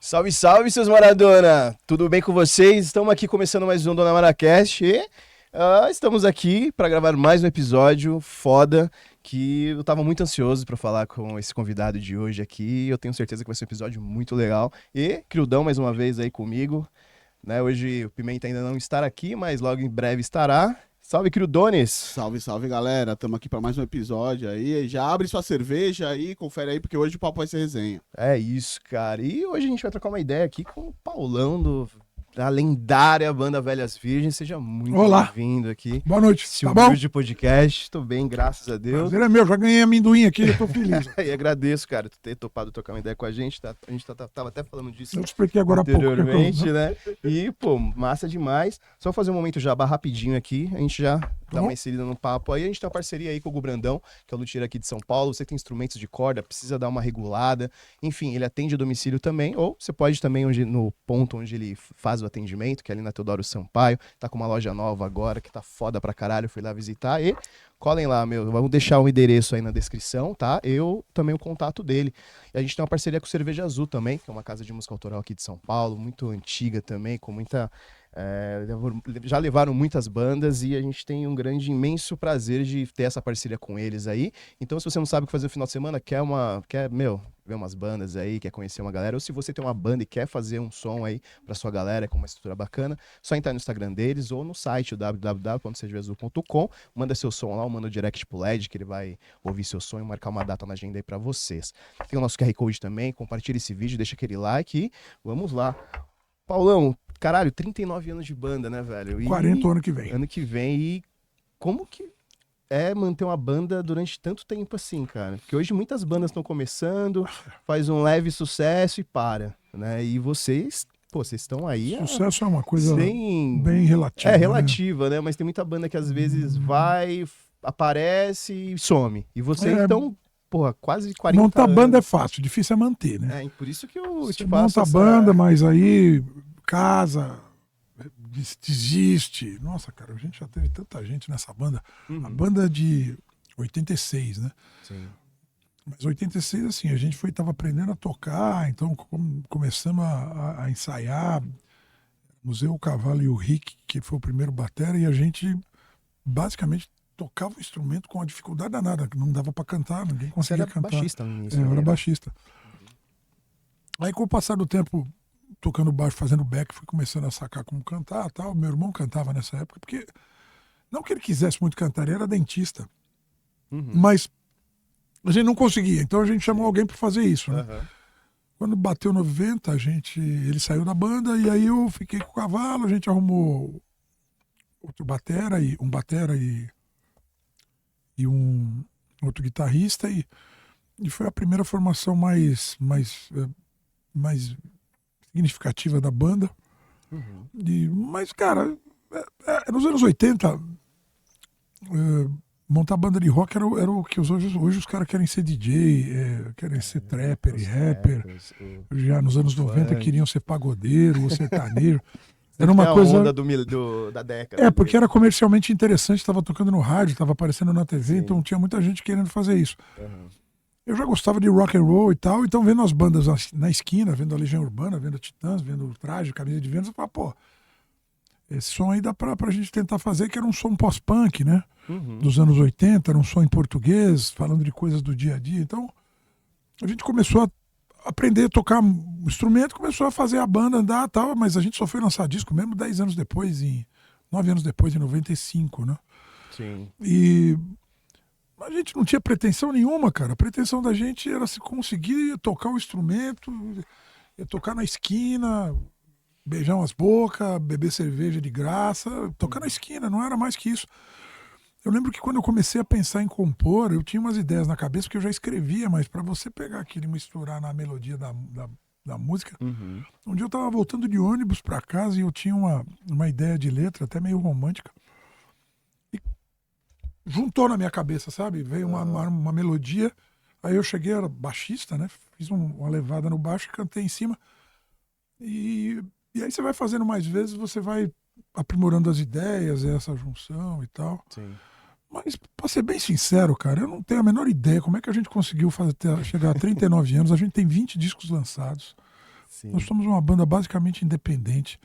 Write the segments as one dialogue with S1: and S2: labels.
S1: Salve, salve, seus Maradona! Tudo bem com vocês? Estamos aqui começando mais um Dona Maracast e estamos aqui para gravar mais um episódio foda que eu tava muito ansioso para falar com esse convidado de hoje aqui. Eu tenho certeza que vai ser um episódio muito legal. E Crildão mais uma vez aí comigo, né? Hoje o Pimenta ainda não está aqui, mas logo em breve estará. Salve, Crildones!
S2: Salve, salve, galera. Estamos aqui para mais um episódio aí. Já abre sua cerveja aí, confere aí, porque hoje o papo vai ser resenha.
S1: É isso, cara. E hoje a gente vai trocar uma ideia aqui com o Paulão da lendária banda Velhas Virgens. Seja muito bem-vindo aqui.
S3: Boa noite.
S1: Seu
S3: Tá bom?
S1: de podcast. Tô bem, graças a Deus.
S3: Prazer é meu, já ganhei amendoim aqui, eu tô feliz.
S1: E agradeço, cara, tu ter topado trocar uma ideia com a gente. Tá? A gente tava até falando disso
S3: Eu te expliquei agora há pouco.
S1: anteriormente, né? E, pô, massa demais. Só fazer um momento jabá rapidinho aqui. A gente já dá uma inserida no papo aí. A gente tem uma parceria aí com o Gu Brandão, que é o luthier aqui de São Paulo. Você que tem instrumentos de corda, precisa dar uma regulada. Enfim, ele atende a domicílio também. Ou você pode também, no ponto onde ele faz o atendimento, que é ali na Teodoro Sampaio. Tá com uma loja nova agora, que tá foda pra caralho. Fui lá visitar e colhem lá, meu. Vamos deixar o endereço aí na descrição, tá? Eu também o contato dele. E a gente tem uma parceria com o Cerveja Azul também, que é uma casa de música autoral aqui de São Paulo, muito antiga também, com muita... já levaram muitas bandas e a gente tem um grande, imenso prazer de ter essa parceria com eles aí. Então, se você não sabe o que fazer no final de semana, quer ver umas bandas aí, quer conhecer uma galera, ou se você tem uma banda e quer fazer um som aí pra sua galera com uma estrutura bacana, só entrar no Instagram deles ou no site www.cervejaazul.com, manda seu som lá, manda o direct pro LED, que ele vai ouvir seu som e marcar uma data na agenda aí pra vocês. Tem o nosso QR Code também, compartilha esse vídeo, deixa aquele like e vamos lá. Paulão, caralho, 39 anos de banda, né, velho?
S3: 40 ano que vem.
S1: Ano que vem. E como que é manter uma banda durante tanto tempo assim, cara? Porque hoje muitas bandas estão começando, faz um leve sucesso e para, né? E vocês, pô, vocês estão aí...
S3: Sucesso é uma coisa bem relativa.
S1: É, relativa, né? Mas tem muita banda que às vezes vai, aparece e some. E vocês estão... Porra, quase 40
S3: montar
S1: anos.
S3: banda é fácil, difícil é manter, né?
S1: Por isso que eu
S3: Você
S1: te faço
S3: monta a banda, mas aí casa, desiste. Nossa, cara, a gente já teve tanta gente nessa banda. A banda é de 86, né?
S1: Sim.
S3: Mas 86, assim, a gente tava aprendendo a tocar, então começamos a ensaiar. Museu, o Cavalo e o Rick, que foi o primeiro batera, e a gente basicamente tocava o instrumento com uma dificuldade danada, que não dava pra cantar, ninguém conseguia cantar.
S1: Você era baixista no início.
S3: Eu era baixista. Aí com o passar do tempo, tocando baixo, fazendo back, fui começando a sacar como cantar, tal. Meu irmão cantava nessa época, porque não que ele quisesse muito cantar, ele era dentista. Mas a gente não conseguia, então a gente chamou alguém para fazer isso, né? Quando bateu 90, ele saiu da banda e aí eu fiquei com o Cavalo, a gente arrumou outro batera e um outro guitarrista e foi a primeira formação mais significativa da banda. Mas, cara, nos anos 80, montar banda de rock era o que hoje os caras querem ser DJ, querem ser trapper e rapper. Já nos anos 90 queriam ser pagodeiro ou sertanejo. Era uma coisa...
S1: onda da década.
S3: Porque era comercialmente interessante, estava tocando no rádio, estava aparecendo na TV, então tinha muita gente querendo fazer isso. Eu já gostava de rock and roll e tal, então vendo as bandas na esquina, vendo a Legião Urbana, vendo a Titãs, vendo o Traje, Camisa de Vênus, eu falava, pô, esse som aí dá pra gente tentar fazer, que era um som pós-punk, né? Dos anos 80, era um som em português, falando de coisas do dia a dia. Então, a gente começou a aprender a tocar um instrumento, começou a fazer a banda andar e tal, mas a gente só foi lançar disco mesmo 9 anos depois, em 95, né?
S1: Sim.
S3: E a gente não tinha pretensão nenhuma, cara. A pretensão da gente era se conseguir tocar o instrumento, ia tocar na esquina, beijar umas bocas, beber cerveja de graça, tocar na esquina, não era mais que isso. Eu lembro que quando eu comecei a pensar em compor, eu tinha umas ideias na cabeça, porque eu já escrevia, mas para você pegar aquilo e misturar na melodia da música, um dia eu tava voltando de ônibus para casa e eu tinha uma ideia de letra, até meio romântica, e juntou na minha cabeça, sabe? Veio uma melodia, aí eu cheguei, era baixista, né? Fiz uma levada no baixo e cantei em cima, e aí você vai fazendo mais vezes, você vai aprimorando as ideias, essa junção e tal.
S1: Sim.
S3: Mas, pra ser bem sincero, cara, eu não tenho a menor ideia como é que a gente conseguiu chegar a 39 anos. A gente tem 20 discos lançados.
S1: Sim.
S3: Nós somos uma banda basicamente independente.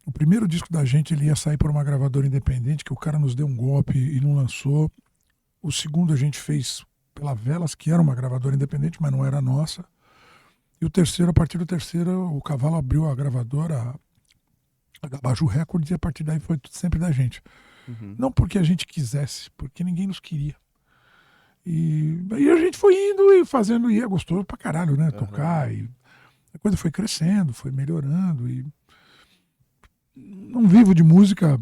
S3: O primeiro disco da gente ele ia sair por uma gravadora independente, que o cara nos deu um golpe e não lançou. O segundo a gente fez pela Velas, que era uma gravadora independente, mas não era nossa. E o terceiro, a partir do terceiro, o Cavalo abriu a gravadora, a Gabaju Records, e a partir daí foi tudo sempre da gente.
S1: Uhum.
S3: Não porque a gente quisesse, porque ninguém nos queria. E aí a gente foi indo e fazendo, e é gostoso pra caralho, né? Tocar, e a coisa foi crescendo, foi melhorando, e não vivo de música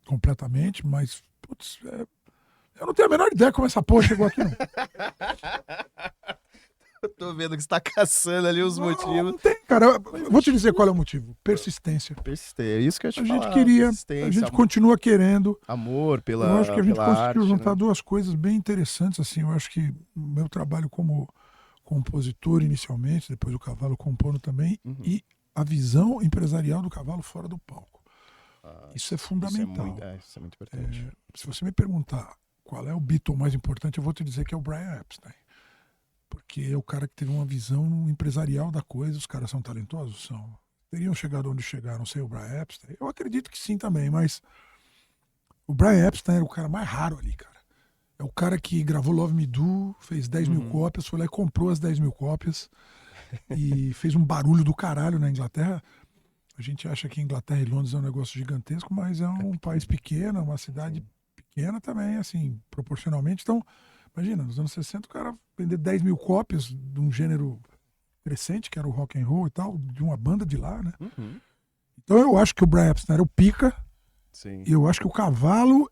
S3: completamente, mas putz, eu não tenho a menor ideia como essa porra chegou aqui, não.
S1: Eu tô vendo que você tá caçando ali os motivos.
S3: Não tem, cara. Eu vou te dizer qual é o motivo. Persistência.
S1: Persistência, é isso que eu te
S3: A
S1: falar.
S3: gente queria, a
S1: persistência,
S3: gente continua querendo.
S1: amor pela
S3: Eu acho que a gente
S1: pela
S3: conseguiu
S1: arte,
S3: juntar
S1: né?
S3: duas coisas bem interessantes, assim. Eu acho que o meu trabalho como compositor inicialmente, depois o Cavalo compondo também,
S1: Uhum.
S3: e a visão empresarial do Cavalo fora do palco.
S1: Ah,
S3: Isso é fundamental.
S1: Isso é muito importante.
S3: Se você me perguntar qual é o Beatle mais importante, eu vou te dizer que é o Brian Epstein. Porque é o cara que teve uma visão empresarial da coisa. Os caras são talentosos? São. Teriam chegado onde chegaram sem o Brian Epstein? Eu acredito que sim também, mas o Brian Epstein era o cara mais raro ali, cara. É o cara que gravou Love Me Do, fez 10 mil cópias, foi lá e comprou as 10 mil cópias e fez um barulho do caralho na Inglaterra. A gente acha que Inglaterra e Londres é um negócio gigantesco, mas é um país pequeno, uma cidade pequena também, assim, proporcionalmente. Então, imagina, nos anos 60 o cara vender 10 mil cópias de um gênero crescente, que era o rock and roll e tal, de uma banda de lá, né?
S1: Uhum.
S3: Então eu acho que o Brian Epstein era o pica,
S1: Sim.
S3: e eu acho que o Cavalo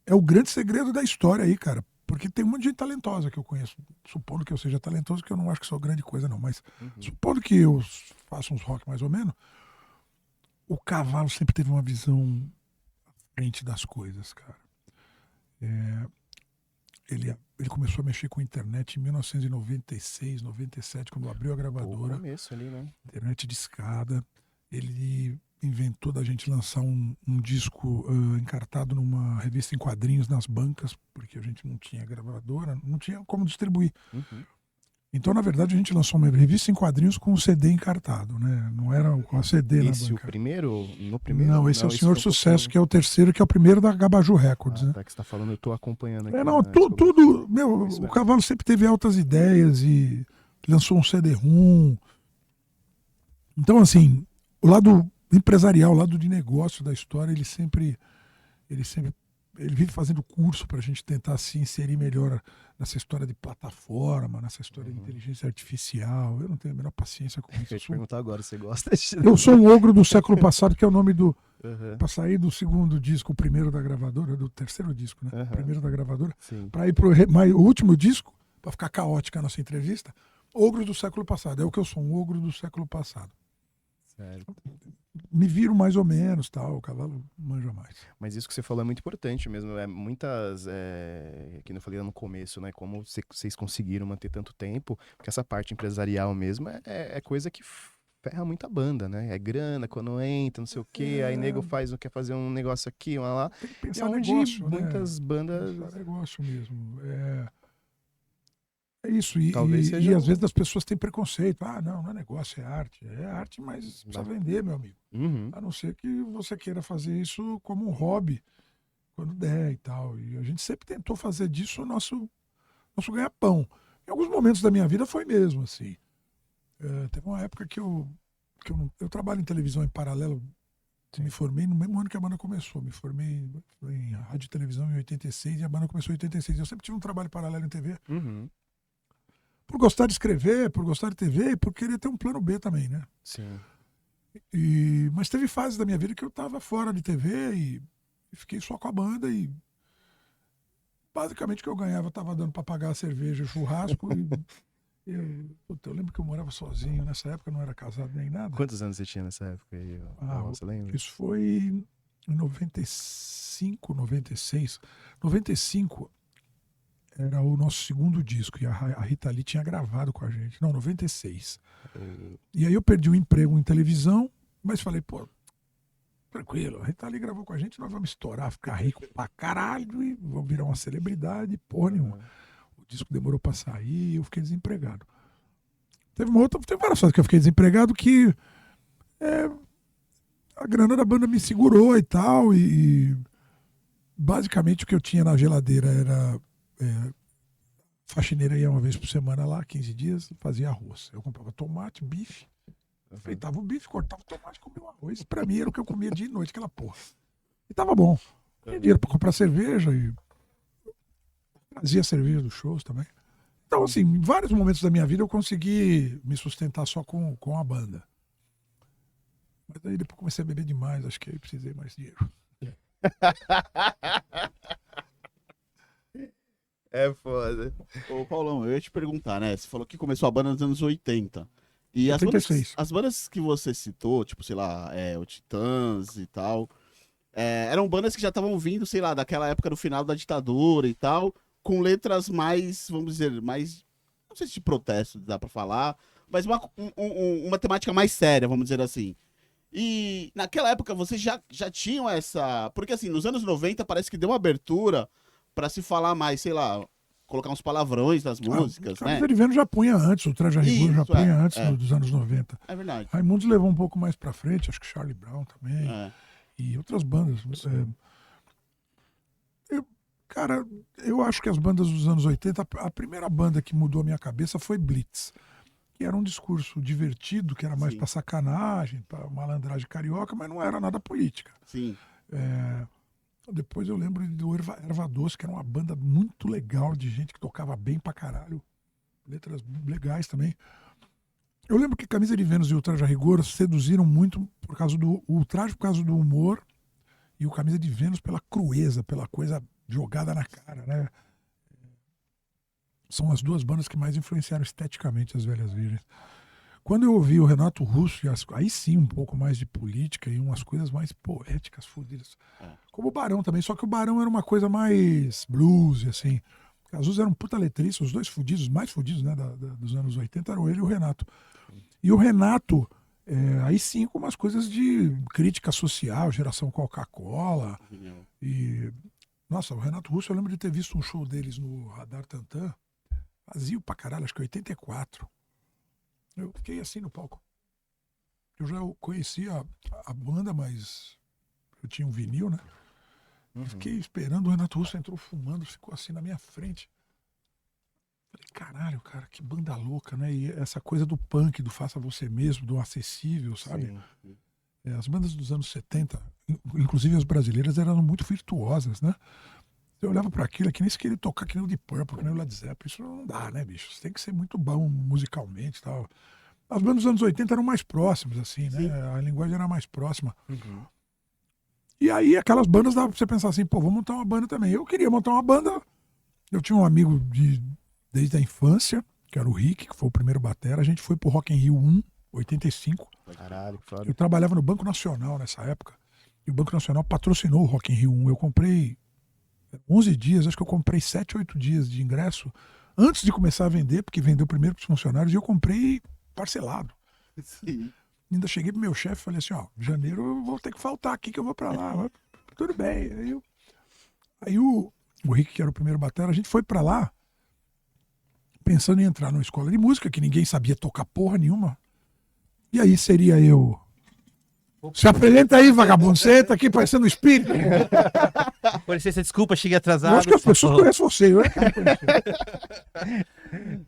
S3: é o grande segredo da história aí, cara. Porque tem um monte de gente talentosa que eu conheço. Supondo que eu seja talentoso, que eu não acho que sou grande coisa, não. Mas supondo que eu faça uns rock mais ou menos, o Cavalo sempre teve uma visão à frente das coisas, cara. Ele começou a mexer com a internet em 1996, 97, quando abriu a
S1: Pô,
S3: gravadora.
S1: começo ali, né?
S3: Internet de escada. Ele inventou da gente lançar um disco encartado numa revista em quadrinhos nas bancas, porque a gente não tinha gravadora, não tinha como distribuir.
S1: Uhum.
S3: Então, na verdade, a gente lançou uma revista em quadrinhos com um CD encartado, né? Não era com a CD na
S1: Esse o
S3: banca.
S1: primeiro? No primeiro?
S3: Não, esse é o
S1: esse
S3: Senhor
S1: foi um
S3: Sucesso,
S1: pouquinho-
S3: que é o terceiro, que é o primeiro da Gabaju Records, né?
S1: Tá, que você tá falando, eu tô acompanhando aqui.
S3: Não,
S1: né?
S3: tudo. Meu,
S1: Isso
S3: o
S1: mesmo.
S3: Cavalo sempre teve altas ideias e lançou um CD-ROM. Então, assim, o lado empresarial, o lado de negócio da história, ele vive fazendo curso para a gente tentar se inserir melhor nessa história de plataforma, nessa história de inteligência artificial. Eu não tenho a menor paciência com
S1: Eu
S3: isso.
S1: ia te
S3: Eu
S1: perguntar agora, você gosta de...
S3: eu sou um ogro do século passado, que é o nome do.
S1: Uhum.
S3: Para sair do segundo disco, o primeiro da gravadora, do terceiro disco, né?
S1: Uhum.
S3: O primeiro da gravadora,
S1: Sim.
S3: para ir pro o último disco, para ficar caótica a nossa entrevista, ogro do século passado. É o que eu sou, um ogro do século passado.
S1: Certo.
S3: Me viro mais ou menos, tal, o Cavalo manja mais.
S1: Mas isso que você falou é muito importante mesmo. Que eu falei no começo, né? Como vocês conseguiram manter tanto tempo, porque essa parte empresarial mesmo é coisa que ferra muita banda, né? É grana, quando entra, não sei o quê, aí nego quer fazer um negócio aqui, uma lá.
S3: Tem que
S1: E
S3: pensar
S1: onde
S3: negócio, né?
S1: muitas bandas...
S3: Pensar negócio mesmo. É isso. E
S1: Talvez seja
S3: e às
S1: um-
S3: vezes as pessoas têm preconceito. Ah, não é negócio, é arte. É arte, mas precisa vender, meu amigo.
S1: Uhum.
S3: A não ser que você queira fazer isso como um hobby, quando der e tal. E a gente sempre tentou fazer disso o nosso ganha-pão. Em alguns momentos da minha vida foi mesmo, assim. Teve uma época que eu trabalho em televisão em paralelo. Me formei no mesmo ano que a banda começou. Me formei em rádio e televisão em 86 e a banda começou em 86. Eu sempre tive um trabalho paralelo em TV.
S1: Uhum.
S3: Por gostar de escrever, por gostar de TV e por querer ter um plano B também, né?
S1: Sim.
S3: Mas teve fases da minha vida que eu tava fora de TV e fiquei só com a banda e basicamente o que eu ganhava tava dando para pagar a cerveja e churrasco eu lembro que eu morava sozinho, nessa época eu não era casado nem nada.
S1: Quantos anos você tinha nessa época aí? Você lembra?
S3: Isso foi em 95, 96. 95 era o nosso segundo disco e a Rita Lee tinha gravado com a gente. Não, 96. E aí eu perdi o emprego em televisão, mas falei, pô, tranquilo, a Rita Lee gravou com a gente, nós vamos estourar, ficar rico pra caralho e vamos virar uma celebridade, porra nenhuma. O disco demorou pra sair e eu fiquei desempregado. Teve várias fases que eu fiquei desempregado que a grana da banda me segurou e tal, e basicamente o que eu tinha na geladeira era faxineira ia uma vez por semana lá, 15 dias, fazia arroz. Eu comprava tomate, bife, feitava o bife, cortava o tomate, comia o arroz. Pra mim era o que eu comia dia e noite, aquela porra. E tava bom. Tinha dinheiro pra comprar cerveja e trazia cerveja dos shows também. Então, assim, em vários momentos da minha vida eu consegui me sustentar só com a banda. Mas aí depois comecei a beber demais, acho que aí precisei mais dinheiro.
S1: É foda.
S2: Ô, Paulão, eu ia te perguntar, né? Você falou que começou a banda nos anos 80. E
S3: 86.
S2: as bandas que você citou, tipo, sei lá, o Titãs e tal, eram bandas que já estavam vindo, sei lá, daquela época do final da ditadura e tal, com letras mais, vamos dizer, mais, não sei se de protesto dá pra falar, mas uma temática mais séria, vamos dizer assim. E naquela época vocês já tinham essa... Porque assim, nos anos 90 parece que deu uma abertura pra se falar mais, sei lá, colocar uns palavrões nas músicas, né?
S3: O Vênus já punha antes, o Traje a Rigor já punha antes dos anos 90.
S2: É verdade.
S3: Raimundos levou um pouco mais pra frente, acho que Charlie Brown também, e outras bandas. Cara, eu acho que as bandas dos anos 80, a primeira banda que mudou a minha cabeça foi Blitz, que era um discurso divertido, que era mais pra sacanagem, pra malandragem carioca, mas não era nada política.
S2: Sim.
S3: Depois eu lembro do Erva Doce, que era uma banda muito legal, de gente que tocava bem pra caralho. Letras legais também. Eu lembro que Camisa de Vênus e o Traje a Rigor seduziram muito por causa o Traje por causa do humor e o Camisa de Vênus pela crueza, pela coisa jogada na cara, né? São as duas bandas que mais influenciaram esteticamente as Velhas Virgens. Quando eu ouvi o Renato Russo, aí sim um pouco mais de política e umas coisas mais poéticas, fodidas. Como o Barão também, só que o Barão era uma coisa mais blues, assim. Cazuza era um puta letrista, os dois fudidos, mais fudidos, né, dos anos 80 eram ele e o Renato. E o Renato, aí sim com umas coisas de crítica social, geração Coca-Cola. E, nossa, o Renato Russo, eu lembro de ter visto um show deles no Radar Tantan, vazio pra caralho, acho que 84. Eu fiquei assim no palco. Eu já conhecia a banda, mas eu tinha um vinil, né? Fiquei esperando, o Renato Russo entrou fumando, ficou assim na minha frente. Falei, caralho, cara, que banda louca, né? E essa coisa do punk, do faça você mesmo, do acessível, sabe? As bandas dos anos 70, inclusive as brasileiras, eram muito virtuosas, né? Eu olhava para aquilo, é que nem se queria tocar que nem o Deep Purple, que nem o Led Zeppelin. Isso não dá, né, bicho? Você tem que ser muito bom musicalmente e tal. As bandas dos anos 80 eram mais próximas, assim, né? A linguagem era mais próxima. E aí, aquelas bandas dava pra você pensar assim, pô, vou montar uma banda também. Eu queria montar uma banda. Eu tinha um amigo desde a infância, que era o Rick, que foi o primeiro batera. A gente foi pro Rock in Rio 1, 85.
S1: Caralho, que foda.
S3: Eu trabalhava no Banco Nacional nessa época. E o Banco Nacional patrocinou o Rock in Rio 1. Eu comprei 11 dias, acho que eu comprei 7, 8 dias de ingresso antes de começar a vender, porque vendeu primeiro pros funcionários, e eu comprei parcelado.
S2: Sim.
S3: Ainda cheguei pro meu chefe e falei assim, ó, janeiro eu vou ter que faltar aqui que eu vou pra lá. Mas, tudo bem. Aí o Rick, que era o primeiro batera, a gente foi pra lá pensando em entrar numa escola de música, que ninguém sabia tocar porra nenhuma. E aí seria eu... Se apresenta aí, vagabundo. Você entra aqui parecendo um espírito.
S4: Com licença, desculpa, cheguei atrasado.
S3: Eu acho que as pessoas conhecem você.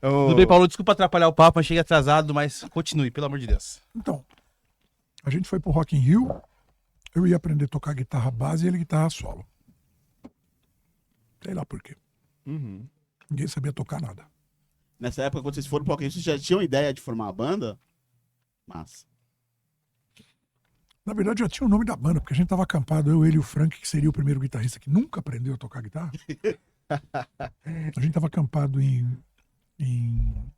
S3: Eu
S4: Tudo bem, Paulo, desculpa atrapalhar o papo, mas cheguei atrasado, mas continue, pelo amor de Deus.
S3: Então, a gente foi pro Rock in Rio, eu ia aprender a tocar guitarra base e ele guitarra solo. Sei lá por quê. Ninguém sabia tocar nada.
S2: Nessa época, quando vocês foram pro Rock in Rio, vocês já tinham ideia de formar a banda? Massa.
S3: Na verdade, já tinha o nome da banda, porque a gente tava acampado, eu, ele e o Frank, que seria o primeiro guitarrista que nunca aprendeu a tocar guitarra. A gente tava acampado em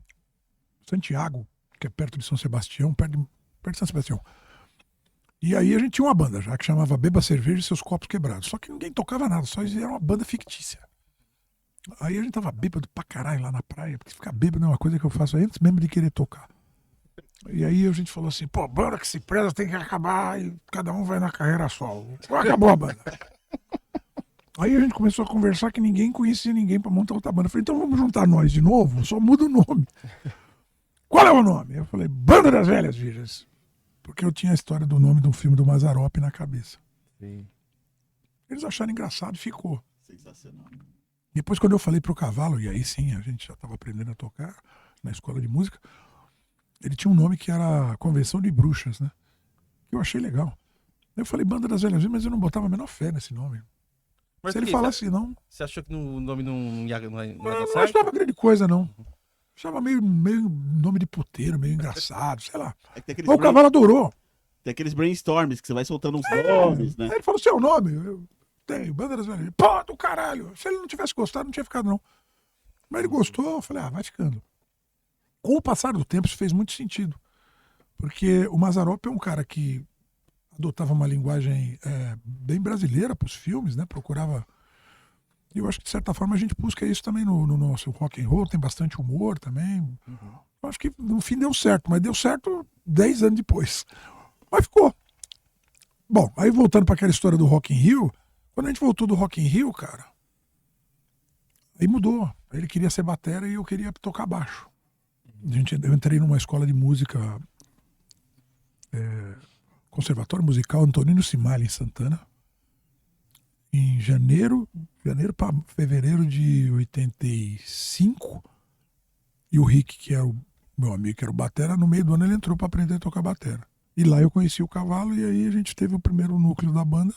S3: Santiago, que é perto de São Sebastião, perto de São Sebastião. E aí a gente tinha uma banda já, que chamava Beba Cerveja e Seus Copos Quebrados. Só que ninguém tocava nada, só era uma banda fictícia. Aí a gente tava bêbado pra caralho lá na praia, porque ficar bêbado é uma coisa que eu faço antes mesmo de querer tocar. E aí a gente falou assim, pô, banda que se preza tem que acabar e cada um vai na carreira solo. Acabou a banda. Aí a gente começou a conversar que ninguém conhecia ninguém pra montar outra banda. Eu falei, então vamos juntar nós de novo, só muda o nome. qual é o nome? Eu falei, Banda das Velhas Virgens. Porque eu tinha a história do nome do filme do Mazzaropi na cabeça.
S1: Sim.
S3: Eles acharam engraçado, ficou.
S2: Sensacional.
S3: Depois, quando eu falei pro Cavalo, e aí sim, a gente já estava aprendendo a tocar na escola de música, ele tinha um nome que era Convenção de Bruxas, né? Que eu achei legal. Eu falei, Banda das Velhas Virgens, mas eu não botava a menor fé nesse nome.
S4: Mas
S3: Se ele
S4: por quê?
S3: falasse não,
S4: Você achou que o nome não ia dar
S3: eu não
S4: certo?
S3: achava grande coisa, não. Achava meio nome de puteiro, meio engraçado, sei lá.
S2: É que tem aqueles,
S3: Mas o Cavalo adorou.
S2: tem aqueles brainstorms que você vai soltando uns nomes, né?
S3: Aí ele falou, seu nome? Eu tenho, Banda das Velhas Virgens. Pô, do caralho. Se ele não tivesse gostado, não tinha ficado, não. Mas ele gostou, eu falei, vai ficando. Com o passar do tempo, isso fez muito sentido. Porque o Mazzaropi é um cara que adotava uma linguagem bem brasileira para os filmes, né? Procurava... E eu acho que, de certa forma, a gente busca isso também no nosso rock and roll. Tem bastante humor também. Eu acho que, no fim, deu certo. Mas deu certo 10 anos depois. Mas ficou. Bom, aí voltando para aquela história do Rock in Rio, quando a gente voltou do Rock in Rio, cara, aí mudou. Ele queria ser batera e eu queria tocar baixo. Eu entrei numa escola de música, Conservatório Musical Antonino Simali, em Santana, em janeiro para fevereiro de 85. E o Rick, que era o meu amigo, que era o batera, no meio do ano ele entrou para aprender a tocar batera. E lá eu conheci o Cavalo e aí a gente teve o primeiro núcleo da banda.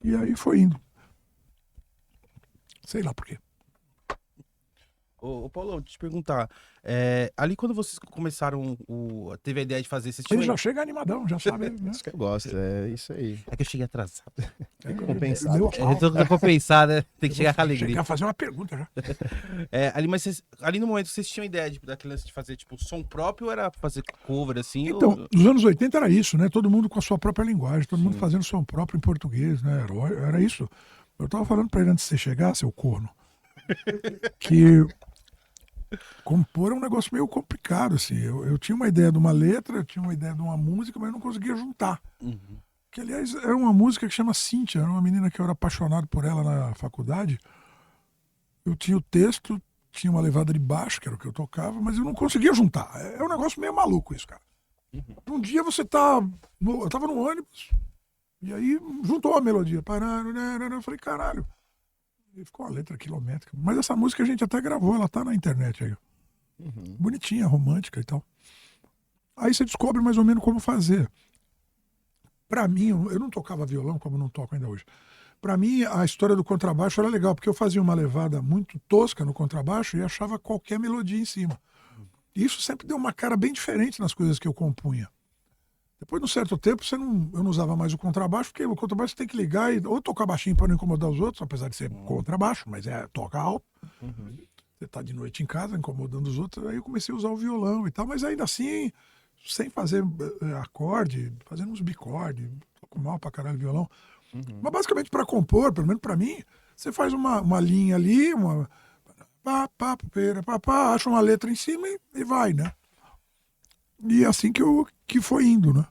S3: E aí foi indo. Sei lá por quê.
S4: Ô, Paulo, deixa eu te perguntar. Ali quando vocês começaram, teve a ideia de fazer, vocês
S3: Ele
S4: tinham...
S3: já chega animadão, já sabe, né?
S1: Isso que eu gosto, é isso aí.
S4: É que eu cheguei atrasado.
S1: Tem que compensar.
S3: Deu
S4: Eu tô pra pensar, né? Tem que chegar com alegria.
S3: Chegar a fazer uma pergunta já.
S4: Mas ali no momento vocês tinham ideia daquele lance de fazer, tipo, som próprio ou era fazer cover, assim?
S3: Então, nos anos 80 era isso, né? Todo mundo com a sua própria linguagem, todo mundo fazendo som próprio em português, né? Era isso. Eu tava falando pra ele antes de você chegar, seu corno, que compor é um negócio meio complicado, assim. Eu tinha uma ideia de uma letra, eu tinha uma ideia de uma música, mas eu não conseguia juntar. Que, aliás, era uma música que chama Cíntia, era uma menina que eu era apaixonado por ela na faculdade. Eu tinha o texto, tinha uma levada de baixo, que era o que eu tocava, mas eu não conseguia juntar. É um negócio meio maluco isso, cara. Um dia você tá... eu tava no ônibus, e aí juntou a melodia. Eu falei, caralho. E ficou uma letra quilométrica. Mas essa música a gente até gravou, ela tá na internet aí. Bonitinha, romântica e tal. Aí você descobre mais ou menos como fazer. Pra mim, eu não tocava violão, como não toco ainda hoje. Pra mim, a história do contrabaixo era legal, porque eu fazia uma levada muito tosca no contrabaixo e achava qualquer melodia em cima. E isso sempre deu uma cara bem diferente nas coisas que eu compunha. Depois de um certo tempo, eu não usava mais o contrabaixo, porque o contrabaixo você tem que ligar ou tocar baixinho para não incomodar os outros, apesar de ser contrabaixo, mas toca alto. Você tá de noite em casa, incomodando os outros. Aí eu comecei a usar o violão e tal, mas ainda assim, sem fazer acorde, fazendo uns bicordes, toco mal pra caralho violão. Mas basicamente para compor, pelo menos para mim, você faz uma linha ali, acha uma letra em cima e vai, né? E é assim que foi indo, né?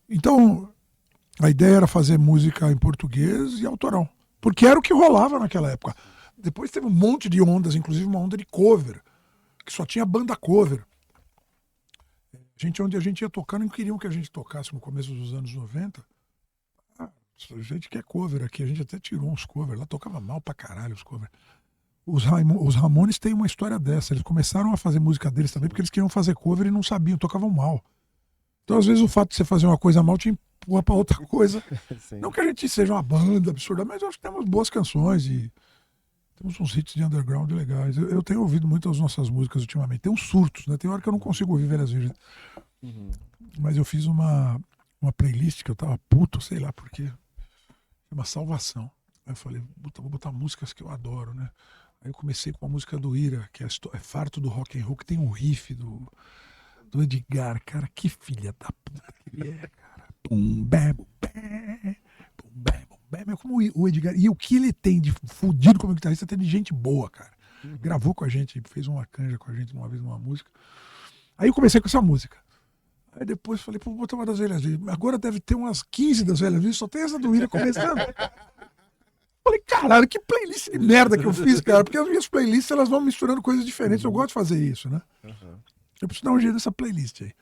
S3: Então, a ideia era fazer música em português e autoral. Porque era o que rolava naquela época. Depois teve um monte de ondas, inclusive uma onda de cover, que só tinha banda cover. Onde a gente ia tocando, não queriam que a gente tocasse no começo dos anos 90. A gente quer cover aqui, a gente até tirou uns covers. Lá tocava mal pra caralho os covers. Os Ramones têm uma história dessa. Eles começaram a fazer música deles também porque eles queriam fazer cover e não sabiam, tocavam mal. Então, às vezes, o fato de você fazer uma coisa mal te empurra pra outra coisa. Não que a gente seja uma banda absurda, mas eu acho que temos boas canções e temos uns hits de underground legais. Eu tenho ouvido muito as nossas músicas ultimamente. Tem uns surtos, né? Tem hora que eu não consigo ouvir Velhas Virgens. Mas eu fiz uma playlist que eu tava puto, sei lá por quê. Uma salvação. Aí eu falei, vou botar músicas que eu adoro, né? Aí eu comecei com a música do Ira, que é Farto do Rock and Roll, que tem um riff do Edgar. Cara, que filha da puta que ele é, cara. Pum, bé, bum, bé, pum, bé, bum, bé. Mas como o Edgar... E o que ele tem de fudido como guitarrista, tem de gente boa, cara. Gravou com a gente, fez uma canja com a gente uma vez numa música. Aí eu comecei com essa música. Aí depois falei, vou botar uma das Velhas Virgens. Agora deve ter umas 15 das Velhas Virgens, só tem essa do Ira começando. Falei, caralho, que playlist de merda que eu fiz, cara. Porque as minhas playlists, elas vão misturando coisas diferentes. Eu gosto de fazer isso, né? Eu preciso dar um jeito nessa playlist aí.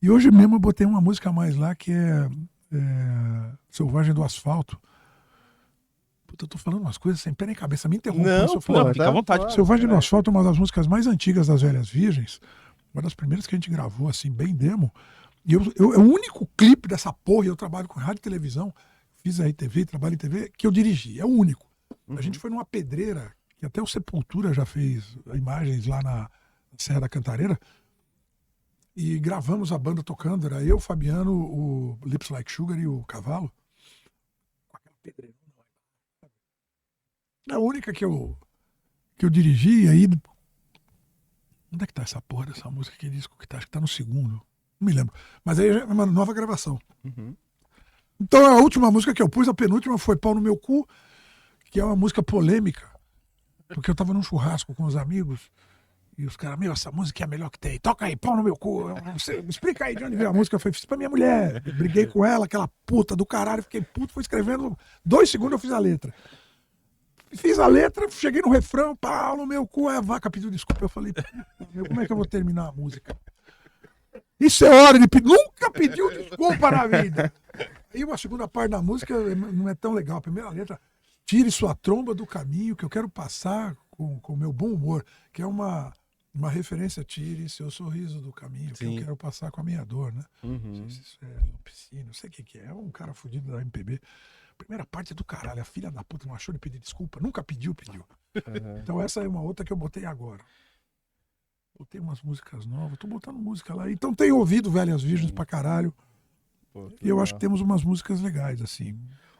S3: E hoje mesmo eu botei uma música a mais lá que é Selvagem do Asfalto. Puta, eu tô falando umas coisas sem pé nem cabeça. Me interrompa
S1: Não,
S3: se eu
S1: pô,
S3: falar.
S4: fica à vontade.
S1: claro,
S3: Selvagem do
S1: cara.
S3: Asfalto é uma das músicas mais antigas das Velhas Virgens. Uma das primeiras que a gente gravou, assim, bem demo. E é o único clipe dessa porra, e eu trabalho com rádio e televisão, fiz a RTV, trabalho em TV, que eu dirigi. É o único. A gente foi numa pedreira, que até o Sepultura já fez imagens lá na Serra da Cantareira, e gravamos a banda tocando. Era eu, o Fabiano, o Lips Like Sugar e o Cavalo. Com aquela pedreira. É a única que eu dirigi, e aí... Onde é que tá essa porra dessa música? Que disco que tá? Acho que tá no segundo. Não me lembro. Mas aí é uma nova gravação.
S1: Uhum.
S3: Então a última música que eu pus, a penúltima, foi Pau no Meu Cu, que é uma música polêmica. Porque eu tava num churrasco com os amigos e os caras, meu, essa música é a melhor que tem. Toca aí, Pau no Meu Cu. Explica aí de onde veio a música. Eu falei, fiz pra minha mulher. Eu briguei com ela, aquela puta do caralho. Fiquei puto, fui escrevendo. 2 segundos eu fiz a letra. Fiz a letra, cheguei no refrão, Pau no Meu Cu, a vaca pediu desculpa. Eu falei, meu, como é que eu vou terminar a música? Isso é hora de pedir. Nunca pediu desculpa na vida. E uma segunda parte da música não é tão legal. A primeira letra, tire sua tromba do caminho que eu quero passar com o meu bom humor, que é uma referência, tire seu sorriso do caminho que
S4: Sim.
S3: eu quero passar com a minha dor, né? Não
S1: Uhum.
S3: sei se isso é Lupicínio, não sei o que é. É um cara fudido da MPB. Primeira parte é do caralho, a filha da puta não achou de pedir desculpa, nunca pediu.
S1: Uhum.
S3: Então essa é uma outra que eu botei agora. Botei umas músicas novas, tô botando música lá. Então tenho ouvido Velhas Virgens pra caralho.
S1: Pô,
S3: E eu acho que temos umas músicas legais, assim.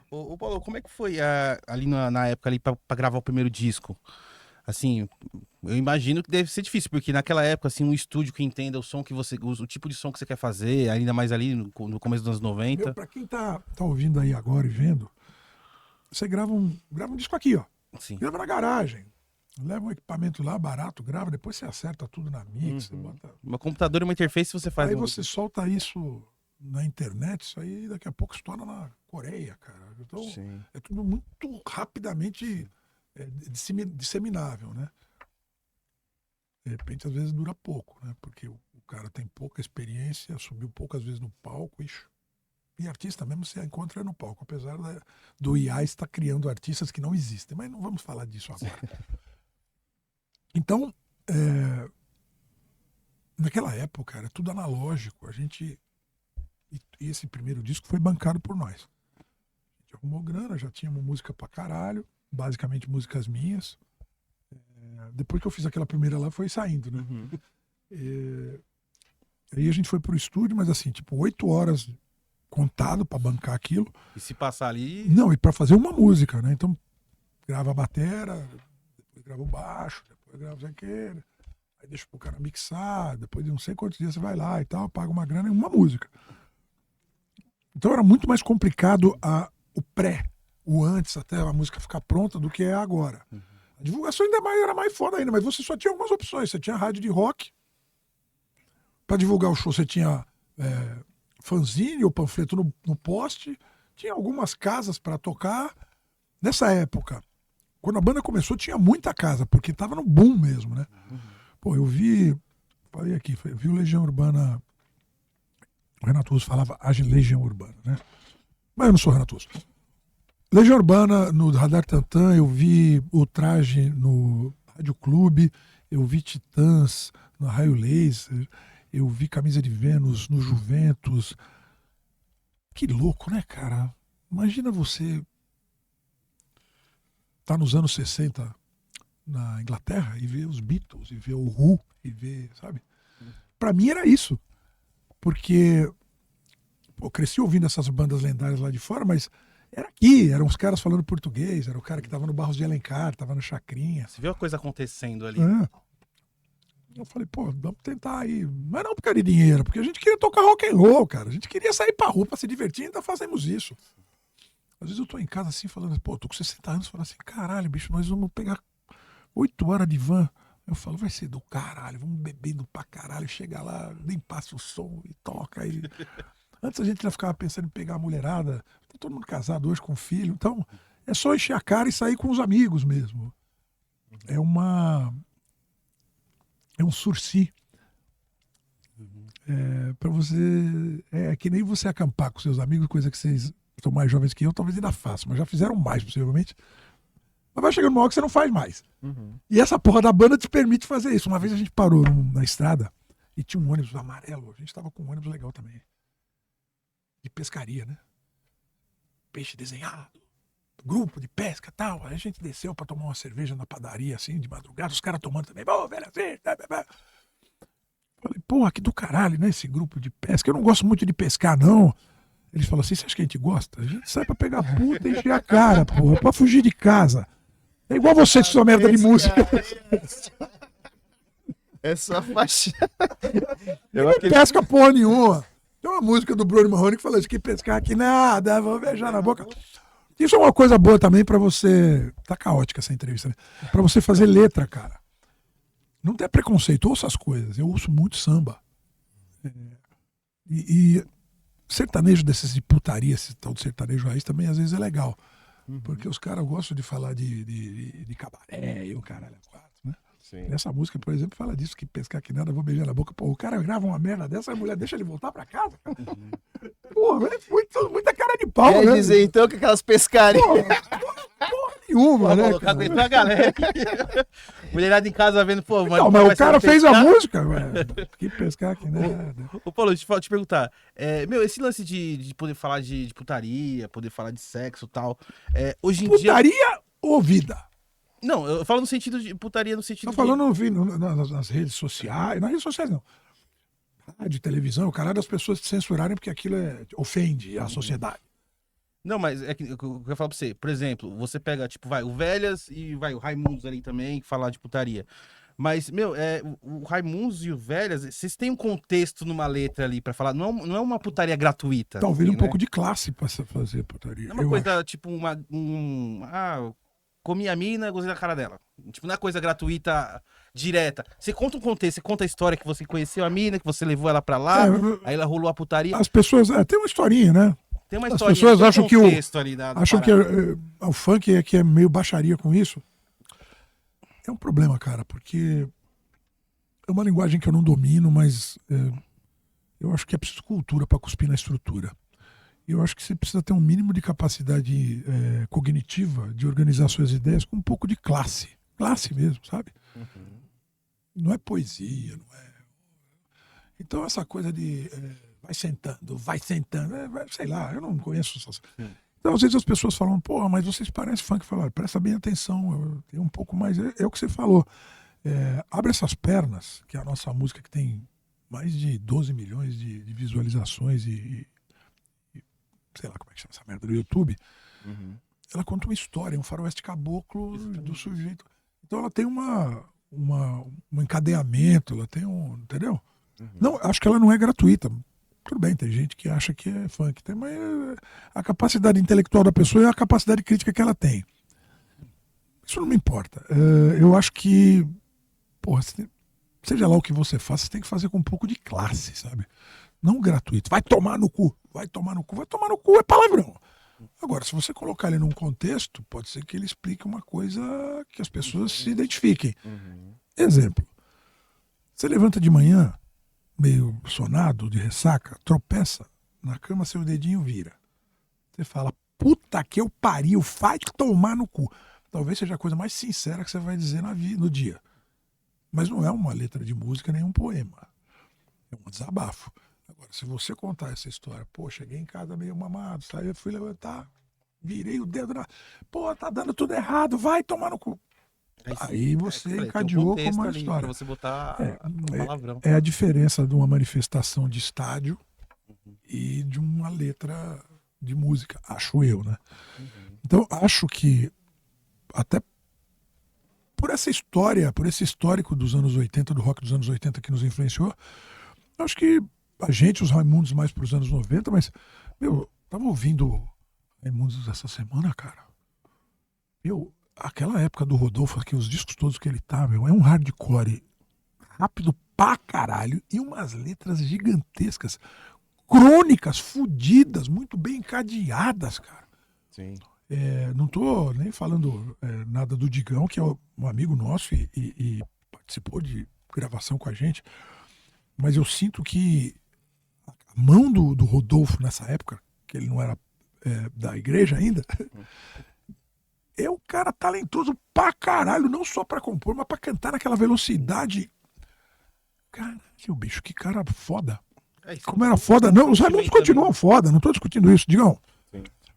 S4: Ô, Paulo, como é que foi ali na época ali pra gravar o primeiro disco? Assim, eu imagino que deve ser difícil, porque naquela época, assim, um estúdio que entenda o som que você usa, o tipo de som que você quer fazer, ainda mais ali no começo dos anos 90.
S3: Meu, pra quem tá ouvindo aí agora e vendo, você grava um disco aqui, ó.
S4: Sim.
S3: Grava na garagem. Leva um equipamento lá, barato, grava, depois você acerta tudo na mix, você
S1: Uhum.
S3: bota...
S4: Um computador e uma interface você faz.
S3: Aí
S4: um-
S3: você solta isso na internet, isso aí daqui a pouco estoura na Coreia, cara. Então,
S1: Sim.
S3: é tudo muito rapidamente disseminável, né? De repente, às vezes dura pouco, né? Porque o cara tem pouca experiência, subiu poucas vezes no palco, e artista mesmo você encontra no palco, apesar do IA estar criando artistas que não existem. Mas não vamos falar disso agora. Então, naquela época, era tudo analógico. A gente... E esse primeiro disco foi bancado por nós. A gente arrumou grana, já tínhamos música pra caralho, basicamente músicas minhas. Depois que eu fiz aquela primeira lá, foi saindo, né?
S1: Uhum.
S3: Aí a gente foi pro estúdio, mas assim, tipo, 8 horas contado pra bancar aquilo.
S4: E se passar ali.
S3: Não, e pra fazer uma música, né? Então, grava a batera, depois grava o baixo, depois grava o quê, aí deixa pro cara mixar, depois de não sei quantos dias você vai lá e tal, paga uma grana e uma música. Então era muito mais complicado o pré, o antes, até a música ficar pronta, do que é agora. A divulgação era mais foda ainda, mas você só tinha algumas opções. Você tinha rádio de rock, para divulgar o show você tinha fanzine ou panfleto no poste, tinha algumas casas para tocar. Nessa época, quando a banda começou, tinha muita casa, porque tava no boom mesmo, né? Pô, eu falei aqui, vi o Legião Urbana, o Renato Russo falava Legião Urbana, né? Mas eu não sou Renato Russo. Legião Urbana, no Radar Tantã, eu vi o Traje no Rádio Clube, eu vi Titãs no Raio Laser, eu vi Camisa de Vênus no Juventus. Que louco, né, cara? Imagina você tá nos anos 60 na Inglaterra e ver os Beatles, e ver o Who, e ver, sabe? Pra mim era isso. Porque eu cresci ouvindo essas bandas lendárias lá de fora, mas era aqui, eram os caras falando português, era o cara que tava no Barros de Alencar, tava no Chacrinha.
S4: Você viu a coisa acontecendo ali.
S3: Eu falei, pô, vamos tentar aí. Mas não por causa de dinheiro, porque a gente queria tocar rock and roll, cara. A gente queria sair pra rua pra se divertir e ainda fazemos isso. Às vezes eu tô em casa assim, falando, pô, tô com 60 anos, falando assim, caralho, bicho, nós vamos pegar 8 horas de van. Eu falo, vai ser do caralho, vamos bebendo pra caralho, chega lá, nem passa o som e toca aí. Antes a gente já ficava pensando em pegar a mulherada, tá todo mundo casado hoje com filho, então é só encher a cara e sair com os amigos mesmo. É um sursi. Pra você... É que nem você acampar com seus amigos, coisa que vocês são mais jovens que eu, talvez ainda façam, mas já fizeram mais, possivelmente. Mas vai chegando uma hora que você não faz mais. E essa porra da banda te permite fazer isso. Uma vez a gente parou na estrada e tinha um ônibus amarelo. A gente tava com um ônibus legal também. De pescaria, né? Peixe desenhado. Grupo de pesca e tal. Aí a gente desceu pra tomar uma cerveja na padaria, assim, de madrugada. Os caras tomando também. Ô, velho, assim, falei, porra, que do caralho, né? Esse grupo de pesca. Eu não gosto muito de pescar, não. Eles falaram assim, você acha que a gente gosta? A gente sai pra pegar puta e encher a cara, porra. Pra fugir de casa. É igual você de sua merda de música.
S1: Essa faixa.
S3: Não pesca porra nenhuma. Tem uma música do Bruno Marrone que fala isso, que pescar aqui nada, vou beijar na boca. Isso é uma coisa boa também pra você... Tá caótica essa entrevista, né? Pra você fazer letra, cara. Não tem preconceito, ouça as coisas. Eu ouço muito samba. E sertanejo desses de putaria, esse tal de sertanejo raiz também às vezes é legal. Porque os caras gostam de falar de cabaré e o caralho é quatro, né?
S1: Sim.
S3: Essa música, por exemplo, fala disso, que pescar que nada, vou beijar na boca. Pô, o cara grava uma merda dessa, a mulher deixa ele voltar pra casa, cara. Porra, é muita cara de pau,
S1: Quer
S3: né?
S1: dizer, então, que aquelas pescarias...
S3: Porra nenhuma, né?
S4: Colocar
S3: cara?
S4: dentro da galera. Mulherada em casa vendo, pô,
S3: Não, mas o cara fez a música, velho. Que pescar que nada.
S4: Ô, Paulo, deixa eu te perguntar. Esse lance de poder falar de putaria, poder falar de sexo e tal. Hoje em dia.
S3: Putaria ou vida?
S4: Não, eu falo no sentido de putaria, no sentido
S3: Tá falando nas redes sociais, nas redes sociais não. Rádio, televisão, o caralho das pessoas te censurarem porque aquilo ofende a sociedade.
S4: Não, mas é que eu quero falar pra você. Por exemplo, você pega, tipo, o Velhas e o Raimundos ali também, falar de putaria. Mas, meu, o Raimundos e o Velhas, vocês têm um contexto numa letra ali pra falar. Não é uma putaria gratuita.
S3: Talvez
S4: assim,
S3: um pouco de classe pra fazer putaria.
S4: Não é uma coisa, tipo, comi a mina, gozei da cara dela. Tipo, não é coisa gratuita, direta. Você conta um contexto, você conta a história que você conheceu a mina, que você levou ela pra lá, aí ela rolou a putaria.
S3: As pessoas... tem uma historinha, né?
S4: Tem uma
S3: As
S4: história.
S3: pessoas acham que
S4: acham que
S3: o funk é meio baixaria com isso. É um problema, cara, porque é uma linguagem que eu não domino, mas eu acho que é preciso cultura para cuspir na estrutura. Eu acho que você precisa ter um mínimo de capacidade cognitiva de organizar suas ideias com um pouco de classe. Classe mesmo, sabe? Não é poesia, não é... Então essa coisa de... vai sentando, sei lá, eu não conheço essas... Então às vezes as pessoas falam, porra, mas vocês parecem funk. Falam, presta bem atenção, tem um pouco mais... É o que você falou. Abre essas pernas, que é a nossa música que tem mais de 12 milhões de visualizações e sei lá como é que chama essa merda do YouTube. Ela conta uma história, um faroeste caboclo do sujeito. Então ela tem um encadeamento, ela tem entendeu? Não, acho que ela não é gratuita. Tudo bem, tem gente que acha que é funk, mas a capacidade intelectual da pessoa é a capacidade crítica que ela tem. Isso não me importa. Eu acho que, porra, seja lá o que você faça, você tem que fazer com um pouco de classe, sabe? Não gratuito. Vai tomar no cu. Vai tomar no cu é palavrão. Agora, se você colocar ele num contexto, pode ser que ele explique uma coisa que as pessoas se identifiquem. Exemplo. Você levanta de manhã, meio sonado, de ressaca, tropeça, na cama seu dedinho vira. Você fala, puta que eu pariu, vai tomar no cu. Talvez seja a coisa mais sincera que você vai dizer no dia. Mas não é uma letra de música nem um poema. É um desabafo. Agora, se você contar essa história, pô, cheguei em casa meio mamado, eu fui levantar, virei o dedo pô, tá dando tudo errado, vai tomar no cu. Aí você encadeou com uma história.
S4: Pra você botar palavrão.
S3: É a diferença de uma manifestação de estádio e de uma letra de música, acho eu, né? Então, acho que até por essa história, por esse histórico dos anos 80, do rock dos anos 80 que nos influenciou, acho que a gente, os Raimundos, mais pros anos 90, mas, tava ouvindo Raimundos essa semana, cara. Aquela época do Rodolfo, aqui, os discos todos que ele tá, é um hardcore rápido pra caralho e umas letras gigantescas, crônicas, fodidas, muito bem encadeadas, cara.
S1: Sim.
S3: Não tô nem falando nada do Digão, que é um amigo nosso e participou de gravação com a gente. mas eu sinto que a mão do Rodolfo nessa época, que ele não era da igreja ainda, é um cara talentoso pra caralho, não só pra compor, mas pra cantar naquela velocidade. Caralho, bicho, que cara foda. Como era foda, não, os Raimundos continuam foda, não tô discutindo isso, Digão.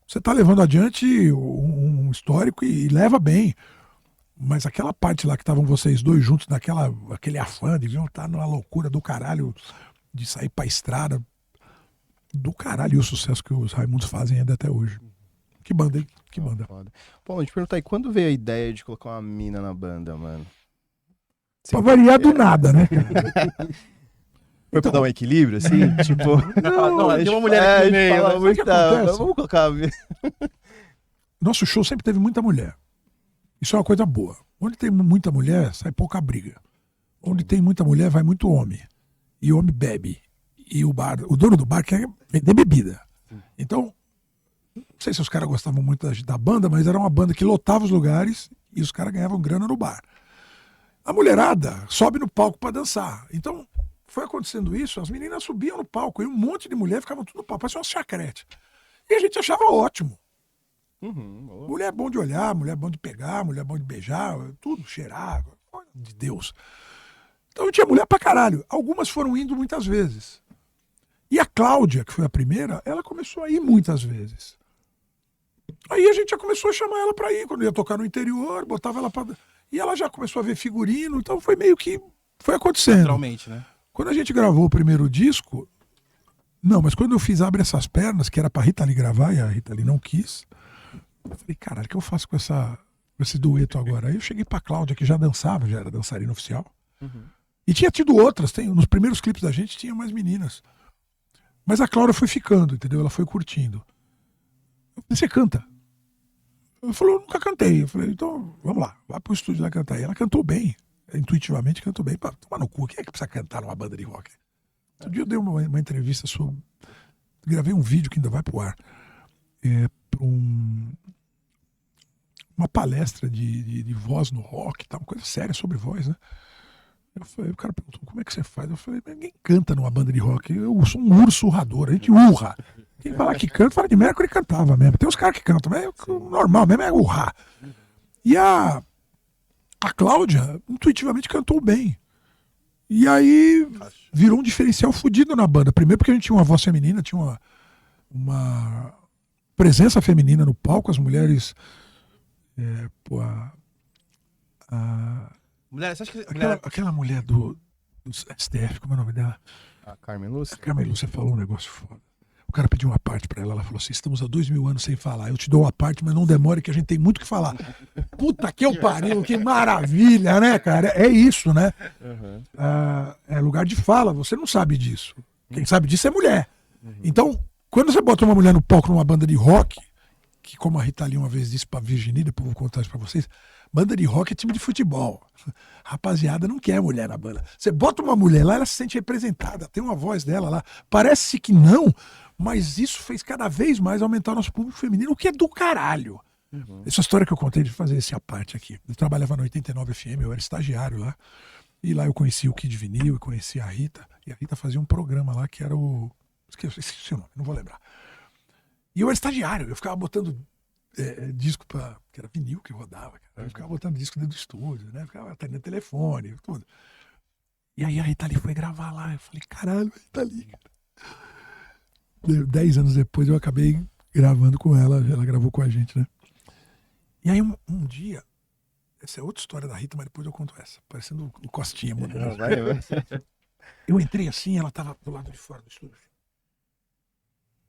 S3: Você tá levando adiante um histórico e leva bem. Mas aquela parte lá que estavam vocês dois juntos, aquele afã, deviam estar numa loucura do caralho de sair pra estrada. Do caralho, e o sucesso que os Raimundos fazem ainda até hoje. Que banda, hein? Que banda.
S1: Foda. Pô, te perguntar aí, quando veio a ideia de colocar uma mina na banda, mano?
S3: Pra variar do nada, né?
S1: Foi pra dar um equilíbrio, assim? Tipo...
S4: Não, tem uma mulher aqui no meio.
S1: fala
S3: Sabe o
S1: muito,
S3: que acontece?
S1: vamos colocar...
S3: Nosso show sempre teve muita mulher. Isso é uma coisa boa. Onde tem muita mulher, sai pouca briga. Onde tem muita mulher, vai muito homem. E o homem bebe. E o dono do bar quer vender bebida. Então, não sei se os caras gostavam muito da banda, mas era uma banda que lotava os lugares e os caras ganhavam grana no bar. A mulherada sobe no palco pra dançar. Então, foi acontecendo isso, as meninas subiam no palco e um monte de mulher ficavam tudo no palco, parecia uma chacrete. E a gente achava ótimo. Mulher é bom de olhar, mulher é bom de pegar, mulher é bom de beijar, tudo, cheirar, coisa de Deus. Então tinha mulher pra caralho. Algumas foram indo muitas vezes. E a Cláudia, que foi a primeira, ela começou a ir muitas vezes. Aí a gente já começou a chamar ela pra ir, quando ia tocar no interior, botava ela pra... E ela já começou a ver figurino, então foi meio que... Foi acontecendo.
S4: Naturalmente, né?
S3: Quando a gente gravou o primeiro disco... Não, mas quando eu fiz Abre Essas Pernas, que era pra Rita Lee gravar, e a Rita Lee não quis... Eu falei, caralho, o que eu faço com esse dueto agora? Aí eu cheguei pra Cláudia, que já dançava, já era dançarina oficial. E tinha tido outras, nos primeiros clipes da gente tinha mais meninas. Mas a Cláudia foi ficando, entendeu? Ela foi curtindo. Eu falei, você canta? Ela falou, eu nunca cantei. Eu falei, então vamos lá, vai pro estúdio lá cantar. E ela cantou bem, intuitivamente cantou bem. Pá, toma no cu, quem é que precisa cantar numa banda de rock? Outro dia eu dei uma entrevista sobre... Gravei um vídeo que ainda vai pro ar. Pra uma palestra de voz no rock, tá? Uma coisa séria sobre voz, né? O cara perguntou, como é que você faz? Eu falei, ninguém canta numa banda de rock. Eu sou um urso urrador, a gente urra. Quem fala que canta, fala de Mercury cantava mesmo. Tem uns caras que cantam, mas normal mesmo é urrar. E a Cláudia, intuitivamente, cantou bem. E aí virou um diferencial fodido na banda. Primeiro porque a gente tinha uma voz feminina, tinha uma presença feminina no palco, as mulheres...
S4: Mulher, você acha que...
S3: Aquela mulher do STF, como é o nome dela?
S1: A Carmen Lúcia?
S3: A Carmen Lúcia falou um negócio foda. O cara pediu uma parte pra ela, ela falou assim, estamos há 2000 anos sem falar, eu te dou uma parte, mas não demore que a gente tem muito o que falar. Puta que eu pariu, que maravilha, né, cara? É isso, né? É lugar de fala, você não sabe disso. Quem sabe disso é mulher. Então, quando você bota uma mulher no palco numa banda de rock, que como a Rita Lee uma vez disse pra Virginia, depois eu vou contar isso pra vocês, banda de rock é time de futebol. Rapaziada não quer mulher na banda. Você bota uma mulher lá, ela se sente representada, tem uma voz dela lá. Parece que não, mas isso fez cada vez mais aumentar o nosso público feminino, o que é do caralho. Essa história que eu contei de fazer esse à parte aqui. Eu trabalhava no 89 FM, eu era estagiário lá. E lá eu conheci o Kid Vinil e conheci a Rita. E a Rita fazia um programa lá que era o... Esqueci o nome, não vou lembrar. E eu era estagiário, eu ficava botando disco que era vinil que rodava, cara. Eu ficava botando disco dentro do estúdio, né? Ficava atendendo telefone, tudo. E aí a Rita Lee foi gravar lá. Eu falei, caralho, a Rita Lee, cara. 10 anos depois eu acabei gravando com ela gravou com a gente, né? E aí um dia, essa é outra história da Rita, mas depois eu conto essa, parecendo o Costinha, mano. Eu entrei assim, ela tava do lado de fora do estúdio.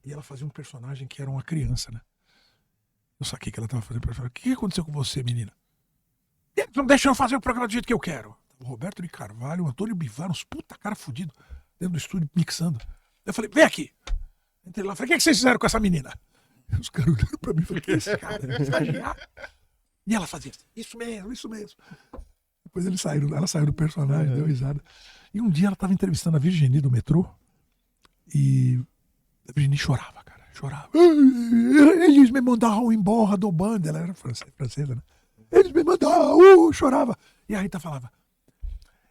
S3: E ela fazia um personagem que era uma criança, né? Eu saquei que ela tava fazendo personagem. O que aconteceu com você, menina? Não deixa eu fazer o programa do jeito que eu quero. O Roberto de Carvalho, o Antônio Bivar, uns puta cara fudido, dentro do estúdio, mixando. Eu falei, vem aqui. Entrei lá, falei, o que vocês fizeram com essa menina? Os caras olharam pra mim e falaram, que é esse cara? E ela fazia assim, isso mesmo. Depois ela saiu do personagem, deu risada. E um dia ela tava entrevistando a Virginia do metrô e a Virginia chorava, cara. Chorava. Eles me mandaram embora do banda. Ela era francesa, né? Eles me mandaram, chorava. E a Rita falava,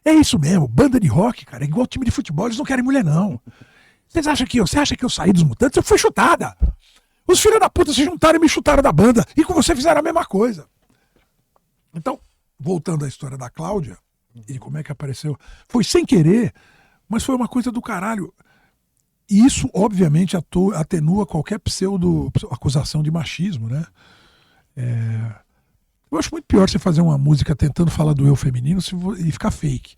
S3: É isso mesmo, banda de rock, cara, é igual time de futebol, eles não querem mulher, não. Você acha que eu saí dos Mutantes? Eu fui chutada. Os filhos da puta se juntaram e me chutaram da banda. E com você fizeram a mesma coisa. Então, voltando à história da Cláudia, e de como é que apareceu, foi sem querer, mas foi uma coisa do caralho. E isso, obviamente, atenua qualquer pseudo-acusação de machismo, né? Eu acho muito pior você fazer uma música tentando falar do eu feminino e ficar fake.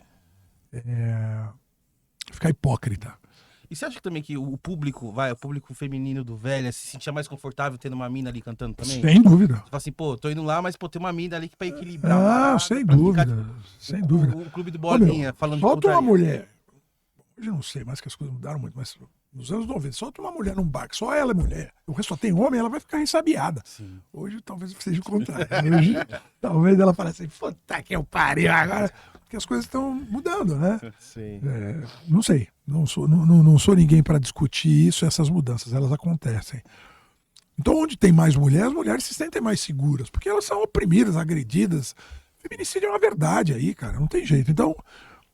S3: Ficar hipócrita.
S4: E você acha também que o público feminino do Velha se sentia mais confortável tendo uma mina ali cantando também?
S3: Sem dúvida.
S4: Você fala assim, pô, tô indo lá, mas pô, tem uma mina ali pra equilibrar.
S3: Sem
S4: pra
S3: dúvida.
S4: ficar,
S3: Sem dúvida.
S4: O clube do Bolinha, falando de
S3: solta uma
S4: putaria.
S3: mulher. Hoje eu não sei mais que as coisas mudaram muito, mas nos anos 90, solta uma mulher num bar, que só ela é mulher. O resto só tem homem, ela vai ficar ressabiada.
S4: Sim.
S3: Hoje talvez seja o contrário. Hoje talvez ela fale assim, puta que eu pariu agora. Porque as coisas estão mudando, né?
S1: Sim.
S3: Não sei. Não sou ninguém para discutir isso, essas mudanças, elas acontecem. Então, onde tem mais mulheres, as mulheres se sentem mais seguras, porque elas são oprimidas, agredidas. Feminicídio é uma verdade aí, cara, não tem jeito. Então,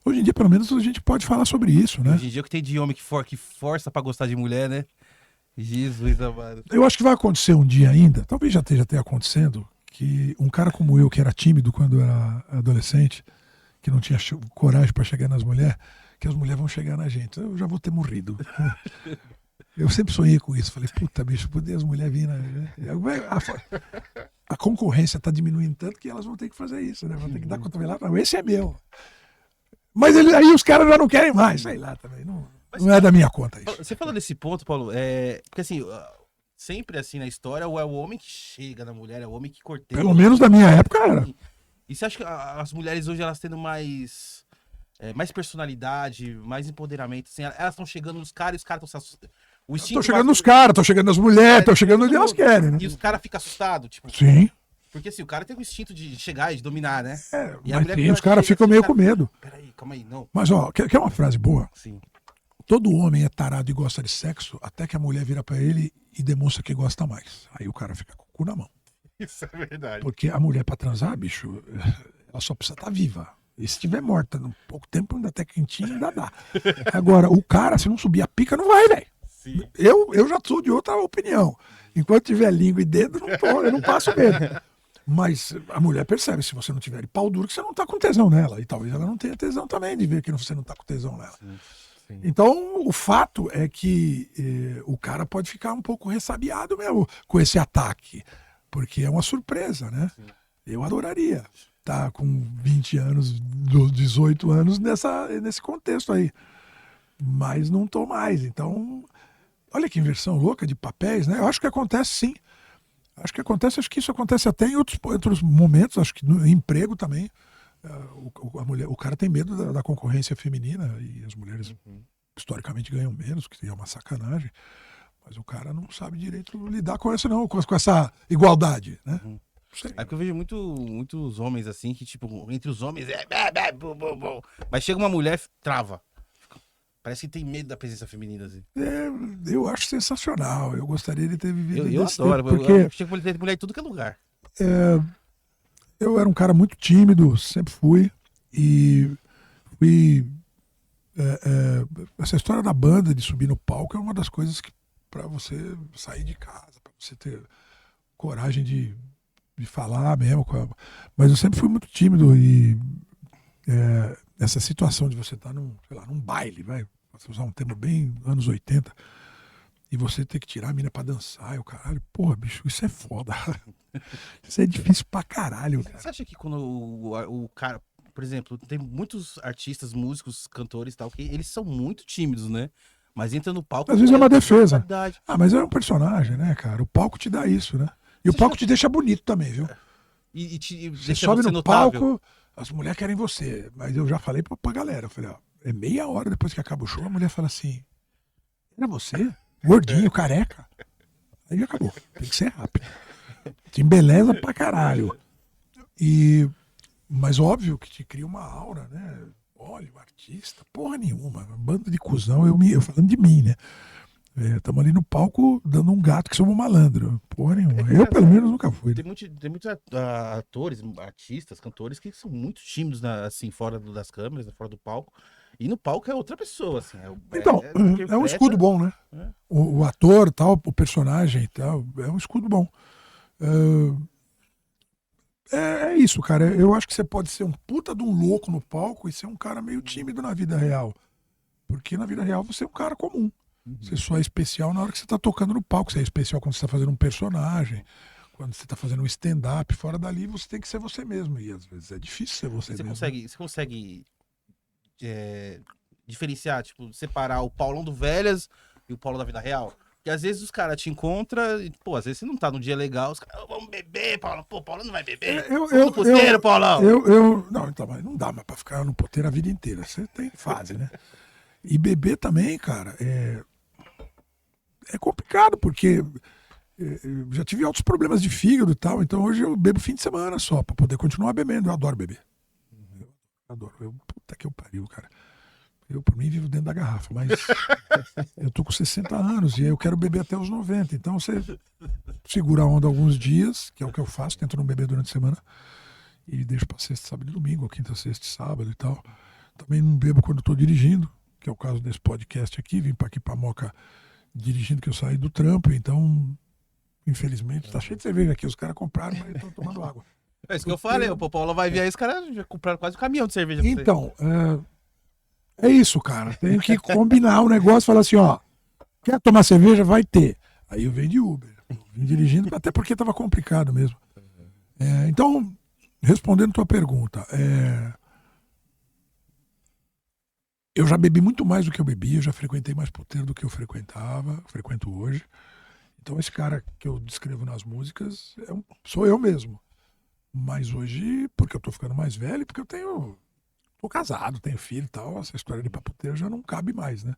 S3: hoje em dia, pelo menos, a gente pode falar sobre isso, né?
S4: Hoje em dia o que tem de homem que força pra gostar de mulher, né? Jesus amado.
S3: Eu acho que vai acontecer um dia ainda, talvez já esteja até acontecendo, que um cara como eu, que era tímido quando era adolescente, que não tinha coragem para chegar nas mulheres, que as mulheres vão chegar na gente. Eu já vou ter morrido. Eu sempre sonhei com isso. Falei, puta, bicho, poder as mulheres virem. A concorrência está diminuindo tanto que elas vão ter que fazer isso, né? Vão ter que dar cotovelada. Não, esse é meu. Mas aí os caras já não querem mais. Sei lá também. Não é da minha conta isso.
S4: Você falou desse ponto, Paulo, porque assim, sempre assim na história, é o homem que chega na mulher, é o homem que corteja.
S3: Pelo menos da minha época era.
S4: E você acha que as mulheres hoje elas tendo mais personalidade, mais empoderamento, assim, elas estão chegando nos caras e os caras estão se assustando.
S3: Estão chegando nos caras, estão chegando nas mulheres, estão chegando onde elas querem, né?
S4: E os caras ficam assustados, tipo.
S3: Sim.
S4: Porque assim, o cara tem o instinto de chegar e de dominar, né? E
S3: Mas sim, os caras ficam meio com medo.
S4: Peraí, calma aí, não.
S3: Mas ó, quer uma frase boa?
S4: Sim.
S3: Todo homem é tarado e gosta de sexo até que a mulher vira pra ele e demonstra que gosta mais. Aí o cara fica com o cu na mão.
S4: Isso é verdade.
S3: Porque a mulher pra transar, bicho, ela só precisa estar viva. E se estiver morta, num pouco tempo, ainda até quentinha, ainda dá. Agora, o cara, se não subir a pica, não vai, velho. Eu já sou de outra opinião. Enquanto tiver língua e dedo, eu não passo medo. Mas a mulher percebe, se você não tiver de pau duro, que você não tá com tesão nela. E talvez ela não tenha tesão também de ver que você não tá com tesão nela. Sim. Então, o fato é que o cara pode ficar um pouco ressabiado mesmo com esse ataque. Porque é uma surpresa, né? Sim. Eu adoraria estar com 20 anos, 18 anos nesse contexto aí. Mas não tô mais. Então, olha que inversão louca de papéis, né? Eu acho que acontece sim. Acho que isso acontece até em outros momentos, acho que no emprego também. O cara tem medo da concorrência feminina e as mulheres historicamente ganham menos, que é uma sacanagem. Mas o cara não sabe direito lidar com essa, não, com essa igualdade, né?
S4: É porque eu vejo muitos homens assim, que tipo, entre os homens mas chega uma mulher, trava. Parece que tem medo da presença feminina, assim.
S3: Eu acho sensacional. Eu gostaria de ter vivido
S4: eu adoro,
S3: tempo, porque
S4: eu chego ter mulher em tudo que é lugar.
S3: Eu era um cara muito tímido, sempre fui. E fui... essa história da banda, de subir no palco, é uma das coisas que, para você sair de casa, para você ter coragem de falar mesmo. Mas eu sempre fui muito tímido e essa situação de você estar num baile, vai, você usar um termo bem anos 80, e você ter que tirar a mina pra dançar, e o caralho, porra, bicho, isso é foda. Isso é difícil pra caralho, cara.
S4: Você acha que quando o cara, por exemplo, tem muitos artistas, músicos, cantores e tal, que eles são muito tímidos, né? Mas entra no palco...
S3: Às vezes é uma defesa. Mas é um personagem, né, cara? O palco te dá isso, né? E o palco te deixa bonito também, viu? Você sobe no palco, as mulheres querem você. Mas eu já falei pra galera, eu falei, ó, é meia hora depois que acaba o show, a mulher fala assim, era você? Gordinho, careca. Aí acabou, tem que ser rápido. Te embeleza pra caralho. Mas óbvio que te cria uma aura, né? Olha, o artista, porra nenhuma, um bando de cuzão, eu falando de mim, né? Estamos ali no palco dando um gato que somos malandro. Porra nenhuma. Eu, pelo menos, nunca fui.
S4: Tem muitos atores, artistas, cantores que são muito tímidos, assim, fora das câmeras, fora do palco. E no palco é outra pessoa, assim.
S3: Então, é um escudo bom, né?
S4: É.
S3: O ator, tal, o personagem e tal, é um escudo bom. É isso, cara. Eu acho que você pode ser um puta de um louco no palco e ser um cara meio tímido na vida real. Porque na vida real você é um cara comum. Você só é especial na hora que você tá tocando no palco. Você é especial quando você tá fazendo um personagem, quando você tá fazendo um stand-up. Fora dali você tem que ser você mesmo. E às vezes é difícil ser você mesmo.
S4: Você consegue diferenciar, tipo, separar o Paulão do Velhas e o Paulo da vida real? Porque às vezes os caras te encontram e, pô, às vezes você não tá no dia legal, os caras, vamos beber, Paulão. Pô, Paulão não vai beber. Vamos no puteiro, Paulão.
S3: Não, então, mas não dá mais pra ficar no puteiro a vida inteira. Você tem fase, né? E beber também, cara, é complicado, porque eu já tive outros problemas de fígado e tal, então hoje eu bebo fim de semana só, pra poder continuar bebendo. Eu adoro beber. Eu adoro. Puta que eu pariu, cara. Eu, por mim, vivo dentro da garrafa, mas eu tô com 60 anos e eu quero beber até os 90. Então você segura a onda alguns dias, que é o que eu faço, tento não beber durante a semana, e deixo pra sexta, sábado e domingo, ou quinta, sexta e sábado e tal. Também não bebo quando eu tô dirigindo, que é o caso desse podcast aqui. Vim pra aqui pra Moca dirigindo, que eu saí do trampo, então, infelizmente, tá cheio de cerveja aqui. Os caras compraram, mas estão tomando água.
S4: É isso que eu falei, o Paulo vai vir aí, os caras já compraram quase um caminhão de cerveja pra você.
S3: Então, é isso, cara. Tem que combinar o negócio e falar assim, ó, quer tomar cerveja? Vai ter. Aí eu venho de Uber. Eu vim dirigindo, até porque tava complicado mesmo. Então, respondendo tua pergunta, eu já bebi muito mais do que eu bebia, eu já frequentei mais puteiro do que eu frequento hoje. Então esse cara que eu descrevo nas músicas sou eu mesmo. Mas hoje, porque eu tô ficando mais velho, porque tô casado, tenho filho e tal, essa história de ir pra puteiro já não cabe mais, né?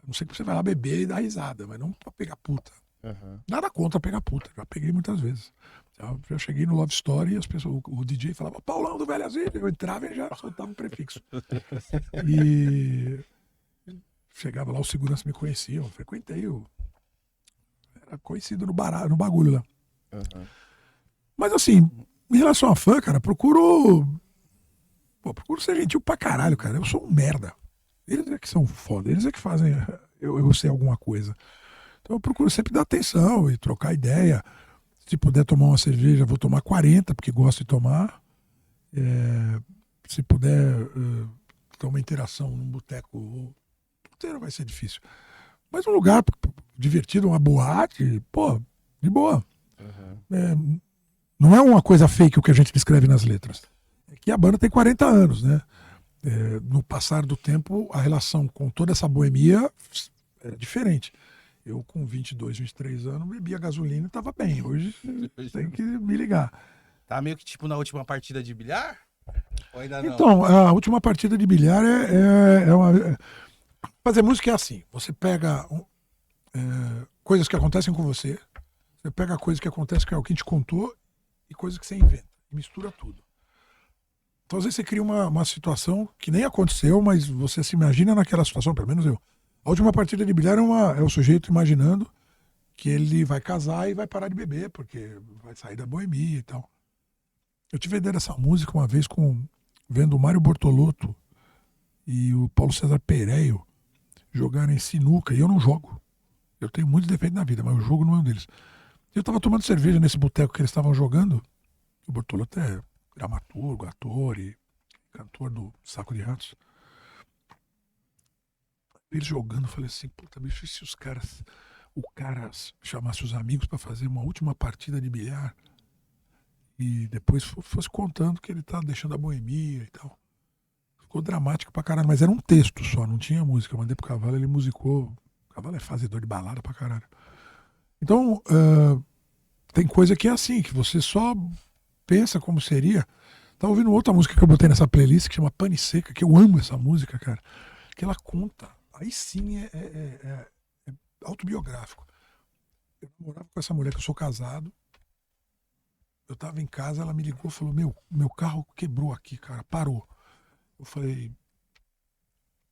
S3: A não sei que você vai lá beber e dar risada, mas não pra pegar puta.
S1: Uhum.
S3: Nada contra pegar puta, já peguei muitas vezes. Já cheguei no Love Story e as pessoas, o DJ falava, Paulão do Velhas Ilhas, eu entrava e já soltava um prefixo. E chegava lá, o segurança me conhecia, eu frequentei, era conhecido no bagulho lá.
S1: Uhum.
S3: Mas assim, em relação a fã, cara, procuro ser gentil pra caralho, cara. Eu sou um merda. Eles é que são foda, eles é que fazem eu ser alguma coisa. Então eu procuro sempre dar atenção e trocar ideia. Se puder tomar uma cerveja, vou tomar 40, porque gosto de tomar. Se puder ter uma interação num boteco, puteiro vai ser difícil. Mas um lugar divertido, uma boate, pô, de boa.
S1: Uhum.
S3: Não é uma coisa fake o que a gente descreve nas letras. É que a banda tem 40 anos, né? No passar do tempo, a relação com toda essa boemia é diferente. Eu, com 22, 23 anos, bebia gasolina e tava bem. Hoje tem que me ligar.
S4: Tá meio que tipo na última partida de bilhar? Ou ainda não?
S3: Então, a última partida de bilhar é uma... Fazer música é assim. Você pega coisas que acontecem com você, você pega coisas que acontecem com alguém te contou e coisas que você inventa. Mistura tudo. Então, às vezes você cria uma situação que nem aconteceu, mas você se imagina naquela situação, pelo menos eu. A última partida de bilhar é o sujeito imaginando que ele vai casar e vai parar de beber, porque vai sair da boemia e tal. Eu tive a ideia dessa música uma vez vendo o Mário Bortolotto e o Paulo César Pereio jogarem sinuca, e eu não jogo. Eu tenho muitos defeitos na vida, mas o jogo não é um deles. Eu tava tomando cerveja nesse boteco que eles estavam jogando. O Bortolotto é dramaturgo, ator e cantor do Saco de Ratos. Eles jogando, eu falei assim, puta bicho, e se o cara chamasse os amigos pra fazer uma última partida de bilhar e depois fosse contando que ele tá deixando a boemia e tal. Ficou dramático pra caralho, mas era um texto só, não tinha música. Eu mandei pro Cavalo, ele musicou. O Cavalo é fazedor de balada pra caralho. Então, tem coisa que é assim, que você só pensa como seria. Tava ouvindo outra música que eu botei nessa playlist, que chama Pane Seca, que eu amo essa música, cara. Que ela conta. Aí sim é autobiográfico. Eu namorava com essa mulher, que eu sou casado. Eu tava em casa, ela me ligou e falou, meu carro quebrou aqui, cara, parou. Eu falei,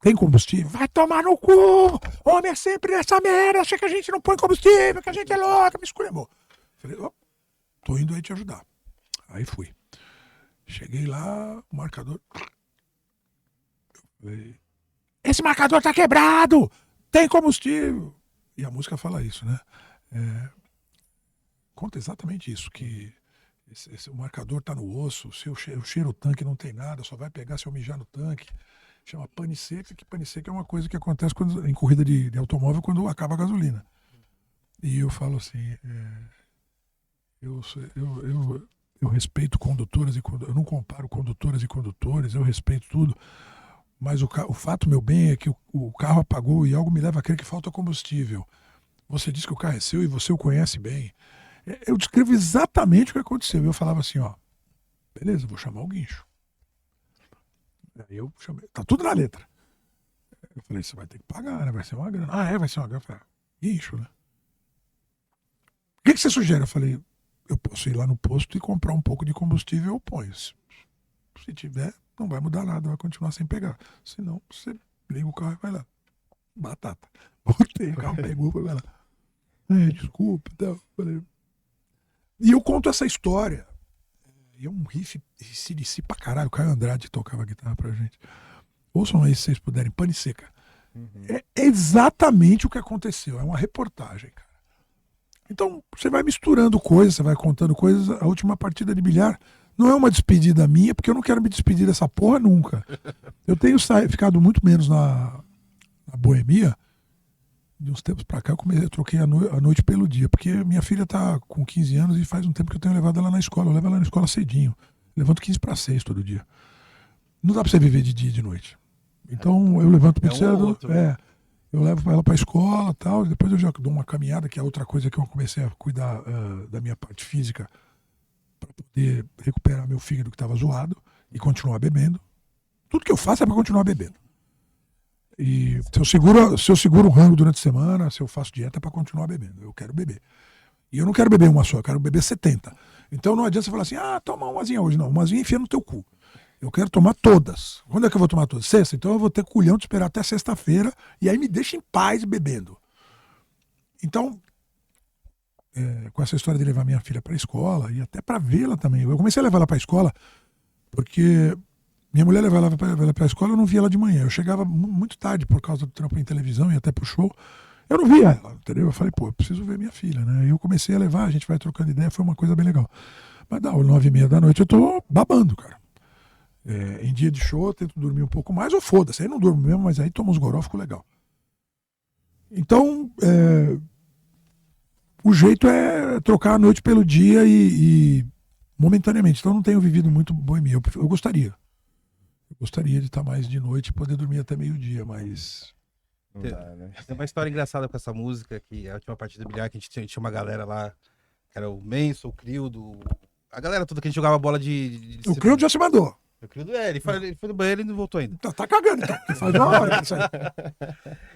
S3: tem combustível? Vai tomar no cu! Homem é sempre nessa merda, acha que a gente não põe combustível, que a gente é louca, me esculhambou. Falei, ó, tô indo aí te ajudar. Aí fui. Cheguei lá, o marcador... Falei, esse marcador tá quebrado! Tem combustível! E a música fala isso, né? Conta exatamente isso, que o marcador tá no osso, o cheiro o tanque não tem nada, só vai pegar se eu mijar no tanque. Chama pane seca, que pane seca é uma coisa que acontece em corrida de automóvel quando acaba a gasolina. E eu falo assim, eu respeito condutoras eu não comparo condutoras e condutores, eu respeito tudo, mas o fato, meu bem, é que o carro apagou e algo me leva a crer que falta combustível. Você diz que o carro é seu e você o conhece bem. Eu descrevo exatamente o que aconteceu. Eu falava assim, ó, beleza, vou chamar o guincho. Aí eu chamei, tá tudo na letra. Eu falei, você vai ter que pagar, né? Vai ser uma grana. Vai ser uma grana. Eu falei, guincho, né? O que você sugere? Eu falei, eu posso ir lá no posto e comprar um pouco de combustível, eu ponho. Se tiver, não vai mudar nada, vai continuar sem pegar. Se não, você liga o carro e vai lá. Batata. Botei, o carro pegou, foi lá. Desculpa, então. Falei. E eu conto essa história. E é um riff CDC pra caralho. O Caio Andrade tocava guitarra pra gente. Ouçam aí se vocês puderem, Pane Seca. É exatamente o que aconteceu. É uma reportagem, cara. Então, você vai misturando coisas, você vai contando coisas. A última partida de bilhar não é uma despedida minha, porque eu não quero me despedir dessa porra nunca. Eu tenho ficado muito menos na boemia. De uns tempos pra cá eu troquei a noite pelo dia, porque minha filha tá com 15 anos e faz um tempo que eu tenho levado ela na escola. Eu levo ela na escola cedinho. Eu levanto 15:06 todo dia. Não dá pra você viver de dia e de noite. Então eu levanto muito cedo. Eu levo ela pra escola e tal. Depois eu já dou uma caminhada, que é outra coisa que eu comecei a cuidar da minha parte física, pra poder recuperar meu fígado que estava zoado e continuar bebendo. Tudo que eu faço é pra continuar bebendo. E se eu seguro um rango durante a semana, se eu faço dieta é pra continuar bebendo. Eu quero beber. E eu não quero beber uma só, eu quero beber 70. Então não adianta você falar assim, toma umazinha hoje. Não, umazinha enfia no teu cu. Eu quero tomar todas. Quando é que eu vou tomar todas? Sexta? Então eu vou ter culhão de esperar até sexta-feira e aí me deixa em paz bebendo. Então, com essa história de levar minha filha pra escola e até pra vê-la também. Eu comecei a levar ela pra escola porque... Minha mulher levava ela pra escola, eu não via ela de manhã. Eu chegava muito tarde por causa do trampo em televisão e até pro show. Eu não via ela, entendeu? Eu falei, eu preciso ver minha filha, né? E eu comecei a levar, a gente vai trocando ideia, foi uma coisa bem legal. Mas dá 9:30 da noite eu tô babando, cara. Em dia de show eu tento dormir um pouco mais, ou foda-se, aí não durmo mesmo, mas aí tomo uns goró, fico legal. Então, o jeito é trocar a noite pelo dia e momentaneamente. Então eu não tenho vivido muito boemia, eu gostaria. Eu gostaria de estar mais de noite e poder dormir até meio-dia, mas...
S1: Não dá, né?
S4: Tem uma história engraçada com essa música, que é a última partida do bilhar, que a gente tinha uma galera lá, que era o Menso, o Crildo, a galera toda que a gente jogava bola de
S3: O Crildo já se mandou.
S4: O Crildo ele foi no banheiro e não voltou ainda.
S3: Tá cagando, então. Faz uma hora isso aí.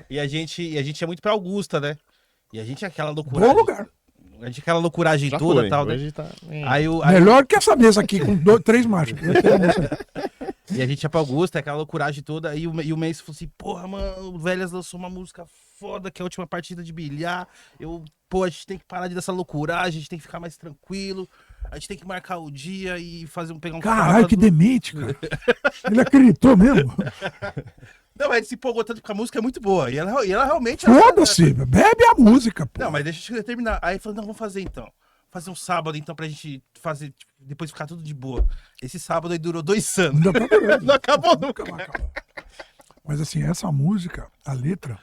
S4: E a gente ia muito pra Augusta, né? E a gente tinha aquela loucura.
S3: Bom lugar.
S4: A gente tinha aquela loucuragem
S1: Já
S4: toda
S1: foi,
S4: e tal, né?
S1: hoje tá...
S4: Aí
S3: Melhor que essa mesa aqui, com 3 machos.
S4: E a gente ia pra Augusta, aquela loucuragem toda, e o Menso falou assim, porra, mano, o Velhas lançou uma música foda, que é a última partida de bilhar, a gente tem que parar dessa loucuragem, a gente tem que ficar mais tranquilo, a gente tem que marcar o dia e pegar um
S3: Caralho,
S4: sábado.
S3: que demente, cara. Ele acreditou mesmo.
S4: Não, mas ele se empolgou tanto porque a música é muito boa, e ela realmente...
S3: Foda-se, bebe a música, pô.
S4: Não, mas deixa eu terminar. Aí ele falou, não, vamos fazer então. Fazer um sábado, então, pra gente fazer, depois ficar tudo de boa. Esse sábado aí durou 2 anos.
S3: Ainda tá durando.
S4: Não acabou nunca.
S3: Nunca vai acabar. Mas assim, essa música, a letra,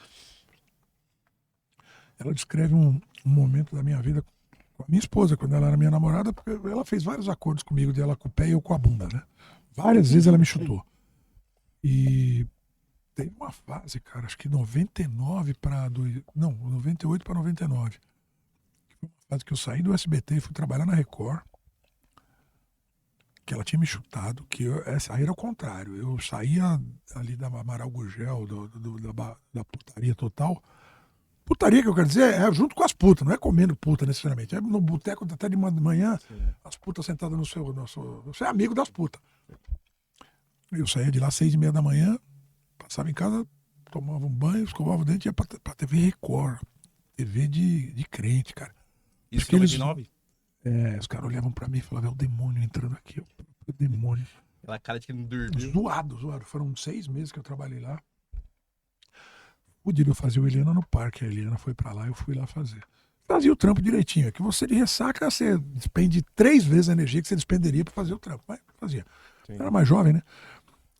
S3: ela descreve um momento da minha vida com a minha esposa, quando ela era minha namorada, porque ela fez vários acordos comigo, dela com o pé e eu com a bunda, né? Várias vezes ela me chutou. E tem uma fase, cara, acho que 98 para 99. Foi uma fase que eu saí do SBT e fui trabalhar na Record, que ela tinha me chutado, essa aí era o contrário. Eu saía ali da Amaral Gurgel, da putaria total. Putaria que eu quero dizer é junto com as putas, não é comendo puta necessariamente. É no boteco até de manhã, as putas sentadas no seu. Você é amigo das putas. Eu saía de lá às 6:30 da manhã, passava em casa tomava um banho, escovava o dente e ia pra TV Record. TV de crente, cara.
S4: Isso
S3: Porque
S4: em
S3: eles-
S4: 99?
S3: Os caras olhavam pra mim e falavam, é o demônio entrando aqui. O demônio.
S4: Aquela cara de que não dormiu.
S3: Zoado. Foram 6 meses que eu trabalhei lá. Eu fazia o Eliana no parque. A Eliana foi pra lá e eu fui lá fazer. Fazia o trampo direitinho. É que você de ressaca, você despende 3 vezes a energia que você despenderia pra fazer o trampo. Mas fazia.
S1: Sim.
S3: Eu era mais jovem, né?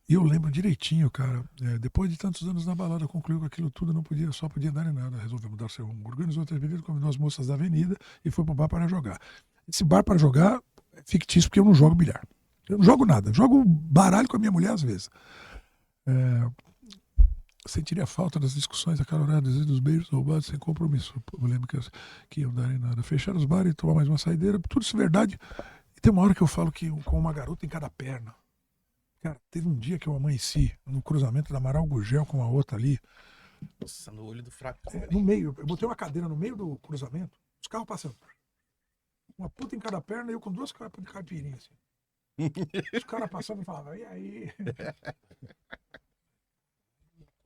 S3: E eu lembro direitinho, cara. Depois de tantos anos na balada, concluiu que aquilo tudo só podia dar em nada. Resolveu mudar seu rumo. Organizou outra bebida, convidou as moças da avenida e foi pro bar para jogar. Esse bar para jogar é fictício porque eu não jogo bilhar. Eu não jogo nada. Jogo baralho com a minha mulher às vezes. Sentiria falta das discussões acaloradas e dos beijos roubados sem compromisso. Eu lembro que iam dar em nada. Fechar os bares e tomar mais uma saideira. Tudo isso é verdade. E tem uma hora que eu falo que com uma garota em cada perna. Cara, teve um dia que eu amanheci no cruzamento da Amaral Gurgel com a outra ali.
S4: Nossa, no olho do fraco.
S3: No meio. Eu botei uma cadeira no meio do cruzamento. Os carros passando. Uma puta em cada perna e eu com 2 capas de caipirinha assim. Os caras passando e falavam, e aí?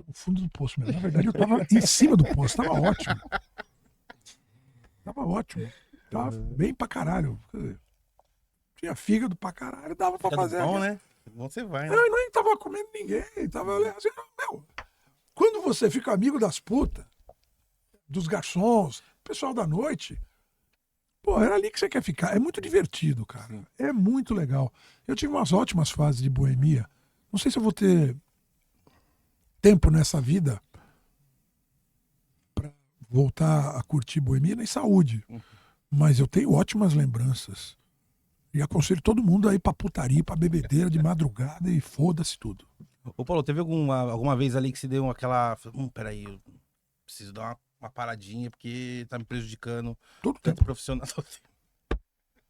S3: No fundo do poço mesmo. Na verdade, eu tava em cima do poço. Tava ótimo. Tava bem pra caralho. Tinha fígado pra caralho. Dava pra fazer.
S4: Bom, né? Bom você vai, né?
S3: Eu nem tava comendo ninguém. Tava assim, meu. Quando você fica amigo das putas, dos garçons, pessoal da noite, pô, era ali que você quer ficar. É muito divertido, cara.
S1: Sim.
S3: É muito legal. Eu tive umas ótimas fases de boemia. Não sei se eu vou ter tempo nessa vida pra voltar a curtir boemia nem saúde. Mas eu tenho ótimas lembranças. E aconselho todo mundo a ir pra putaria, pra bebedeira de madrugada e foda-se tudo.
S4: Ô, Paulo, teve alguma vez ali que você deu aquela... peraí, eu preciso dar uma paradinha porque tá me prejudicando
S3: Todo
S4: tanto
S3: tempo.
S4: profissional.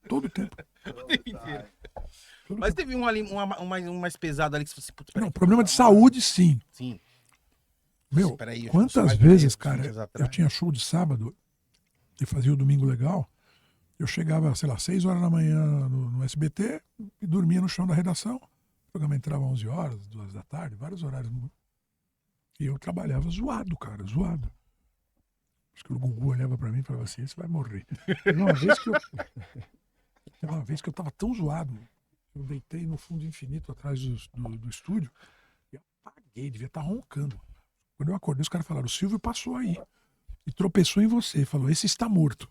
S3: Todo tempo.
S4: Mas teve um ali, um mais pesado ali que você falou assim, putz, peraí.
S3: Não, problema de saúde, sim.
S4: Sim.
S3: Meu,
S4: Peraí, eu
S3: quantas
S4: sou mais
S3: vezes,
S4: velho,
S3: cara,
S4: 20 anos
S3: eu
S4: atrás.
S3: tinha show de sábado e fazia o domingo legal. Eu chegava, sei lá, 6 horas da manhã no SBT e dormia no chão da redação. O programa entrava 11 horas, 2 da tarde, vários horários. E eu trabalhava zoado, cara, zoado. Acho que o Gugu olhava pra mim e falava assim, você vai morrer. Teve uma vez que eu tava tão zoado, eu deitei no fundo infinito atrás do estúdio e apaguei, devia estar roncando. Quando eu acordei, os caras falaram, o Silvio passou aí e tropeçou em você. Falou, esse está morto.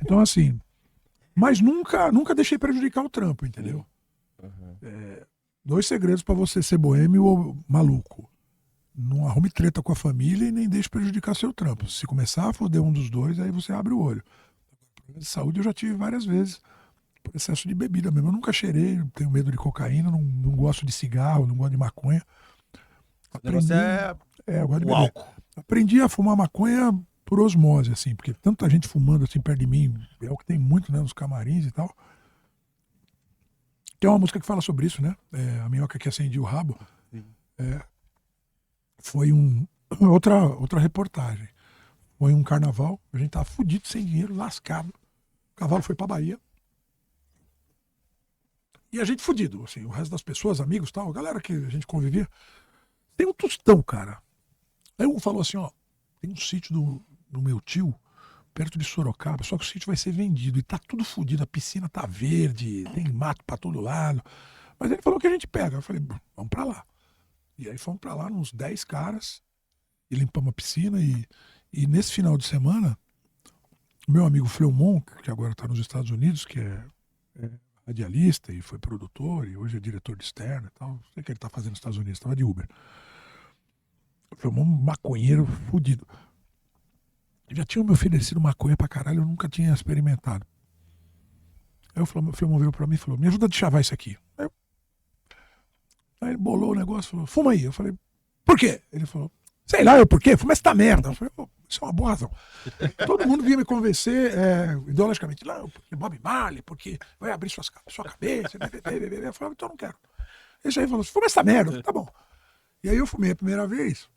S3: Então, assim, mas nunca deixei prejudicar o trampo, entendeu? 2 segredos pra você ser boêmio ou maluco. Não arrume treta com a família e nem deixe prejudicar seu trampo. Se começar a foder um dos dois, aí você abre o olho. Problema de saúde eu já tive várias vezes. Por excesso de bebida mesmo. Eu nunca cheirei, tenho medo de cocaína, não gosto de cigarro, não gosto de maconha.
S4: O negócio
S3: eu gosto de
S4: o
S3: beber.
S4: álcool.
S3: Aprendi a fumar maconha por osmose, assim, porque tanta gente fumando assim perto de mim, é o que tem muito, né, nos camarins e tal. Tem uma música que fala sobre isso, né? A minhoca que acendia o rabo. Foi outra reportagem. Foi um carnaval, a gente tava fudido, sem dinheiro, lascado. O cavalo foi pra Bahia. E a gente fudido, assim, o resto das pessoas, amigos e tal, a galera que a gente convivia. Tem um tostão, cara. Aí um falou assim, ó, tem um sítio do meu tio, perto de Sorocaba, só que o sítio vai ser vendido e tá tudo fudido, a piscina tá verde, tem mato pra todo lado. Mas ele falou que a gente pega. Eu falei, vamos pra lá. E aí fomos pra lá, uns 10 caras, e limpamos a piscina. E nesse final de semana, meu amigo Fleumonc, que agora tá nos Estados Unidos, que é radialista e foi produtor, e hoje é diretor de externo e tal, não sei o que ele tá fazendo nos Estados Unidos, tava de Uber. Foi um maconheiro fudido. Já tinham me oferecido maconha pra caralho, eu nunca tinha experimentado. Aí o Fleumonc virou pra mim e falou, me ajuda a chavar isso aqui. Aí ele bolou o negócio e falou, fuma aí. Eu falei, por quê? Ele falou, sei lá, por quê? Fuma essa merda. Eu falei, isso é uma boa razão. Todo mundo vinha me convencer ideologicamente, não, porque Bob Marley, porque vai abrir sua cabeça, eu falei, então eu não quero. Esse aí falou, fuma essa merda. Eu falei, tá bom. E aí eu fumei a primeira vez.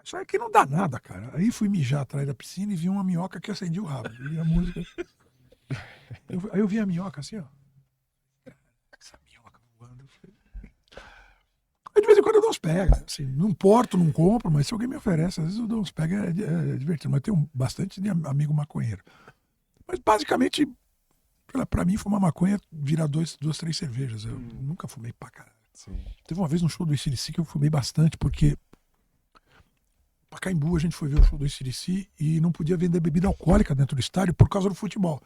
S3: Isso aqui não dá nada, cara. Aí fui mijar atrás da piscina e vi uma minhoca que acendia o rabo. E a música. Aí eu vi a minhoca assim, ó. Essa minhoca voando. Aí de vez em quando eu dou uns pega. Assim, não importo, não compro, mas se alguém me oferece, às vezes eu dou uns pega, é divertido. Mas eu tenho bastante de amigo maconheiro. Mas basicamente, pra mim, fumar maconha vira 2, 3 cervejas. Eu nunca fumei pra caralho.
S1: Sim.
S3: Teve uma vez no show do AC/DC que eu fumei bastante, porque Pacaembu a gente foi ver o show do AC/DC e não podia vender bebida alcoólica dentro do estádio por causa do futebol.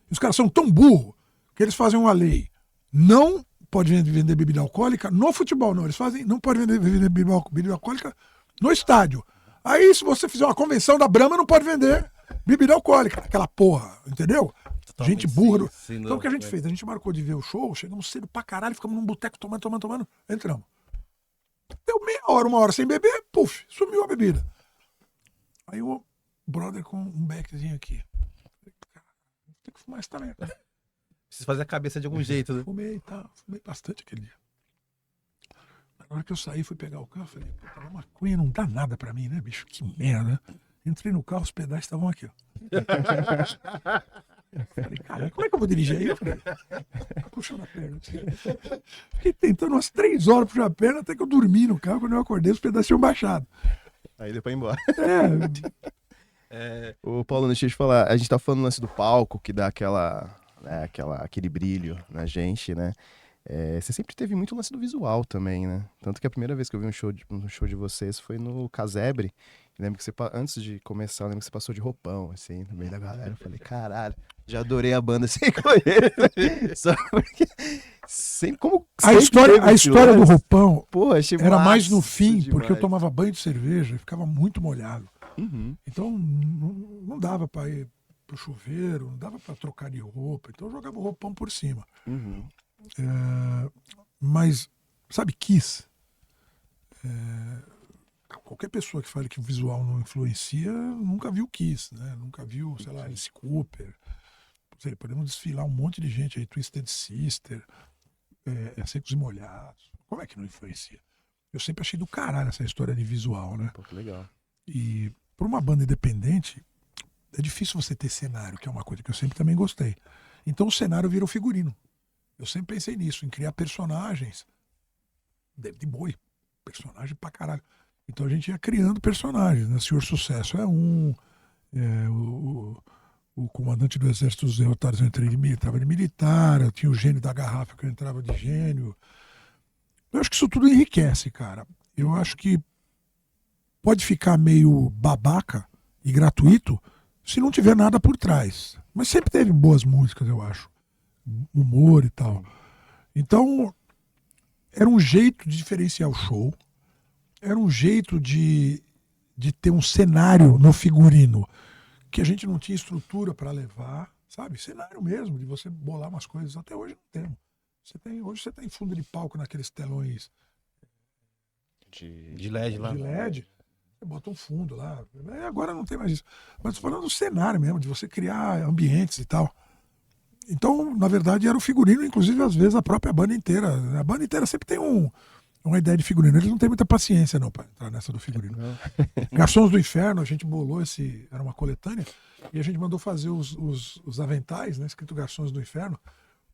S3: E os caras são tão burros que eles fazem uma lei. Não pode vender bebida alcoólica no futebol, não. Eles fazem, não pode vender bebida alcoólica no estádio. Aí, se você fizer uma convenção da Brahma, não pode vender bebida alcoólica. Aquela porra, entendeu?
S4: Totalmente
S3: Gente burra.
S4: sim,
S3: Então o que a gente fez? A gente marcou de ver o show, chegamos cedo pra caralho, ficamos num boteco tomando, entramos. Deu meia hora, 1 hora sem beber, puf, sumiu a bebida. Aí o brother com um beckzinho aqui. Tem que fumar essa também.
S4: Preciso fazer a cabeça de algum jeito, né?
S3: Fumei bastante aquele dia. Na hora que eu saí, fui pegar o carro, falei, puta, a maconha não dá nada pra mim, né, bicho? Que merda. Entrei no carro, os pedais estavam aqui, ó. Eu falei, cara, como é que eu vou dirigir aí? Eu falei, puxando a perna. Fiquei tentando umas 3 horas puxar a perna até que eu dormi no carro. Quando eu acordei, os pedais tinham baixado.
S1: Aí depois ir embora.
S3: É,
S1: Ô, Paulo, deixa eu te falar. A gente tá falando do lance do palco, que dá aquele brilho na gente, né? Você sempre teve muito lance do visual também, né? Tanto que a primeira vez que eu vi um show de vocês foi no Casebre. Lembro que antes de começar, eu lembro que você passou de roupão, assim, no meio da galera. Eu falei, caralho, já adorei a banda sem conhecer. Só porque sempre
S3: a história do roupão
S1: pô, achei
S3: era mais
S1: massa
S3: no fim,
S1: demais.
S3: porque eu tomava banho de cerveja e ficava muito molhado.
S1: Uhum.
S3: Então não dava pra ir pro chuveiro, não dava pra trocar de roupa. Então eu jogava o roupão por cima.
S1: Uhum.
S3: Mas, sabe, Kiss? Qualquer pessoa que fale que o visual não influencia, nunca viu Kiss, né? Nunca viu, sei lá, Alice Cooper. Sei, podemos desfilar um monte de gente aí, Twisted Sister, Secos e Molhados. Como é que não influencia? Eu sempre achei do caralho essa história de visual, né?
S1: Pô, que legal.
S3: E por uma banda independente, é difícil você ter cenário, que é uma coisa que eu sempre também gostei. Então o cenário vira o figurino. Eu sempre pensei nisso, em criar personagens. David Bowie, personagem pra caralho. Então a gente ia criando personagens, né? Senhor Sucesso é um, o comandante do exército dos derrotados eu entrava de militar, eu tinha o gênio da garrafa que eu entrava de gênio. Eu acho que isso tudo enriquece, cara. Eu acho que pode ficar meio babaca e gratuito se não tiver nada por trás. Mas sempre teve boas músicas, eu acho. Humor e tal. Então, era um jeito de diferenciar o show. Era um jeito de ter um cenário no figurino que a gente não tinha estrutura para levar, sabe? Cenário mesmo, de você bolar umas coisas. Até hoje não temos. Hoje você tem fundo de palco naqueles telões
S4: De LED lá.
S3: de LED. Você bota um fundo lá. Agora não tem mais isso. Mas tô falando do cenário mesmo, de você criar ambientes e tal. Então, na verdade, era o figurino, inclusive, às vezes, a própria banda inteira. A banda inteira sempre tem uma ideia de figurino. Eles não têm muita paciência, não, para entrar nessa do figurino. Garçons do Inferno, a gente bolou era uma coletânea, e a gente mandou fazer os aventais, né? Escrito Garçons do Inferno.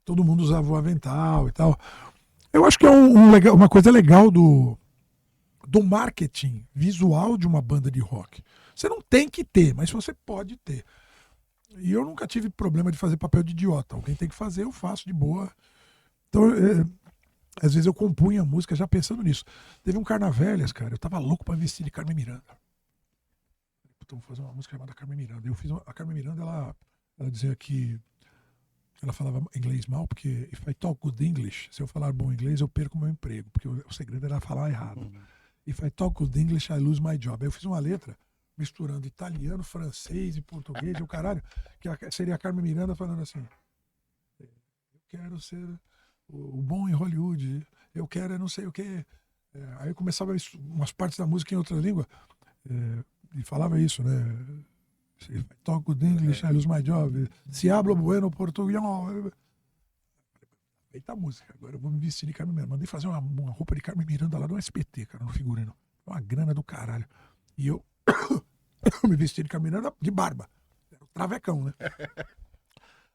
S3: Todo mundo usava o avental e tal. Eu acho que é uma coisa legal do marketing visual de uma banda de rock. Você não tem que ter, mas você pode ter. E eu nunca tive problema de fazer papel de idiota. Alguém tem que fazer, eu faço de boa. Então, às vezes eu compunha a música já pensando nisso. Teve um Carnavélias, cara, eu tava louco pra vestir de Carmen Miranda. Então, vou fazer uma música chamada Carmen Miranda. Eu fiz a Carmen Miranda, ela dizia que ela falava inglês mal, porque if I talk good English, se eu falar bom inglês, eu perco meu emprego, porque o segredo era falar errado. If I talk good English, I lose my job. Aí eu fiz uma letra misturando italiano, francês e português e o caralho, que seria a Carmen Miranda falando assim: eu quero ser o bom em Hollywood, eu quero não sei o quê. Aí eu começava umas partes da música em outra língua e falava isso, né? If I talk good English, I lose my job. Se hablo bueno português. Eita música, agora eu vou me vestir de Carmen Miranda. Mandei fazer uma roupa de Carmen Miranda lá no SBT, cara, no figurino. Uma grana do caralho. E eu me vesti de Carmen Miranda de barba. Era um travecão, né?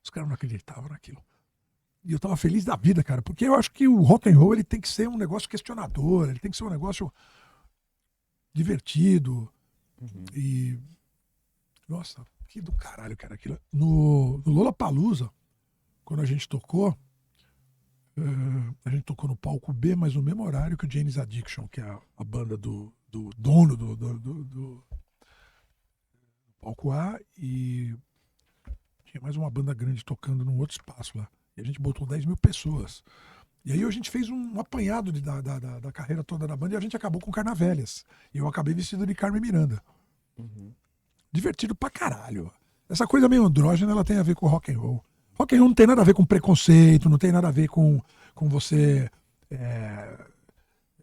S3: Os caras não acreditavam naquilo. E eu tava feliz da vida, cara, porque eu acho que o rock and roll ele tem que ser um negócio questionador, ele tem que ser um negócio divertido. E nossa, que do caralho, cara, aquilo. No Lollapalooza, quando a gente tocou no palco B, mas no mesmo horário que o Jane's Addiction, que é a banda do dono do palco A, e tinha mais uma banda grande tocando num outro espaço lá. E a gente botou 10 mil pessoas. E aí a gente fez um apanhado da carreira toda da banda e a gente acabou com Carnavelhas. E eu acabei vestido de Carmen Miranda. Divertido pra caralho. Essa coisa meio andrógena, ela tem a ver com rock and roll. Rock and roll não tem nada a ver com preconceito, não tem nada a ver com você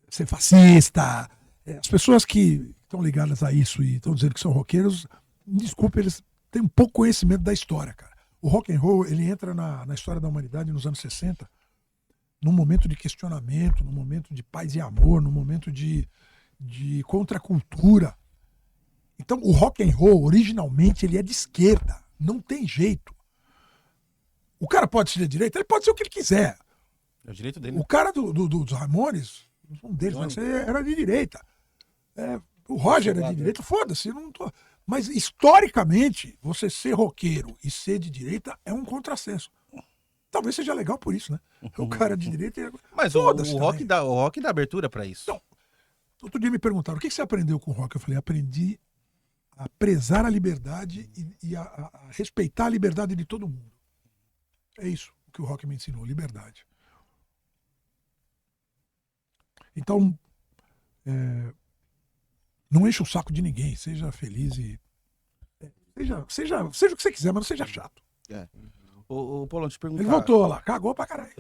S3: ser fascista. As pessoas que estão ligadas a isso e estão dizendo que são roqueiros, desculpa, eles têm um pouco conhecimento da história, cara. O rock and roll, ele entra na história da humanidade nos anos 60, num momento de questionamento, num momento de paz e amor, num momento de contracultura. Então, o rock and roll, originalmente, ele é de esquerda. Não tem jeito. O cara pode ser de direita, ele pode ser o que ele quiser.
S4: É o direito dele.
S3: O cara dos Ramones, um deles, você era de direita. O Roger era de direita, foda-se, eu não tô... Mas, historicamente, você ser roqueiro e ser de direita é um contrassenso. Talvez seja legal por isso, né? O cara de direita...
S4: Mas o rock dá abertura pra isso.
S3: Então, outro dia me perguntaram, o que você aprendeu com o rock? Eu falei, aprendi a prezar a liberdade e a respeitar a liberdade de todo mundo. É isso que o rock me ensinou, liberdade. Então, não enche o saco de ninguém, seja feliz e... Seja o que você quiser, mas não seja chato.
S4: O Paulão, te perguntar...
S3: Ele voltou lá, cagou pra caralho.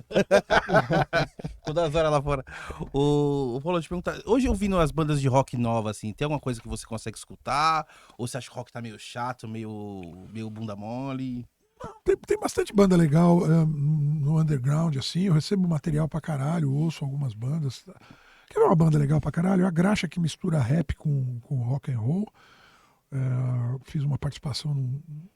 S4: Todas as horas lá fora. O Paulão, te perguntar... Hoje, ouvindo as bandas de rock nova, assim, tem alguma coisa que você consegue escutar? Ou você acha que o rock tá meio chato, meio bunda mole?
S3: Tem bastante banda legal no underground, assim. Eu recebo material pra caralho, ouço algumas bandas. Quer ver uma banda legal pra caralho? A Graxa, que mistura rap com rock and roll. Fiz uma participação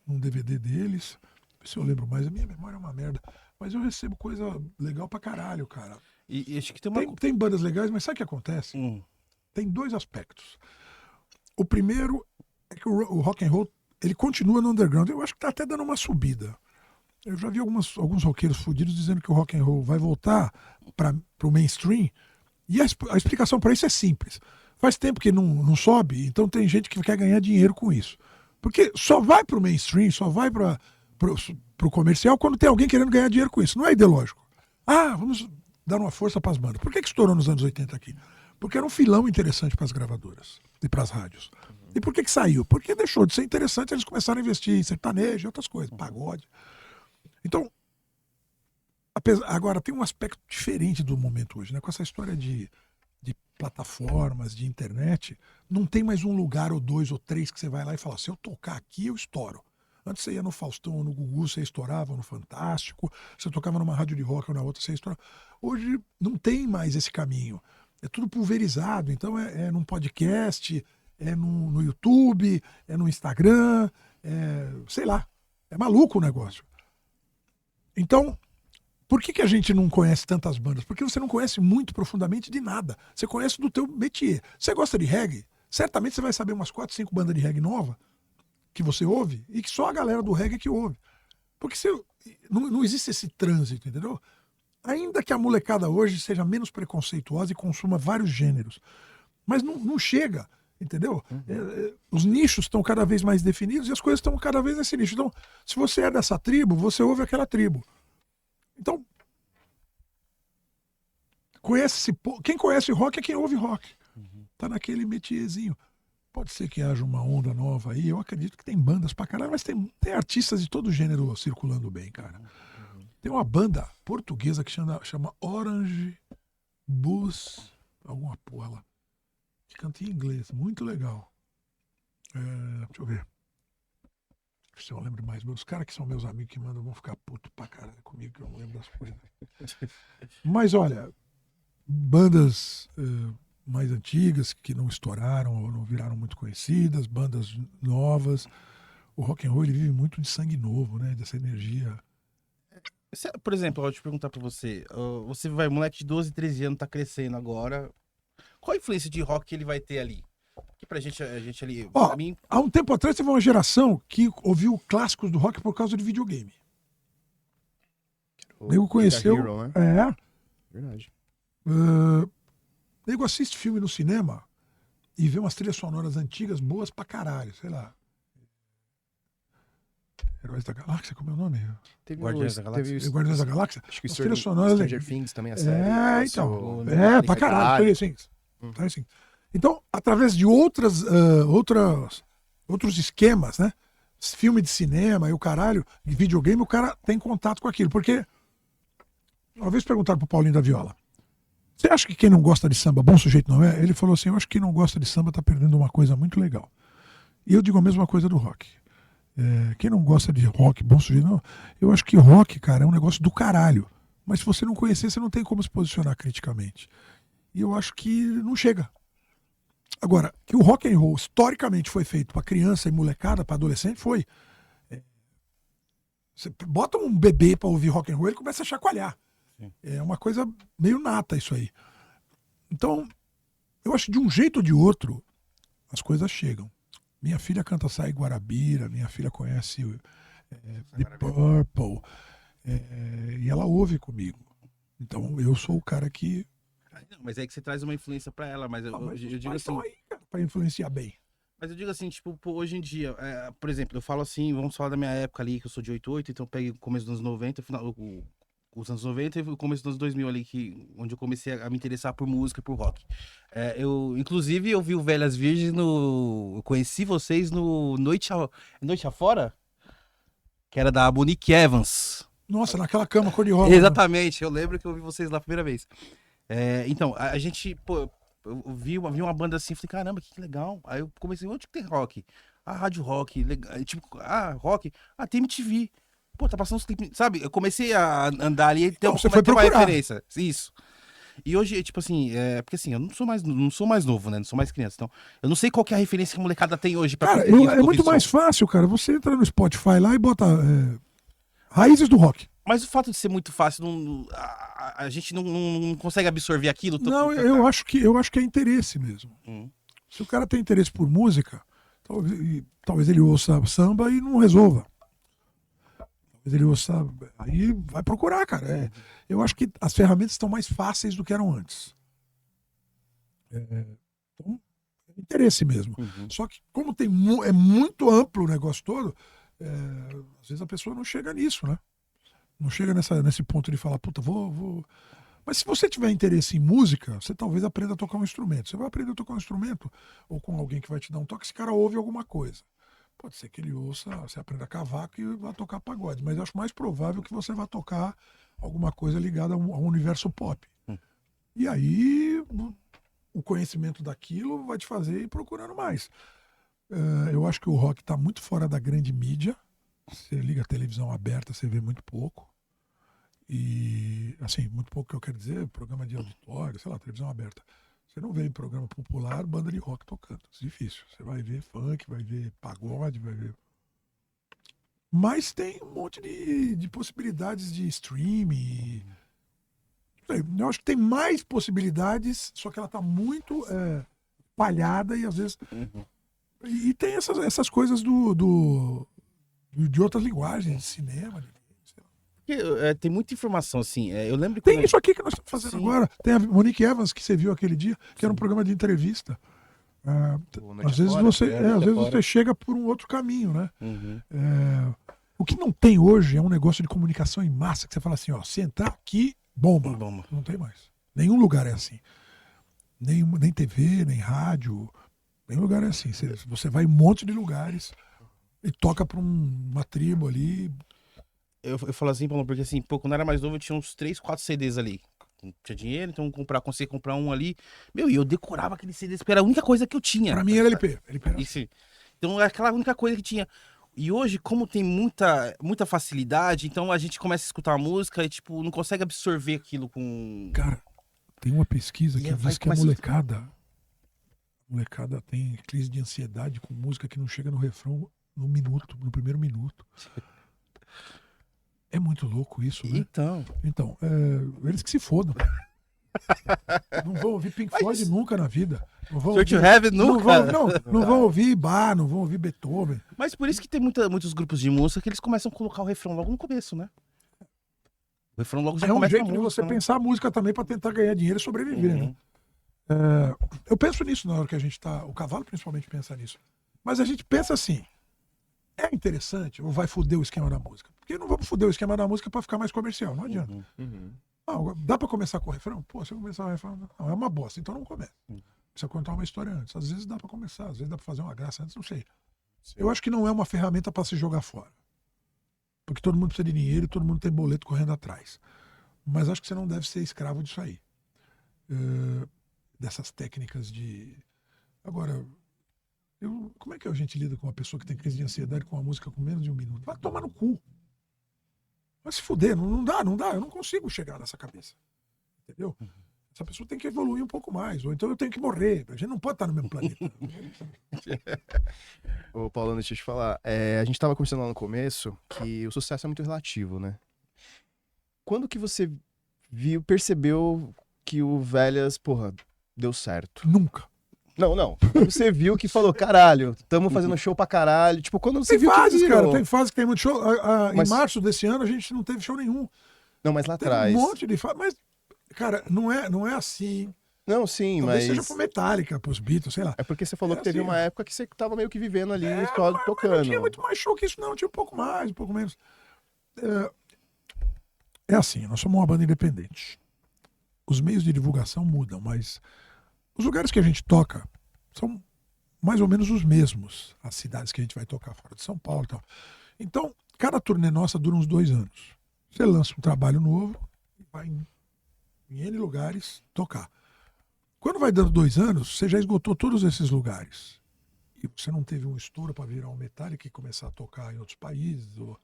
S3: num DVD deles. Se eu lembro mais, a minha memória é uma merda. Mas eu recebo coisa legal pra caralho, cara.
S4: E acho que
S3: Tem bandas legais, mas sabe o que acontece? Tem dois aspectos. O primeiro é que o rock and roll ele continua no underground. Eu acho que tá até dando uma subida. Eu já vi alguns roqueiros fudidos dizendo que o rock and roll vai voltar pro mainstream. E a explicação para isso é simples. Faz tempo que não sobe, então tem gente que quer ganhar dinheiro com isso. Porque só vai pro mainstream, só vai pro comercial quando tem alguém querendo ganhar dinheiro com isso. Não é ideológico. Vamos dar uma força para as bandas. Por que estourou nos anos 80 aqui? Porque era um filão interessante para as gravadoras e para as rádios. E por que saiu? Porque deixou de ser interessante, eles começaram a investir em sertanejo e outras coisas, pagode. Então, agora tem um aspecto diferente do momento hoje, né? Com essa história de plataformas, de internet, não tem mais um lugar ou dois ou três que você vai lá e fala, se eu tocar aqui, eu estouro. Antes você ia no Faustão ou no Gugu, você estourava no Fantástico, você tocava numa rádio de rock ou na outra, você estourava. Hoje não tem mais esse caminho. É tudo pulverizado, então é num podcast, é no YouTube, é no Instagram, sei lá. É maluco o negócio. Então, por que a gente não conhece tantas bandas? Porque você não conhece muito profundamente de nada. Você conhece do teu métier. Você gosta de reggae? Certamente você vai saber umas 4, 5 bandas de reggae nova que você ouve e que só a galera do reggae que ouve. Porque não existe esse trânsito, entendeu? Ainda que a molecada hoje seja menos preconceituosa e consuma vários gêneros. Mas não chega, entendeu? Os nichos estão cada vez mais definidos e as coisas estão cada vez nesse nicho. Então, se você é dessa tribo, você ouve aquela tribo. Então, quem conhece rock é quem ouve rock. Tá naquele métierzinho. Pode ser que haja uma onda nova aí. Eu acredito que tem bandas pra caralho, mas tem artistas de todo gênero circulando bem, cara. Tem uma banda portuguesa que chama Orange Bus, alguma porra lá, que canta em inglês, muito legal. Deixa eu ver. Se eu lembro mais. Os caras que são meus amigos que mandam vão ficar puto pra caralho comigo, que eu não lembro das coisas. Mas olha, bandas mais antigas que não estouraram ou não viraram muito conhecidas, bandas novas. O rock and roll ele vive muito de sangue novo, né? Dessa energia
S4: Por exemplo, eu vou te perguntar pra você. Você vai, moleque de 12, 13 anos, tá crescendo agora. Qual a influência de rock que ele vai ter ali? Que pra gente, a gente ali.
S3: Ó,
S4: Pra mim,
S3: há um tempo atrás teve uma geração que ouviu clássicos do rock por causa de videogame.
S1: O
S3: Nego conheceu.
S1: Guitar Hero, né?
S3: É.
S1: Verdade.
S3: Nego assiste filme no cinema e vê umas trilhas sonoras antigas boas pra caralho, sei lá. Heróis da Galáxia, como é o nome?
S1: Teve
S4: Guardiões da Galáxia.
S3: Guardiões da Galáxia?
S1: Acho que
S3: As
S1: o
S3: trilhas
S1: Stranger,
S3: sonoras.
S1: Stranger Things também, a série.
S3: É,
S1: Esse
S3: então.
S1: o-
S3: É, pra caralho.
S1: Caralho.
S3: Stranger Things. Stranger Things. Então, através de outros esquemas, né? Filme de cinema e o caralho, de videogame, o cara tem contato com aquilo. Porque, uma vez perguntaram pro Paulinho da Viola, você acha que quem não gosta de samba, bom sujeito não é? Ele falou assim, eu acho que quem não gosta de samba tá perdendo uma coisa muito legal. E eu digo a mesma coisa do rock. Quem não gosta de rock, bom sujeito não, eu acho que rock, cara, é um negócio do caralho. Mas se você não conhecer, você não tem como se posicionar criticamente. E eu acho que não chega. Agora, que o rock and roll historicamente foi feito para criança e molecada, para adolescente, foi. Você bota um bebê para ouvir rock and roll, ele começa a chacoalhar.
S4: Sim.
S3: É uma coisa meio nata isso aí. Então, eu acho que de um jeito ou de outro, as coisas chegam. Minha filha canta Sai Guarabira, minha filha conhece The Purple, e ela ouve comigo. Então, eu sou o cara que...
S4: não, mas é que você traz uma influência pra ela, mas eu,
S3: mas
S4: eu
S3: os
S4: digo
S3: pais
S4: assim.
S3: estão aí, cara, para influenciar bem.
S4: Mas eu digo assim, tipo, pô, hoje em dia, por exemplo, eu falo assim, vamos falar da minha época ali, que eu sou de 88, então eu peguei o começo dos anos 90, os anos 90 e o começo dos anos 2000 ali, onde eu comecei a me interessar por música e por rock. Inclusive, eu vi o Velhas Virgens eu conheci vocês no Noite Afora, que era da Monique Evans.
S3: Nossa, naquela cama cor-de-rosa.
S4: Exatamente, eu lembro que eu vi vocês lá a primeira vez. Então, a gente, pô, eu vi uma banda assim, falei, caramba, que legal. Aí eu comecei, onde que tem rock? Rádio rock, legal. Rock. Tem MTV. Pô, tá passando uns clipes, sabe? Eu comecei a andar ali, então
S3: Você foi
S4: ter uma
S3: procurar.
S4: referência. Isso. E hoje, tipo assim, porque assim, eu não sou mais novo, né? Não sou mais criança. Então, eu não sei qual que é a referência que a molecada tem hoje pra
S3: Cara,
S4: preferir
S3: é
S4: ouvir
S3: muito
S4: som.
S3: mais fácil, cara. Você entra no Spotify lá e bota raízes do rock.
S4: Mas o fato de ser muito fácil, a gente não consegue absorver aquilo.
S3: Não, eu acho que é interesse mesmo. Se o cara tem interesse por música, talvez ele ouça samba e não resolva. Talvez ele ouça. Aí vai procurar, cara. Eu acho que as ferramentas estão mais fáceis do que eram antes. Então, é interesse mesmo. Só que, como é muito amplo o negócio todo, às vezes a pessoa não chega nisso, né? Não chega nesse ponto de falar, puta, vou. Mas se você tiver interesse em música, você talvez aprenda a tocar um instrumento. Você vai aprender a tocar um instrumento, ou com alguém que vai te dar um toque, esse cara ouve alguma coisa. Pode ser que ele ouça, você aprenda cavaco e vá tocar pagode. Mas eu acho mais provável que você vá tocar alguma coisa ligada ao universo pop. E aí, o conhecimento daquilo vai te fazer ir procurando mais. Eu acho que o rock está muito fora da grande mídia. Você liga a televisão aberta, você vê muito pouco. E, assim, muito pouco que eu quero dizer, programa de auditório, sei lá, televisão aberta. Você não vê em programa popular banda de rock tocando. É difícil. Você vai ver funk, vai ver pagode, vai ver... Mas tem um monte de possibilidades de streaming. Eu acho que tem mais possibilidades, só que ela está muito palhada e às vezes... E tem essas coisas de outras linguagens, de cinema,
S4: tem muita informação, assim. Eu lembro que.
S3: Tem isso aqui que nós estamos fazendo
S4: Sim.
S3: agora. Tem a Monique Evans, que você viu aquele dia, que era um programa de entrevista. Às vezes você chega por um outro caminho, né? O que não tem hoje é um negócio de comunicação em massa, que você fala assim, ó, se entrar aqui, bomba. Não tem mais. Nenhum lugar é assim. Nem TV, nem rádio. Nenhum lugar é assim. Você vai em um monte de lugares e toca pra uma tribo ali.
S4: Eu falo assim, Paulo, porque assim, pô, quando eu era mais novo, eu tinha uns 3, 4 CDs ali. Não tinha dinheiro, então conseguia comprar um ali. Meu, e eu decorava aqueles CDs, porque era a única coisa que eu tinha.
S3: Pra mim era LP. Era
S4: Isso. Então era aquela única coisa que tinha. E hoje, como tem muita facilidade, então a gente começa a escutar a música e, tipo, não consegue absorver aquilo com...
S3: Cara, tem uma pesquisa que diz que a molecada tem crise de ansiedade com música que não chega no refrão no primeiro minuto. É muito louco isso, né?
S4: Então.
S3: Então, eles que se fodam. Não vão ouvir Pink Floyd nunca na vida. Não vão
S4: Church
S3: ouvir,
S4: of Heaven nunca.
S3: não vão ouvir Bach, não vão ouvir Beethoven.
S4: Mas por isso que tem muitos grupos de música que eles começam a colocar o refrão logo no começo, né? O refrão logo já
S3: É um
S4: começa
S3: jeito
S4: a
S3: de
S4: música,
S3: você
S4: né?
S3: pensar a música também para tentar ganhar dinheiro e sobreviver, né? Eu penso nisso na hora que a gente tá. O cavalo principalmente pensa nisso. Mas a gente pensa assim: é interessante ou vai foder o esquema da música? Porque não vamos foder o esquema da música para ficar mais comercial, não adianta. Não, dá pra começar com o refrão? Pô, se eu começar o refrão, não, é uma bosta, então não começa. Precisa contar uma história antes. Às vezes dá pra começar, às vezes dá pra fazer uma graça antes, não sei. Eu acho que não é uma ferramenta pra se jogar fora. Porque todo mundo precisa de dinheiro e todo mundo tem boleto correndo atrás. Mas acho que você não deve ser escravo disso aí. Dessas técnicas de... Agora, como é que a gente lida com uma pessoa que tem crise de ansiedade com uma música com menos de 1 minuto? Vai tomar no cu. Vai se fuder, não dá, eu não consigo chegar nessa cabeça. Entendeu? Essa pessoa tem que evoluir um pouco mais, ou então eu tenho que morrer. A gente não pode estar no mesmo planeta.
S1: Ô, Paulo, deixa eu te falar. A gente tava conversando lá no começo que o sucesso é muito relativo, né? Quando que você percebeu que o Velhas, porra, deu certo?
S3: Nunca.
S1: Não. Quando você viu que falou, caralho, tamo fazendo show pra caralho. Tipo, quando você
S3: Tem
S1: viu
S3: fases,
S1: que
S3: cara,
S1: virou.
S3: tem fases que tem muito show.
S1: Mas-
S3: Em março desse ano a gente não teve show nenhum.
S1: Não, mas lá
S3: Teve
S1: atrás.
S3: um monte de fases, mas, cara, não é assim.
S1: Não, sim,
S3: Talvez
S1: mas...
S3: seja pro Metallica, pros Beatles, sei lá.
S1: É porque você falou
S3: É
S1: que teve
S3: assim,
S1: uma
S3: né?
S1: época que você tava meio que vivendo ali, só
S3: Mas não
S1: tocando.
S3: tinha muito mais show que isso, não. Tinha um pouco mais, um pouco menos. É assim, nós somos uma banda independente. Os meios de divulgação mudam, mas os lugares que a gente toca são mais ou menos os mesmos. As cidades que a gente vai tocar fora de São Paulo e tal. Então, cada turnê nossa dura uns 2 anos. Você lança um trabalho novo e vai em N lugares tocar. Quando vai dando 2 anos, você já esgotou todos esses lugares. E você não teve um estouro para virar um Metallica e começar a tocar em outros países, ou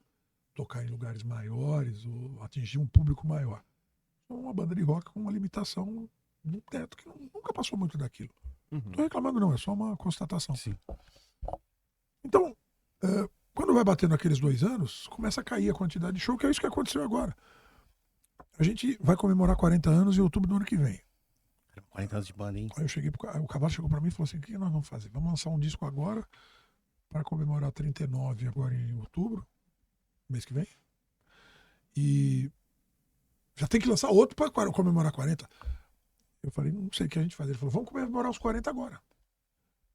S3: tocar em lugares maiores, ou atingir um público maior. É uma banda de rock com uma limitação no teto que nunca passou muito daquilo. Não tô reclamando não, é só uma constatação.
S4: Sim.
S3: Então, quando vai batendo aqueles 2 anos, começa a cair a quantidade de show, que é isso que aconteceu agora. A gente vai comemorar 40 anos em outubro do ano que vem.
S4: 40 anos de banda, hein?
S3: Aí eu cheguei, o Cavalo chegou pra mim e falou assim: o que nós vamos fazer? Vamos lançar um disco agora para comemorar 39 agora em outubro, mês que vem. E já tem que lançar outro para comemorar 40. Eu falei, não sei o que a gente faz. Ele falou, vamos comemorar os 40 agora.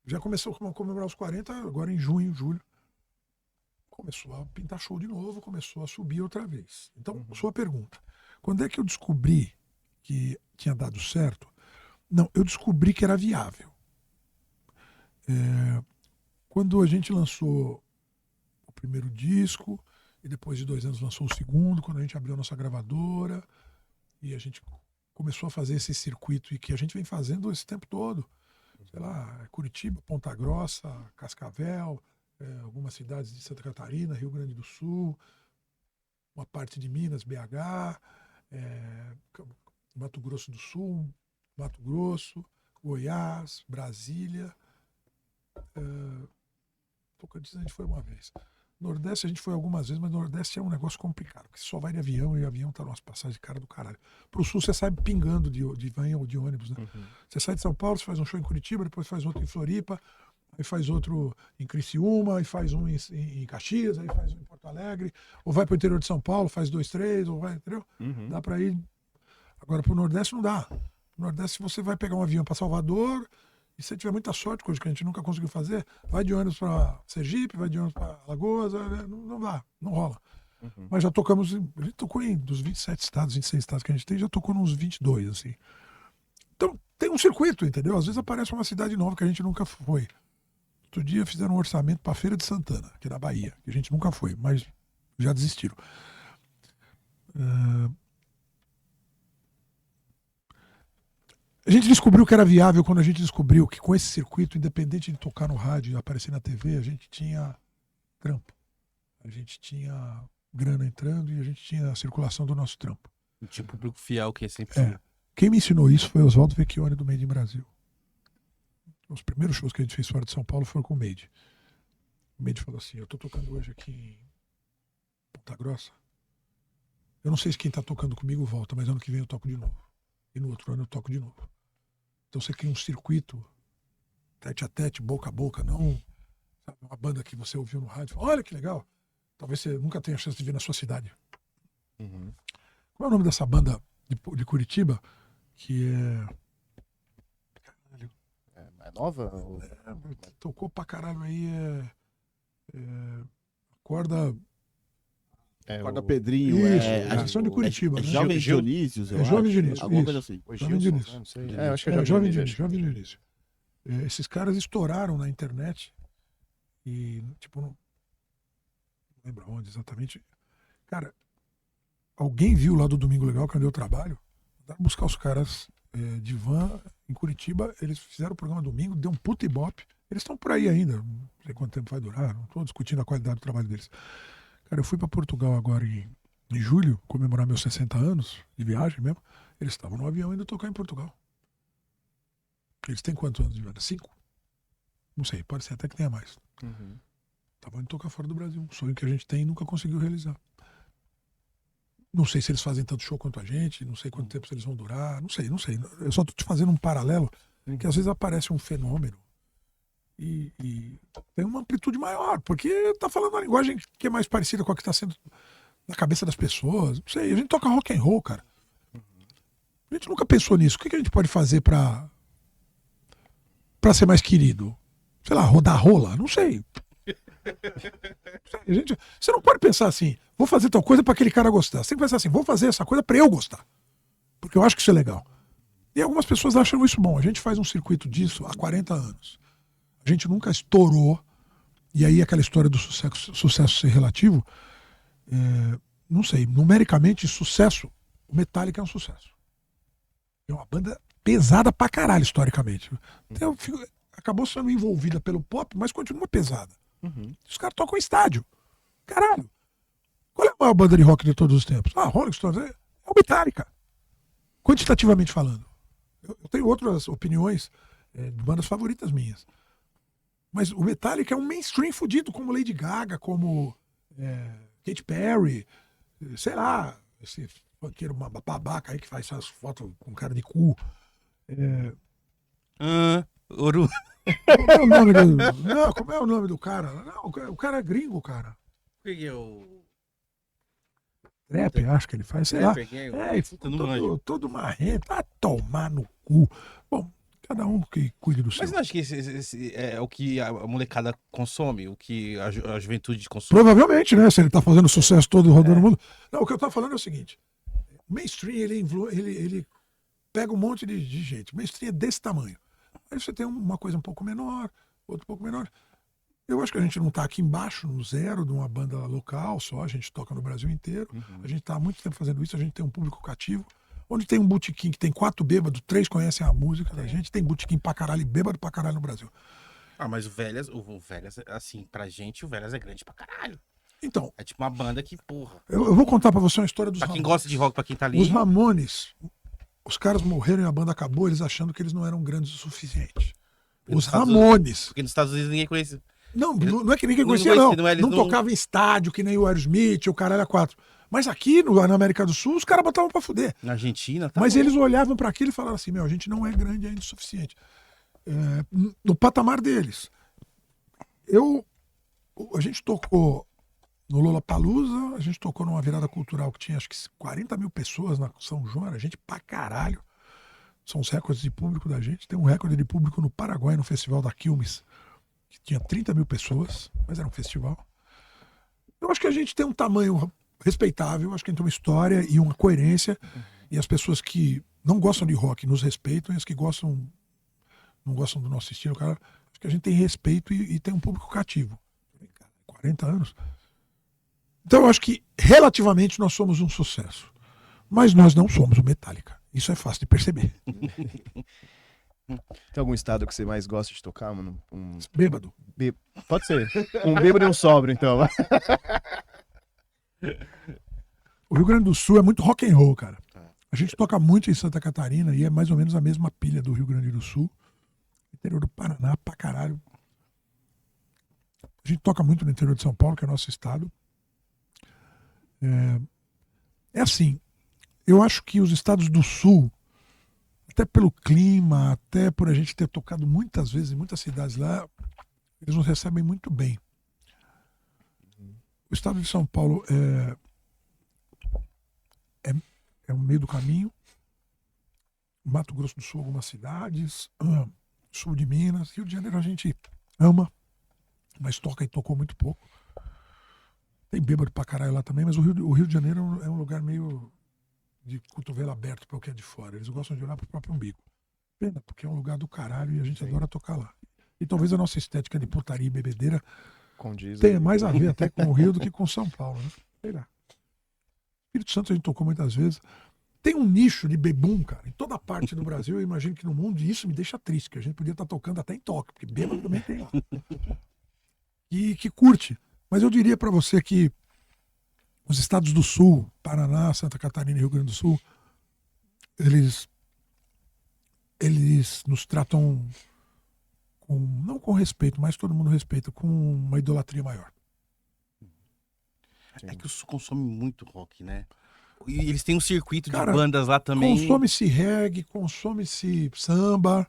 S3: Já começou a comemorar os 40 agora em junho, julho. Começou a pintar show de novo, começou a subir outra vez. Então, sua pergunta, quando é que eu descobri que tinha dado certo? Não, eu descobri que era viável. Quando a gente lançou o primeiro disco, e depois de 2 anos lançou o segundo, quando a gente abriu a nossa gravadora, e a gente começou a fazer esse circuito, e que a gente vem fazendo esse tempo todo. Sei lá, Curitiba, Ponta Grossa, Cascavel, algumas cidades de Santa Catarina, Rio Grande do Sul, uma parte de Minas, BH, Mato Grosso do Sul, Mato Grosso, Goiás, Brasília. Tocantins a gente foi uma vez. Nordeste a gente foi algumas vezes, mas Nordeste é um negócio complicado, porque você só vai de avião e o avião tá numa passagem de cara do caralho. Pro Sul você sai pingando de van ou de ônibus, né? Você sai de São Paulo, você faz um show em Curitiba, depois faz outro em Floripa, aí faz outro em Criciúma, aí faz um em Caxias, aí faz um em Porto Alegre, ou vai pro interior de São Paulo, faz 2, 3, ou vai, entendeu? Dá pra ir. Agora pro Nordeste não dá. No Nordeste você vai pegar um avião pra Salvador, e se você tiver muita sorte, coisa que a gente nunca conseguiu fazer, vai de ônibus para Sergipe, vai de ônibus para Alagoas, não dá, não rola. Mas já tocamos, a gente tocou em dos 27 estados, 26 estados que a gente tem, já tocou nos 22, assim. Então, tem um circuito, entendeu? Às vezes aparece uma cidade nova que a gente nunca foi. Outro dia fizeram um orçamento para a Feira de Santana, aqui na Bahia, que a gente nunca foi, mas já desistiram. A gente descobriu que era viável quando a gente descobriu que com esse circuito, independente de tocar no rádio e aparecer na TV, a gente tinha trampo. A gente tinha grana entrando e a gente tinha a circulação do nosso trampo.
S4: Tinha um público fiel que é sempre...
S3: Quem me ensinou isso foi Oswaldo Vecchione do Made in Brasil. Os primeiros shows que a gente fez fora de São Paulo foram com o Made. O Made falou assim, eu tô tocando hoje aqui em Ponta Grossa, Eu não sei se quem tá tocando comigo volta, mas ano que vem eu toco de novo. E no outro ano eu toco de novo. Então você cria um circuito, tete a tete, boca a boca, não, sabe, uma banda que você ouviu no rádio. Olha que legal. Talvez você nunca tenha chance de ver na sua cidade.
S1: Uhum.
S3: Qual é o nome dessa banda de Curitiba? Que é...
S1: É nova? Ou-
S3: Tocou pra caralho aí, corda...
S2: Corda
S1: o...
S2: Pedrinho.
S3: Isso,
S2: é,
S3: eles são de Curitiba,
S2: é
S3: né?
S2: Jovem
S1: Gil-
S2: Dionísios, eu
S3: É Jovem
S2: acho.
S3: Dionísios,
S2: Alguma
S3: isso.
S2: coisa assim.
S1: O
S3: Jovem
S1: Gilson,
S3: Diniz.
S1: né? Não sei. É, eu acho que é
S3: É,
S1: Jovem
S3: Jovem
S1: Diniz,
S3: Diniz,
S1: acho.
S3: Jovem Diniz. Esses caras estouraram na internet e, tipo, não lembro onde exatamente. Cara, alguém viu lá do Domingo Legal, que é onde eu trabalho, mandaram buscar os caras de van em Curitiba, eles fizeram o programa domingo, deu um puta ibope. Eles estão por aí ainda, não sei quanto tempo vai durar, não estou discutindo a qualidade do trabalho deles. Cara, eu fui para Portugal agora em julho, comemorar meus 60 anos de viagem mesmo. Eles estavam no avião indo tocar em Portugal. Eles têm quantos anos de viagem? 5? Não sei, pode ser até que tenha mais.
S1: Uhum.
S3: Estavam indo tocar fora do Brasil. Um sonho que a gente tem e nunca conseguiu realizar. Não sei se eles fazem tanto show quanto a gente, não sei quanto tempo eles vão durar, não sei. Eu só tô te fazendo um paralelo, que às vezes aparece um fenômeno e tem uma amplitude maior, porque tá falando uma linguagem que é mais parecida com a que tá sendo na cabeça das pessoas. Não sei, a gente toca rock and roll, cara. A gente nunca pensou nisso. O que a gente pode fazer pra ser mais querido? Sei lá, rodar rola? Não sei. Você não pode pensar assim, vou fazer tal coisa pra aquele cara gostar. Você tem que pensar assim, vou fazer essa coisa pra eu gostar. Porque eu acho que isso é legal. E algumas pessoas acham isso bom. A gente faz um circuito disso há 40 anos. A gente nunca estourou. E aí aquela história do sucesso ser relativo, não sei, numericamente sucesso, o Metallica é um sucesso. É uma banda pesada pra caralho historicamente. Então, acabou sendo envolvida pelo pop, mas continua pesada.
S1: Uhum.
S3: Os caras tocam em estádio. Caralho. Qual é a maior banda de rock de todos os tempos? Rolling Stones é o Metallica. Quantitativamente falando. Eu tenho outras opiniões de bandas favoritas minhas. Mas o Metallica é um mainstream fudido, como Lady Gaga, como Katy Perry, sei lá, esse funkeiro babaca aí que faz essas fotos com cara de cu.
S4: Ouro.
S3: Como é o nome não, como é o nome do cara? Não, o cara é gringo, cara.
S4: Peguei o.
S3: Trap, acho que ele faz, sei lá.
S4: Peguei o.
S3: E
S4: Puta, não manjo.
S3: todo marrento, a tomar no cu. Bom, cada um que cuide do seu.
S4: Mas não acho que esse é o que a molecada consome, o que a juventude consome.
S3: Provavelmente, né? Se ele tá fazendo sucesso todo rodando o mundo. Não, o que eu tô falando é o seguinte: o mainstream, ele pega um monte de gente. O mainstream é desse tamanho. Aí você tem uma coisa um pouco menor, outra um pouco menor. Eu acho que a gente não tá aqui embaixo, no zero, de uma banda local só. A gente toca no Brasil inteiro. A gente tá há muito tempo fazendo isso. A gente tem um público cativo. Onde tem um botequim que tem 4 bêbados, 3 conhecem a música da gente. Tem botequim pra caralho e bêbado pra caralho no Brasil.
S4: Ah, mas o Velhas, assim, pra gente, o Velhas é grande pra caralho.
S3: Então,
S4: É tipo uma banda que, porra.
S3: eu vou contar pra você uma história dos
S4: Pra quem
S3: Ramones.
S4: gosta de rock, pra quem tá ali.
S3: Os Ramones, os caras morreram e a banda acabou, eles achando que eles não eram grandes o suficiente.
S4: Porque
S3: Os
S4: nos Estados
S3: Ramones.
S4: Porque nos Estados Unidos ninguém conhece.
S3: Não é que ninguém
S4: Não
S3: conhecia,
S4: conhecia,
S3: não.
S4: não é, eles
S3: Não
S4: não-
S3: tocava em estádio, que nem o Aerosmith, o Caralho A4. Mas aqui, na América do Sul, os caras botavam pra fuder.
S4: Na Argentina, tá
S3: Mas
S4: bom.
S3: eles olhavam pra aquilo e falavam assim, a gente não é grande ainda o suficiente. No patamar deles. A gente tocou no Lollapalooza, a gente tocou numa virada cultural que tinha acho que 40 mil pessoas na São João, era gente pra caralho. São os recordes de público da gente. Tem um recorde de público no Paraguai, no festival da Quilmes, que tinha 30 mil pessoas, mas era um festival. Eu acho que a gente tem um tamanho respeitável, acho que a gente tem uma história e uma coerência, e as pessoas que não gostam de rock nos respeitam, e as que não gostam do nosso estilo, cara, acho que a gente tem respeito e tem um público cativo. 40 anos. Então eu acho que relativamente nós somos um sucesso. Mas nós não somos o Metallica. Isso é fácil de perceber.
S1: Tem algum estado que você mais gosta de tocar, mano?
S3: Bêbado.
S1: Pode ser. Um bêbado e um sóbrio, então.
S3: O Rio Grande do Sul é muito rock and roll, cara. A gente toca muito em Santa Catarina e é mais ou menos a mesma pilha do Rio Grande do Sul. Interior do Paraná, pra caralho. A gente toca muito no interior de São Paulo, que é nosso estado. É assim, eu acho que os estados do sul, até pelo clima, até por a gente ter tocado muitas vezes em muitas cidades lá, eles nos recebem muito bem. O estado de São Paulo é o meio do caminho. Mato Grosso do Sul, algumas cidades, sul de Minas, Rio de Janeiro a gente ama, mas toca e tocou muito pouco. Tem bêbado pra caralho lá também, mas o Rio de Janeiro é um lugar meio de cotovelo aberto para o que é de fora. Eles gostam de olhar pro próprio umbigo. Pena, porque é um lugar do caralho e a gente adora tocar lá. E talvez a nossa estética de putaria e bebedeira tenha mais a ver até com o Rio do que com São Paulo, né? Sei lá. Espírito Santo a gente tocou muitas vezes. Tem um nicho de bebum, cara, em toda parte do Brasil, eu imagino que no mundo, e isso me deixa triste, que a gente podia estar tocando até em Tóquio, porque bêbado também tem lá. E que curte. Mas eu diria para você que os estados do Sul, Paraná, Santa Catarina e Rio Grande do Sul, eles nos tratam não com respeito, mas todo mundo respeita, com uma idolatria maior.
S4: É que o Sul consome muito rock, né? E eles têm um circuito de
S3: Cara,
S4: bandas lá também.
S3: Consome-se reggae, consome-se samba,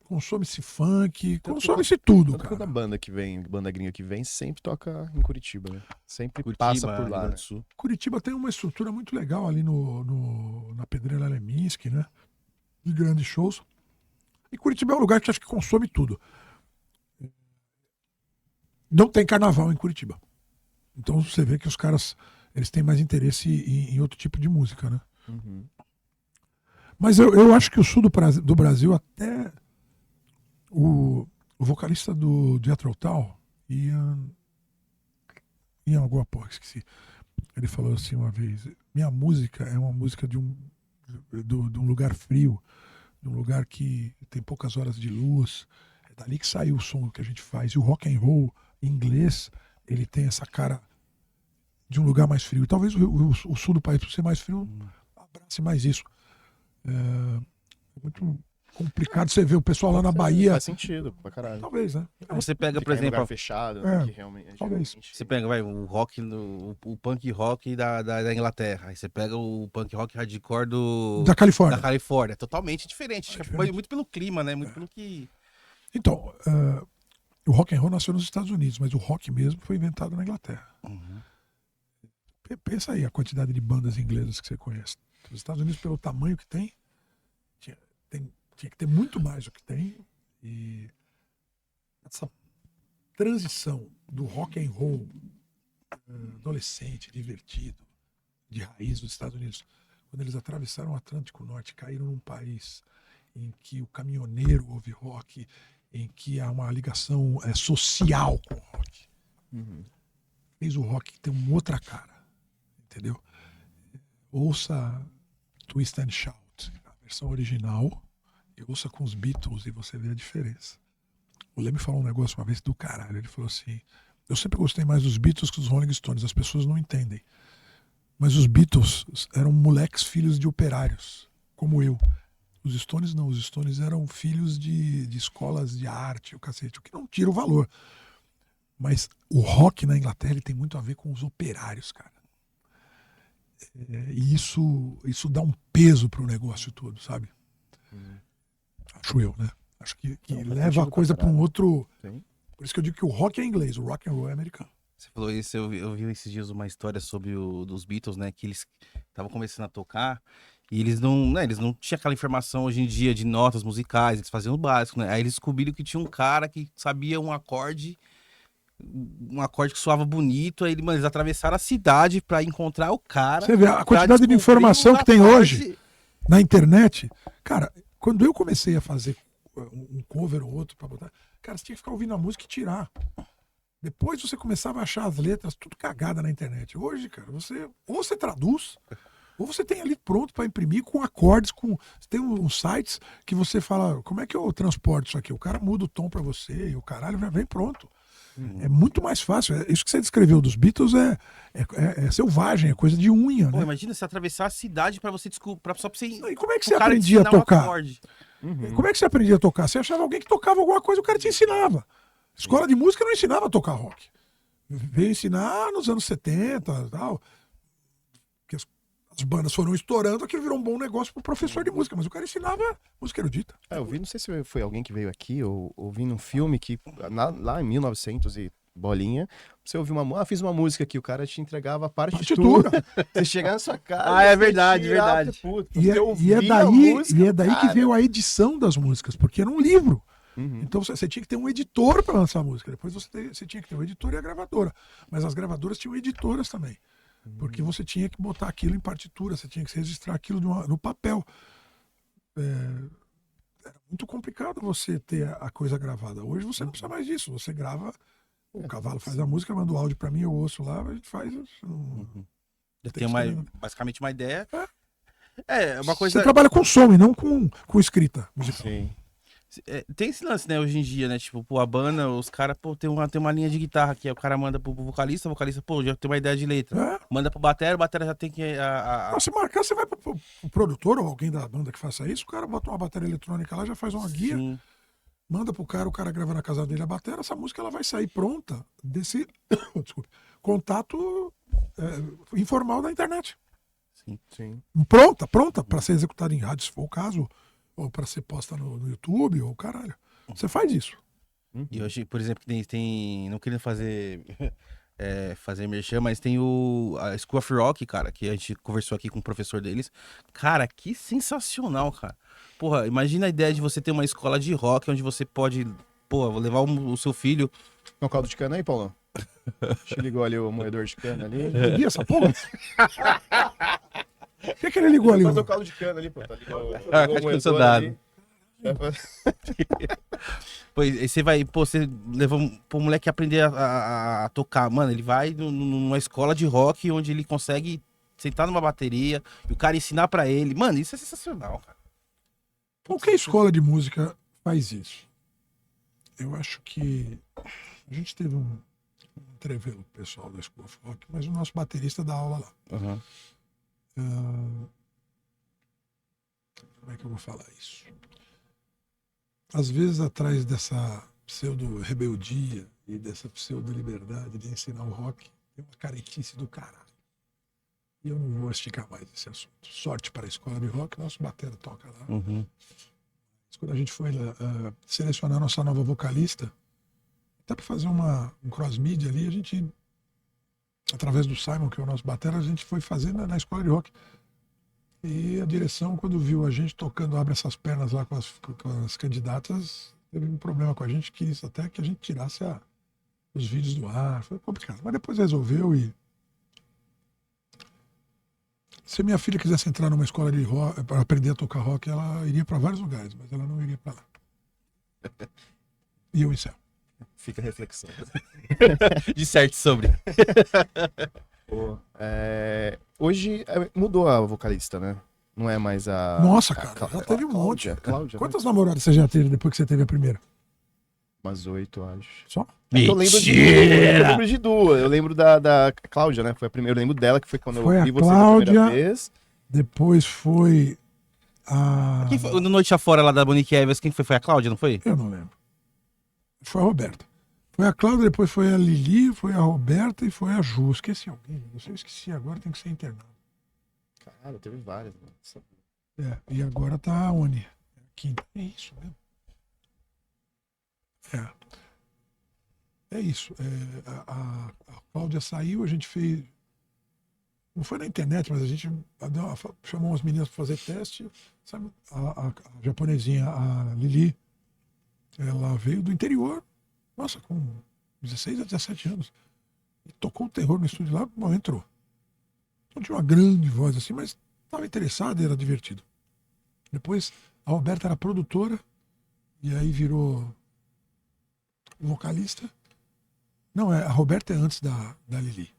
S3: consome-se funk, consome-se tudo,
S1: Toda
S3: cara.
S1: banda que vem, banda gringa que vem, sempre toca em Curitiba, né? Sempre
S4: Curitiba,
S1: passa por
S4: Rio
S1: lá,
S4: Grande
S1: né?
S4: do Sul.
S3: Curitiba tem uma estrutura muito legal ali na Pedreira Leminski, né? De grandes shows. E Curitiba é um lugar que acho que consome tudo. Não tem carnaval em Curitiba. Então você vê que os caras eles têm mais interesse em outro tipo de música, né?
S1: Uhum.
S3: Mas eu acho que o sul do Brasil, até o vocalista do Jethro Tull, Ian alguma porra, esqueci. Ele falou assim uma vez: minha música é uma música de um lugar frio, de um lugar que tem poucas horas de luz. É dali que sai o som que a gente faz. E o rock and roll em inglês, ele tem essa cara de um lugar mais frio. E talvez o sul do país, por ser mais frio, abrace mais isso. É muito complicado você ver o pessoal lá na Bahia.
S1: Faz sentido, pra caralho.
S3: Talvez, né?
S4: Você pega, por
S1: Ficar em
S4: exemplo,
S1: lugar fechado, que realmente...
S3: talvez.
S4: você pega o rock, o punk rock da Inglaterra. Aí você pega o punk rock hardcore
S3: Da Califórnia.
S4: da Califórnia. Totalmente diferente. Acho que
S3: diferente.
S4: muito pelo clima, né? Muito pelo que...
S3: Então, o rock and roll nasceu nos Estados Unidos, mas o rock mesmo foi inventado na Inglaterra.
S4: Uhum.
S3: Pensa aí a quantidade de bandas inglesas que você conhece. Os Estados Unidos, pelo tamanho que tem, tinha que ter muito mais do que tem. E essa transição do rock and roll adolescente, divertido, de raiz dos Estados Unidos, quando eles atravessaram o Atlântico Norte, caíram num país em que o caminhoneiro ouve rock, em que há uma ligação social com o rock.
S1: Uhum.
S3: Fez o rock ter uma outra cara, entendeu? Ouça Twist and Shout, a versão original, e ouça com os Beatles e você vê a diferença. O Leme falou um negócio uma vez do caralho, ele falou assim: eu sempre gostei mais dos Beatles que dos Rolling Stones, as pessoas não entendem. Mas os Beatles eram moleques filhos de operários, como eu. Os Stones não, os Stones eram filhos de escolas de arte, o cacete, o que não tira o valor. Mas o rock na Inglaterra ele tem muito a ver com os operários, cara. E isso dá um peso pro negócio todo, sabe? Acho eu, né? Acho que
S1: Não,
S3: leva a coisa para um outro...
S1: Sim.
S3: Por isso que eu digo que o rock é inglês, o rock and roll é americano.
S4: Você falou isso, eu vi esses dias uma história sobre dos Beatles, né? Que eles estavam começando a tocar e eles não tinham aquela informação hoje em dia de notas musicais, eles faziam o básico, né? Aí eles descobriram que tinha um cara que sabia um acorde que soava bonito, aí eles atravessaram a cidade pra encontrar o cara.
S3: Você vê a quantidade de informação que tem hoje na internet. Cara, quando eu comecei a fazer um cover ou outro pra botar, cara, você tinha que ficar ouvindo a música e tirar. Depois você começava a achar as letras tudo cagada na internet. Hoje, cara, ou você traduz, ou você tem ali pronto para imprimir com acordes, tem uns sites que você fala, como é que eu transporto isso aqui? O cara muda o tom para você e o caralho já vem pronto. É muito mais fácil. Isso que você descreveu dos Beatles é selvagem, é coisa de unha,
S4: Pô,
S3: né?
S4: imagina você atravessar a cidade pra você descobrir, só pra você...
S3: E como é que
S4: o
S3: você
S4: cara te
S3: aprendia a
S4: ensinar um
S3: tocar?
S4: acorde.
S3: Como é que você aprendia a tocar? Você achava alguém que tocava alguma coisa, o cara te ensinava. Escola de música não ensinava a tocar rock. Veio ensinar nos anos 70 e tal. Porque As bandas foram estourando, aquilo virou um bom negócio pro professor de música, mas o cara ensinava música erudita.
S1: Eu vi, não sei se foi alguém que veio aqui, ou vi num filme que, lá em 1900 e bolinha, você ouviu fiz uma música aqui, o cara te entregava a partitura. Você chegar na sua casa...
S4: Ah, é
S1: você
S4: verdade,
S1: tirava,
S4: verdade.
S1: puta,
S3: E
S1: você
S3: é
S1: ouvia a
S3: daí,
S1: música,
S3: e é daí que
S1: cara.
S3: veio a edição das músicas, porque era um livro.
S1: Uhum.
S3: Então você tinha que ter um editor para lançar a música. Depois você tinha que ter o editor e a gravadora. Mas as gravadoras tinham editoras também. Porque você tinha que botar aquilo em partitura, você tinha que registrar aquilo no papel. Era muito complicado você ter a coisa gravada. Hoje você não precisa mais disso. Você grava, o cavalo faz a música, manda o áudio para mim, eu ouço lá, a gente faz.
S4: Eu tenho basicamente uma ideia. Uma coisa.
S3: Você trabalha com som e não com escrita musical.
S1: Sim.
S4: Tem esse lance, né, hoje em dia, né? Tipo, pô, a banda, os caras, pô, tem uma linha de guitarra aqui. Aí o cara manda pro vocalista, o vocalista, pô, já tem uma ideia de letra. Manda pro batera, o batera já tem que.
S3: Se marcar, você vai pro produtor ou alguém da banda que faça isso, o cara bota uma bateria eletrônica lá, já faz uma guia,
S4: Sim.
S3: manda pro cara, o cara grava na casa dele a bateria, essa música ela vai sair pronta desse desculpa, contato informal da internet.
S1: Sim.
S3: Pronta para ser executada em rádio, se for o caso, ou para ser posta no YouTube, ou caralho. Você faz isso.
S4: E hoje, por exemplo, tem não querendo fazer fazer merchan, mas tem a School of Rock, cara, que a gente conversou aqui com o professor deles. Cara, que sensacional, cara. Porra, imagina a ideia de você ter uma escola de rock onde você pode, levar o seu filho.
S1: Tem um caldo de cana aí, Paulão? Deixa ligou ali o moedor de cana ali.
S3: E essa porra? O que ele ligou ali?
S1: Fazer o caldo de cana ali, pô. Tá ligado?
S4: Acho que eu sou dado. Pois, aí você vai, você leva pro moleque aprender a tocar. Mano, ele vai numa escola de rock onde ele consegue sentar numa bateria e o cara ensinar pra ele. Mano, isso é sensacional, cara.
S3: Qualquer escola de música faz isso. Eu acho que a gente teve um trevelo pessoal da School of Rock, mas o nosso baterista dá aula lá.
S4: Uhum.
S3: Como é que eu vou falar isso? Às vezes, atrás dessa pseudo-rebeldia e dessa pseudo-liberdade de ensinar o rock, tem uma caretice do caralho. E eu não vou esticar mais esse assunto. Sorte para a escola de rock, nosso batera toca lá.
S4: Uhum.
S3: Mas quando a gente foi selecionar a nossa nova vocalista, até para fazer um cross-media ali, a gente, através do Simon, que é o nosso batera, a gente foi fazer na escola de rock. E a direção, quando viu a gente tocando Abre Essas Pernas lá com as candidatas, teve um problema com a gente, quis até que a gente tirasse os vídeos do ar. Foi complicado. Mas depois resolveu e... Se minha filha quisesse entrar numa escola de rock, para aprender a tocar rock, ela iria para vários lugares, mas ela não iria para lá. E eu encerro.
S1: Fica a reflexão.
S4: Disserte sobre.
S1: Hoje mudou a vocalista, né? Não é mais a...
S3: Nossa, cara, já teve um monte.
S1: Cláudia,
S3: Quantas namoradas você já teve depois que você teve a primeira?
S1: Umas 8, acho.
S3: Só?
S1: Eu lembro de duas. Eu lembro da Cláudia, né? Foi a primeira. Eu lembro dela, que foi quando
S3: Foi
S1: eu
S3: a
S1: vi você pela primeira
S3: Cláudia.
S1: vez.
S3: Depois foi a...
S4: Quem foi, no Noite Afora lá da Monique Evers, quem foi? Foi a Cláudia, não foi?
S3: Eu não lembro. Foi a Roberta. Foi a Cláudia, depois foi a Lili, foi a Roberta e foi a Ju. Esqueci alguém. Se eu esqueci agora, tem que ser internado.
S1: Cara, teve várias. Né?
S3: E agora tá a Oni. Quinta. É isso mesmo. É isso. A Cláudia saiu, a gente fez... Não foi na internet, mas a gente chamou umas meninas para fazer teste. Sabe? A japonesinha, a Lili, ela veio do interior. Nossa, com 16 a 17 anos. E tocou o terror no estúdio lá, bom, entrou. Não tinha uma grande voz assim, mas estava interessada e era divertido. Depois, a Roberta era produtora, e aí virou vocalista. Não, a Roberta é antes da Lili.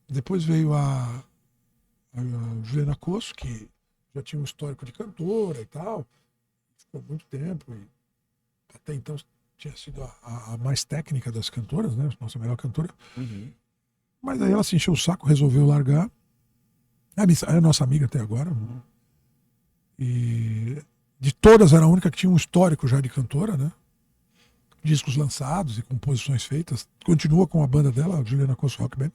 S3: Depois veio a Juliana Cosso, que já tinha um histórico de cantora e tal. Ficou muito tempo, e até então tinha sido a mais técnica das cantoras, né? Nossa melhor cantora.
S1: Uhum.
S3: Mas aí ela se encheu o saco, resolveu largar. É a nossa amiga até agora. Uhum. E de todas era a única que tinha um histórico já de cantora, né? Discos lançados e composições feitas. Continua com a banda dela, a Juliana Cosso Rock Band.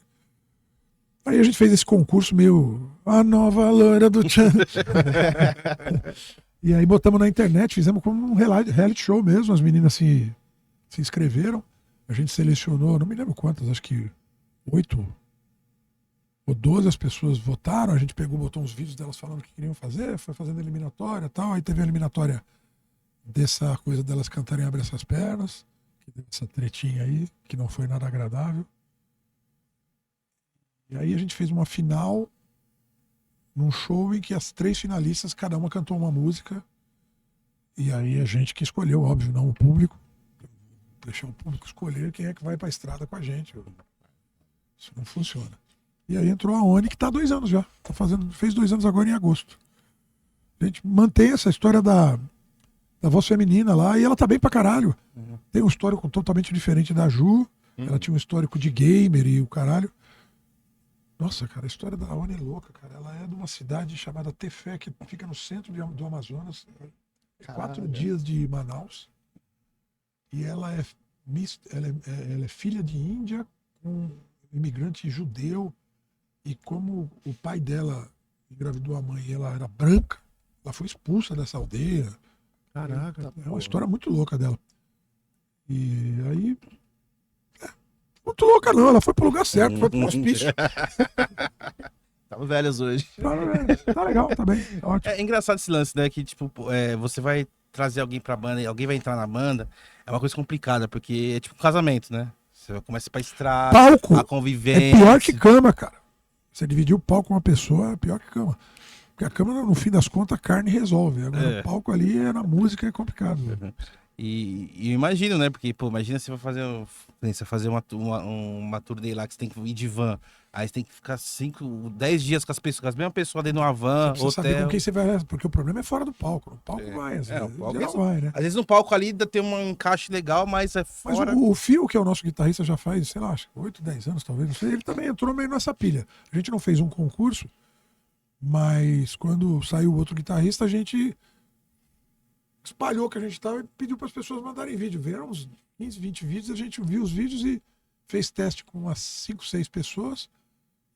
S3: Aí a gente fez esse concurso meio a nova loira do Tchan. E aí botamos na internet, fizemos como um reality show mesmo, as meninas se inscreveram, a gente selecionou, não me lembro quantas, acho que 8 ou 12 as pessoas votaram, a gente botou uns vídeos delas falando o que queriam fazer, foi fazendo eliminatória e tal, aí teve a eliminatória dessa coisa delas cantarem Abre Essas Pernas, que deu essa tretinha aí, que não foi nada agradável. E aí a gente fez uma final num show em que as 3 finalistas, cada uma cantou uma música, e aí a gente que escolheu, óbvio, não o público, deixar o público escolher quem é que vai pra estrada com a gente. Isso não funciona. E aí entrou a ONI, que tá há 2 anos já. Fez 2 anos agora em agosto. A gente mantém essa história da voz feminina lá, e ela tá bem pra caralho. Tem um histórico totalmente diferente da Ju. Ela tinha um histórico de gamer e o caralho. Nossa, cara, a história da ONI é louca, cara. Ela é de uma cidade chamada Tefé, que fica no centro do Amazonas. 4 dias de Manaus. E ela é filha de Índia com um imigrante judeu. E como o pai dela engravidou a mãe e ela era branca, ela foi expulsa dessa aldeia.
S4: Caraca.
S3: É uma história muito louca dela. E aí... muito louca não, ela foi pro lugar certo, foi pro hospício.
S1: Tamo velhas hoje.
S3: Tá legal, tá bem, ótimo.
S4: É engraçado esse lance, né? Que, tipo, você vai trazer alguém pra banda e alguém vai entrar na banda, é uma coisa complicada, porque é tipo um casamento, né? Você começa pra estrada,
S3: Palco
S4: a convivência.
S3: é pior que cama, cara. Você dividir o palco com uma pessoa é pior que cama. Porque a cama, no fim das contas, a carne resolve. Agora o palco ali, na música, é complicado.
S4: E eu imagino, né? Porque, pô, imagina você vai fazer uma turnê lá que você tem que ir de van. Aí você tem que ficar 5, 10 dias com as mesmas pessoas dentro de uma van,
S3: Você precisa saber
S4: hotel.
S3: com quem você vai. Porque o problema é fora do palco. No palco vai, às vezes.
S4: o palco
S3: Geral
S4: é-
S3: vai, né?
S4: Às vezes no palco ali ainda tem um encaixe legal, mas é
S3: Mas
S4: fora.
S3: o Fio, que é o nosso guitarrista, já faz, sei lá, acho que 8, 10 anos talvez, não sei, ele também entrou meio nessa pilha. A gente não fez um concurso, mas quando saiu outro guitarrista, a gente espalhou que a gente estava e pediu para as pessoas mandarem vídeo. Vieram uns 15, 20 vídeos, a gente viu os vídeos e fez teste com umas 5, 6 pessoas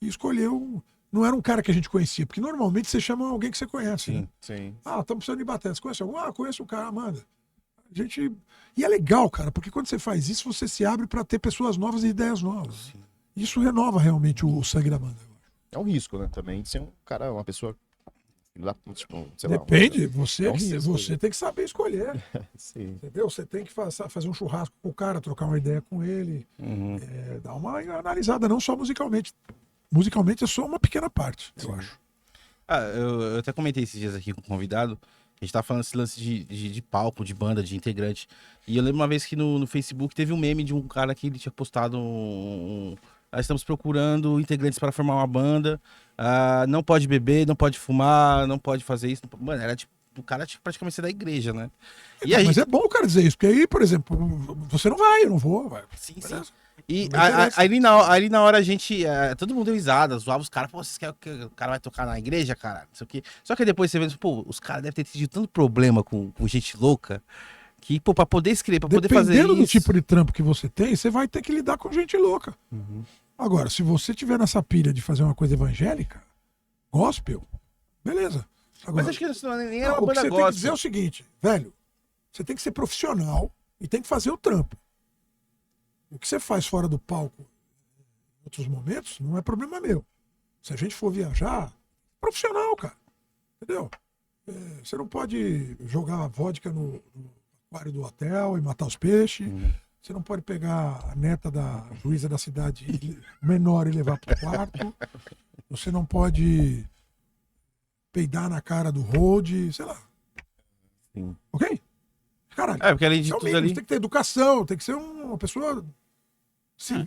S3: e escolheu. Não era um cara que a gente conhecia, porque normalmente você chama alguém que você conhece. Né?
S1: Sim.
S3: Ah, estamos precisando de bateria. Você conhece algum? Ah, conheço o cara, manda. A gente... E é legal, cara, porque quando você faz isso, você se abre para ter pessoas novas e ideias novas.
S4: Sim.
S3: Isso renova realmente o sangue da banda.
S1: É um risco, né? Também de ser um cara, uma pessoa. Tipo, sei lá,
S3: Depende, você,
S1: É um risco,
S3: você tem que saber escolher.
S1: Sim.
S3: Entendeu? Você tem que fazer um churrasco com o cara, trocar uma ideia com ele, dar uma analisada, não só musicalmente. Musicalmente é só uma pequena parte, eu acho.
S4: Eu até comentei esses dias aqui com o convidado. A gente tava falando esse lance de palco, de banda, de integrante. E eu lembro uma vez que no Facebook teve um meme de um cara que ele tinha postado nós estamos procurando integrantes para formar uma banda. Não pode beber, não pode fumar, não pode fazer isso. Mano, era tipo, o cara tinha que praticamente ser da igreja, né? E aí,
S3: Mas é bom o cara dizer isso, porque aí, por exemplo, você não vai, eu não vou, vai.
S4: sim,
S3: Beleza?
S4: sim. E
S3: Não interessa.
S4: ali na hora a gente. Todo mundo deu risada, zoava os caras. Pô, vocês querem que o cara vai tocar na igreja, cara? Não sei o quê. Só que depois você vê, pô, os caras devem ter tido tanto problema com gente louca que, pô, pra poder escrever, pra poder fazer isso.
S3: Dependendo do tipo de trampo que você tem, você vai ter que lidar com gente louca. Agora, se você tiver nessa pilha de fazer uma coisa evangélica, gospel, beleza. Agora,
S4: Mas acho que isso nem era
S3: não,
S4: uma
S3: o que
S4: banda
S3: você tem que dizer é
S4: gospel.
S3: o seguinte, velho, você tem que ser profissional e tem que fazer o trampo. O que você faz fora do palco em outros momentos não é problema meu. Se a gente for viajar, profissional, cara. Entendeu? Você não pode jogar vodka no aquário do hotel e matar os peixes. Você não pode pegar a neta da juíza da cidade menor e levar pro quarto. Você não pode peidar na cara do road, sei lá.
S4: Sim.
S3: Ok? Caralho.
S4: Porque além de
S3: É o
S4: tudo
S3: mínimo,
S4: ali.
S3: você tem que ter educação, tem que ser uma pessoa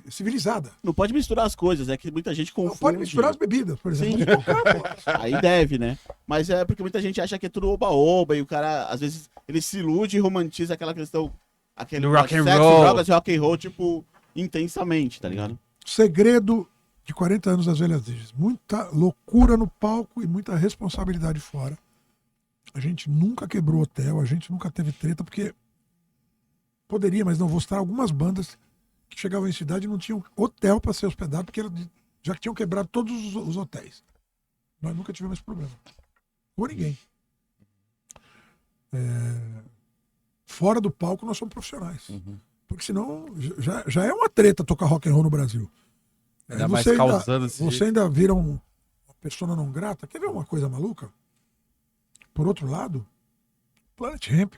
S3: civilizada.
S2: Não pode misturar as coisas, é que muita gente confunde.
S3: Não pode misturar as bebidas, por exemplo.
S2: Sim.
S3: Pode tocar, pô.
S2: Aí deve, né? Mas é porque muita gente acha que é tudo oba-oba e o cara, às vezes, ele se ilude e romantiza aquela questão. Aquele
S4: Do rock and
S2: sexo,
S4: roll.
S2: drogas e rock and roll, tipo, intensamente, tá ligado?
S3: Segredo de 40 anos das velhas virgens. Muita loucura no palco e muita responsabilidade fora. A gente nunca quebrou hotel, a gente nunca teve treta, porque poderia, mas não vou citar algumas bandas que chegavam em cidade e não tinham hotel para ser hospedado, porque era de já que tinham quebrado todos os hotéis. Nós nunca tivemos esse problema. Com ninguém. Fora do palco, nós somos profissionais. Porque senão já é uma treta tocar rock and roll no Brasil.
S4: Ainda mais causando esse
S3: você ainda vira uma persona não grata. Quer ver uma coisa maluca? Por outro lado, Planet Hemp,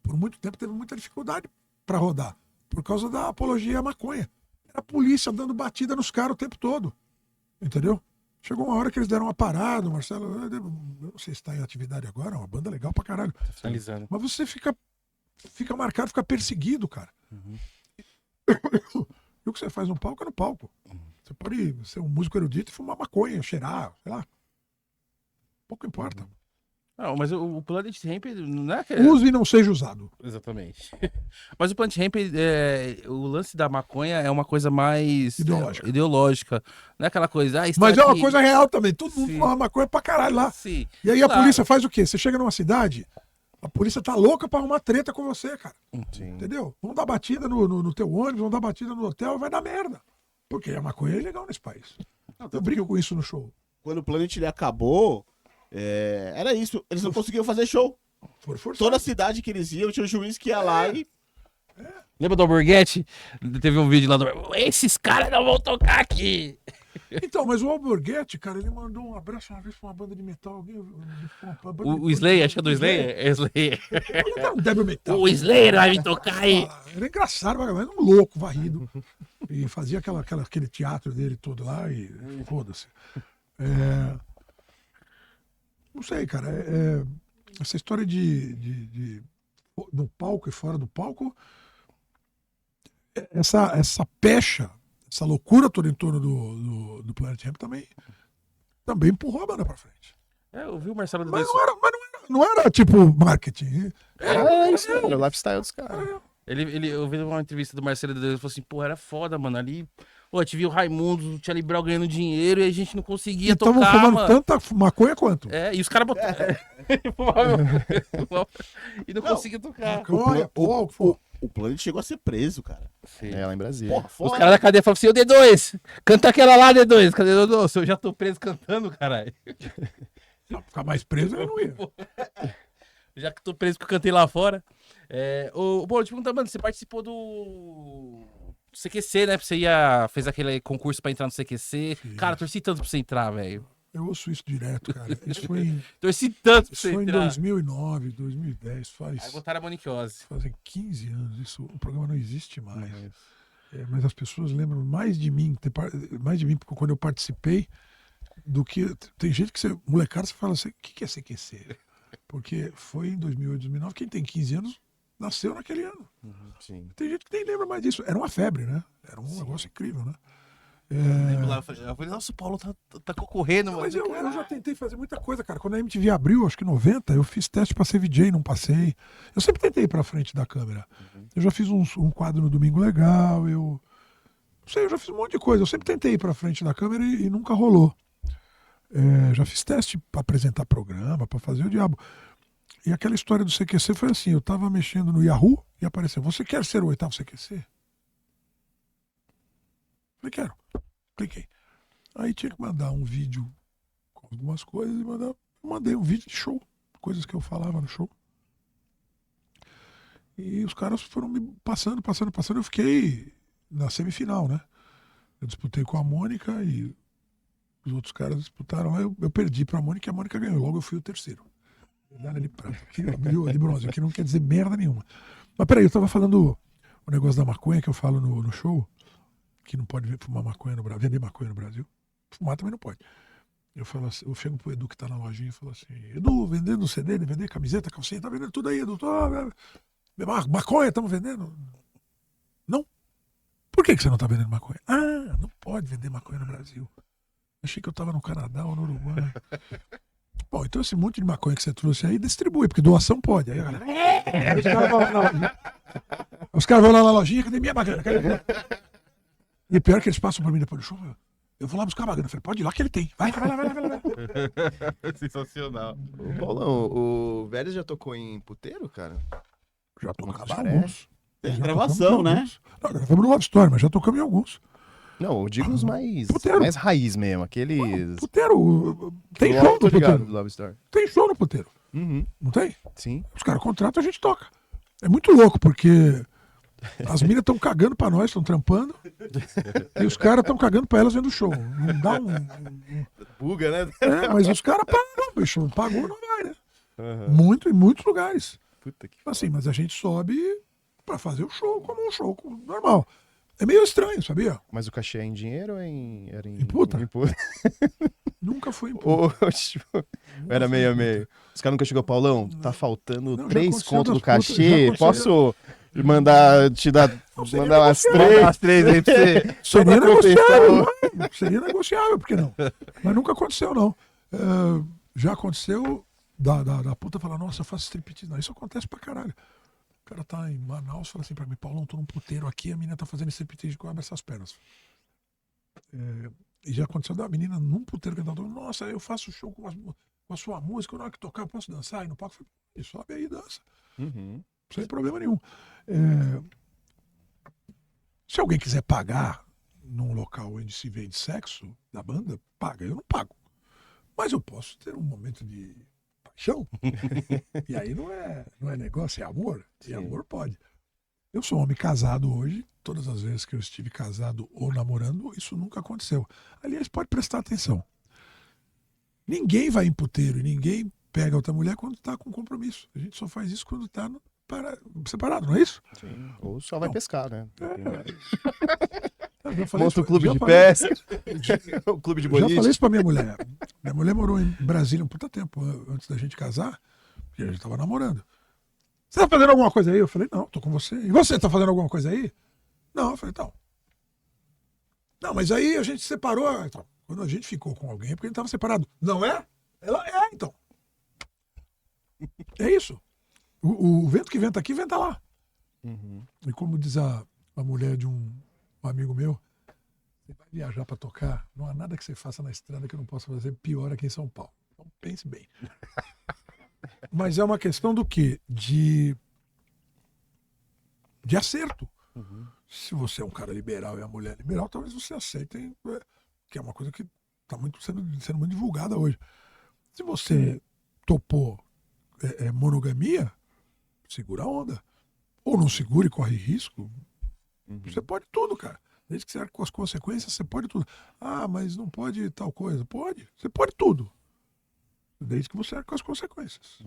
S3: por muito tempo, teve muita dificuldade para rodar. Por causa da apologia à maconha. Era a polícia dando batida nos caras o tempo todo. Entendeu? Chegou uma hora que eles deram uma parada, o Marcelo, eu não sei se está em atividade agora, é uma banda legal pra caralho.
S4: Finalizando.
S3: Mas você fica marcado, fica perseguido, cara. E o que você faz no palco é no palco. Você pode ser um músico erudito e fumar maconha, cheirar, sei lá. Pouco importa.
S4: Não, mas o Planet Hemp não é que...
S3: Use e não seja usado.
S4: Exatamente. Mas o Planet Hemp, o lance da maconha é uma coisa mais ideológica. Não é aquela coisa...
S3: Mas é uma coisa real também. Todo mundo fuma maconha pra caralho lá.
S4: Sim.
S3: E aí a polícia faz o quê? Você chega numa cidade, a polícia tá louca pra arrumar treta com você, cara.
S1: Sim.
S3: Entendeu? Vão dar batida no teu ônibus, vão dar batida no hotel e vai dar merda. Porque a maconha é ilegal nesse país. Eu brigo com isso no show.
S2: Quando o Planet ele acabou, era isso. Eles não conseguiam fazer show. Toda a cidade que eles iam, tinha um juiz que ia lá e...
S4: Lembra do Alborguete? Teve um vídeo lá do... Esses caras não vão tocar aqui.
S3: Então, mas o Alborguete, cara, ele mandou um abraço uma vez pra uma banda de metal.
S4: O Slayer, acho que é do Slayer? É Slayer.
S3: Um débil metal.
S4: O Slayer vai me tocar aí.
S3: Era engraçado, mas um louco, varrido. E fazia aquele teatro dele todo lá e foda-se. Não sei, cara. Essa história de no palco e fora do palco, essa pecha, essa loucura toda em torno do Planet Hemp também empurrou a banda pra frente.
S4: Eu vi o Marcelo
S3: Mas não era tipo marketing.
S1: Isso, era o lifestyle dos caras.
S4: Eu vi uma entrevista do Marcelo Deus, ele falou assim, porra, era foda, mano, ali... Pô, a gente viu o Raimundo, o Charlie Brown ganhando dinheiro e a gente não conseguia tocar, mano.
S3: Estavam fumando tanta maconha quanto?
S4: E os caras botaram... e não conseguia tocar.
S3: Maconha,
S2: O Planet chegou a ser preso, cara.
S4: Sim.
S1: Lá em Brasília.
S4: Os caras da cadeia falaram assim, ô D2, canta aquela lá, D2. Cadê o D2? Eu já tô preso cantando, caralho.
S3: Ficar mais preso eu não ia.
S4: Já que tô preso que eu cantei lá fora. Bom, te perguntar, mano, você participou do CQC, né? Você fez aquele concurso pra entrar no CQC.
S3: Sim.
S4: Cara, torci tanto pra você entrar, velho.
S3: Eu ouço isso direto, cara. Isso foi
S4: Torci tanto pra você
S3: em
S4: entrar.
S3: 2009, 2010.
S4: Aí botaram a Moniquiose.
S3: Fazem 15 anos. Isso, o programa não existe mais. Mas as pessoas lembram mais de mim quando eu participei do que... Tem gente que molecada, você fala assim, o que é CQC? Porque foi em 2008, 2009, quem tem 15 anos nasceu naquele ano.
S1: Sim.
S3: Tem gente que nem lembra mais disso. Era uma febre, né? Era um negócio incrível, né?
S4: Eu falei, nossa, o Paulo tá concorrendo, mano.
S3: Mas eu já tentei fazer muita coisa, cara. Quando a MTV abriu, acho que em 90, eu fiz teste pra ser VJ, não passei. Eu sempre tentei ir pra frente da câmera. Eu já fiz um quadro no Domingo Legal, não sei, eu já fiz um monte de coisa. Eu sempre tentei ir pra frente da câmera e nunca rolou. Já fiz teste pra apresentar programa, pra fazer o diabo. E aquela história do CQC foi assim, eu tava mexendo no Yahoo e apareceu, você quer ser o 8º CQC? Falei, quero. Cliquei. Aí tinha que mandar um vídeo com algumas coisas e mandei um vídeo de show, coisas que eu falava no show. E os caras foram me passando, eu fiquei na semifinal, né? Eu disputei com a Mônica e os outros caras disputaram lá, eu perdi pra Mônica e a Mônica ganhou, logo eu fui o terceiro. Medalha de prata, de bronze, que não quer dizer merda nenhuma. Mas peraí, eu tava falando o negócio da maconha que eu falo no show, que não pode fumar maconha no Brasil, vender maconha no Brasil. Fumar também não pode. Eu falo assim, eu chego pro Edu que tá na lojinha e falo assim, Edu, vendendo CD, vender camiseta, calcinha, tá vendendo tudo aí, Edu. Maconha, estamos vendendo? Não. Por que você não tá vendendo maconha? Ah, não pode vender maconha no Brasil. Achei que eu tava no Canadá ou no Uruguai. Bom, então esse monte de maconha que você trouxe aí, distribui, porque doação pode. Aí a galera... Os caras vão lá na lojinha, cadê minha bagana? E pior que eles passam por mim depois do show, eu vou lá buscar a bagana. Eu falei, pode ir lá que ele tem. Vai lá.
S4: Sensacional.
S1: Paulão, o Vélez já tocou em puteiro, cara?
S3: Já tocamos em
S1: Cabaré.
S3: alguns.
S2: Tem
S3: Já
S2: gravação,
S3: tocamos em
S2: né?
S3: alguns. Não, gravamos no Love Story, mas já tocamos em alguns.
S1: Não, eu digo os
S3: Puteiro.
S1: mais raiz mesmo, aqueles...
S3: Puteiro, tem
S1: Eu
S3: show no
S1: tô ligado
S3: puteiro.
S1: do Love Story.
S3: Tem show no puteiro.
S1: Uhum,
S3: Não tem?
S1: sim.
S3: Os caras contratam, a gente toca. É muito louco, porque as minas estão cagando pra nós, estão trampando. E os caras estão cagando pra elas vendo o show. Não dá
S1: Buga, né?
S3: mas os caras pagam, bicho. Não pagou, não vai, né?
S1: Uhum.
S3: Muito, em muitos lugares.
S1: Puta que
S3: Assim, mas a gente sobe pra fazer o show como um show normal. É meio estranho, sabia?
S1: Mas o cachê é em dinheiro ou era em...
S3: Em puta?
S1: Em puta.
S3: Nunca foi em
S1: Ou, tipo, era meio a meio. Os caras nunca chegou, Paulão, tá faltando
S3: Não, já
S1: 3
S3: aconteceu
S1: conto do
S3: das putas, já
S1: cachê,
S3: aconteceu.
S1: posso mandar, te dar,
S3: Não, seria
S1: mandar umas
S3: negociável.
S1: 3 aí pra você? Só
S3: Seria
S1: pra compensar
S3: negociável,
S1: o-
S3: não. Seria negociável, por que não? Mas nunca aconteceu, não. Já aconteceu da puta falar, nossa, eu faço striptease. Não, isso acontece pra caralho. O cara tá em Manaus e fala assim pra mim, Paulão, tô num puteiro aqui, a menina tá fazendo striptease, abre essas pernas. E já aconteceu da menina num puteiro que ela tá falando, nossa, eu faço show com a sua música, na hora que tocar eu posso dançar? E no palco eu falei, sobe aí e dança.
S1: Uhum.
S3: Sem problema nenhum. Se alguém quiser pagar num local onde se vende sexo da banda, paga. Eu não pago. Mas eu posso ter um momento de paixão. E aí não é negócio, é amor. E
S1: Sim.
S3: amor pode. Eu sou um homem casado hoje. Todas as vezes que eu estive casado ou namorando, isso nunca aconteceu. Aliás, pode prestar atenção. Ninguém vai em puteiro e ninguém pega outra mulher quando está com compromisso. A gente só faz isso quando está separado, não é isso?
S1: Sim. Ou só vai
S3: Não.
S1: pescar, né?
S3: Eu já falei
S1: Monta
S3: isso-
S1: o clube
S3: já
S1: de
S3: falei-
S1: pesca, o clube de
S3: Eu já
S1: boliche.
S3: falei isso pra minha mulher. Minha mulher morou em Brasília um puta tempo antes da gente casar, e a gente tava namorando. Você tá fazendo alguma coisa aí? Eu falei, não, tô com você. E você tá fazendo alguma coisa aí? Não, eu falei, então. Não, mas aí a gente se separou. Então, quando a gente ficou com alguém, é porque a gente tava separado. Não é? Ela é, então. É isso. O vento que venta aqui, venta lá.
S1: Uhum.
S3: E como diz a mulher de um amigo meu, você vai viajar para tocar, não há nada que você faça na estrada que eu não possa fazer pior aqui em São Paulo. Então pense bem. Mas é uma questão do quê? De acerto.
S1: Uhum.
S3: Se você é um cara liberal e a mulher é liberal, talvez você aceitem, que é uma coisa que está sendo muito divulgada hoje. Se você topou monogamia, segura a onda. Ou não segura e corre risco.
S1: Uhum.
S3: Você pode tudo, cara. Desde que você arque com as consequências, você pode tudo. Ah, mas não pode tal coisa. Pode. Você pode tudo. Desde que você arque com as consequências.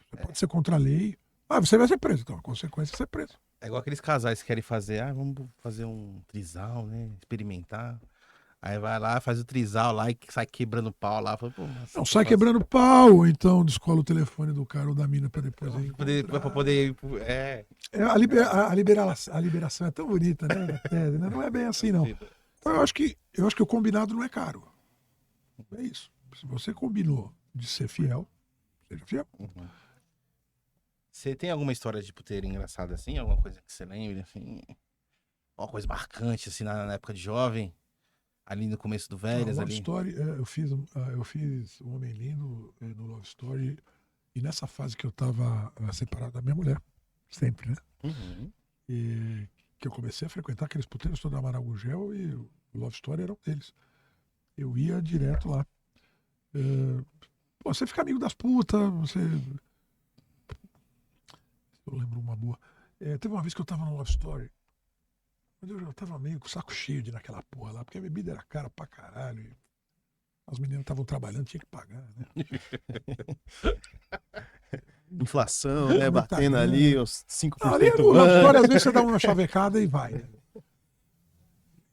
S3: Você pode ser contra a lei. Ah, você vai ser preso. Então, a consequência é ser preso.
S4: É igual aqueles casais que querem fazer, vamos fazer um trisal, né? Experimentar. Aí vai lá, faz o trisal lá e sai quebrando pau lá. Fala, pô, mas
S3: Não, sai quebrando pau, ou então descola o telefone do cara ou da mina pra depois aí.
S4: pra poder.
S3: A liberação é tão bonita, né? Não é bem assim, não. Então, eu acho que o combinado não é caro. É isso. Se você combinou de ser fiel, seja fiel.
S4: Uhum. Você tem alguma história de puteiro engraçada assim? Alguma coisa que você lembre, assim? Uma coisa marcante, assim, na época de jovem? Ali no começo do Velhas,
S3: Love
S4: ali?
S3: Story, eu fiz O Homem Lindo no Love Story, e nessa fase que eu tava separado da minha mulher, sempre, né?
S4: Uhum.
S3: E que eu comecei a frequentar aqueles puteiros toda a Maragugel e o Love Story era um deles. Eu ia direto lá. Você fica amigo das putas, você... Eu lembro uma boa. Teve uma vez que eu tava no Love Story, mas eu já tava meio com o saco cheio de ir naquela porra lá, porque a bebida era cara pra caralho. E as meninas estavam trabalhando, tinha que pagar, né?
S1: Inflação, né?
S3: Muita
S1: Batendo
S3: grana.
S1: ali, os 5%
S3: Ali no
S1: ano.
S3: Love Story, às vezes você dá uma chavecada e vai, né?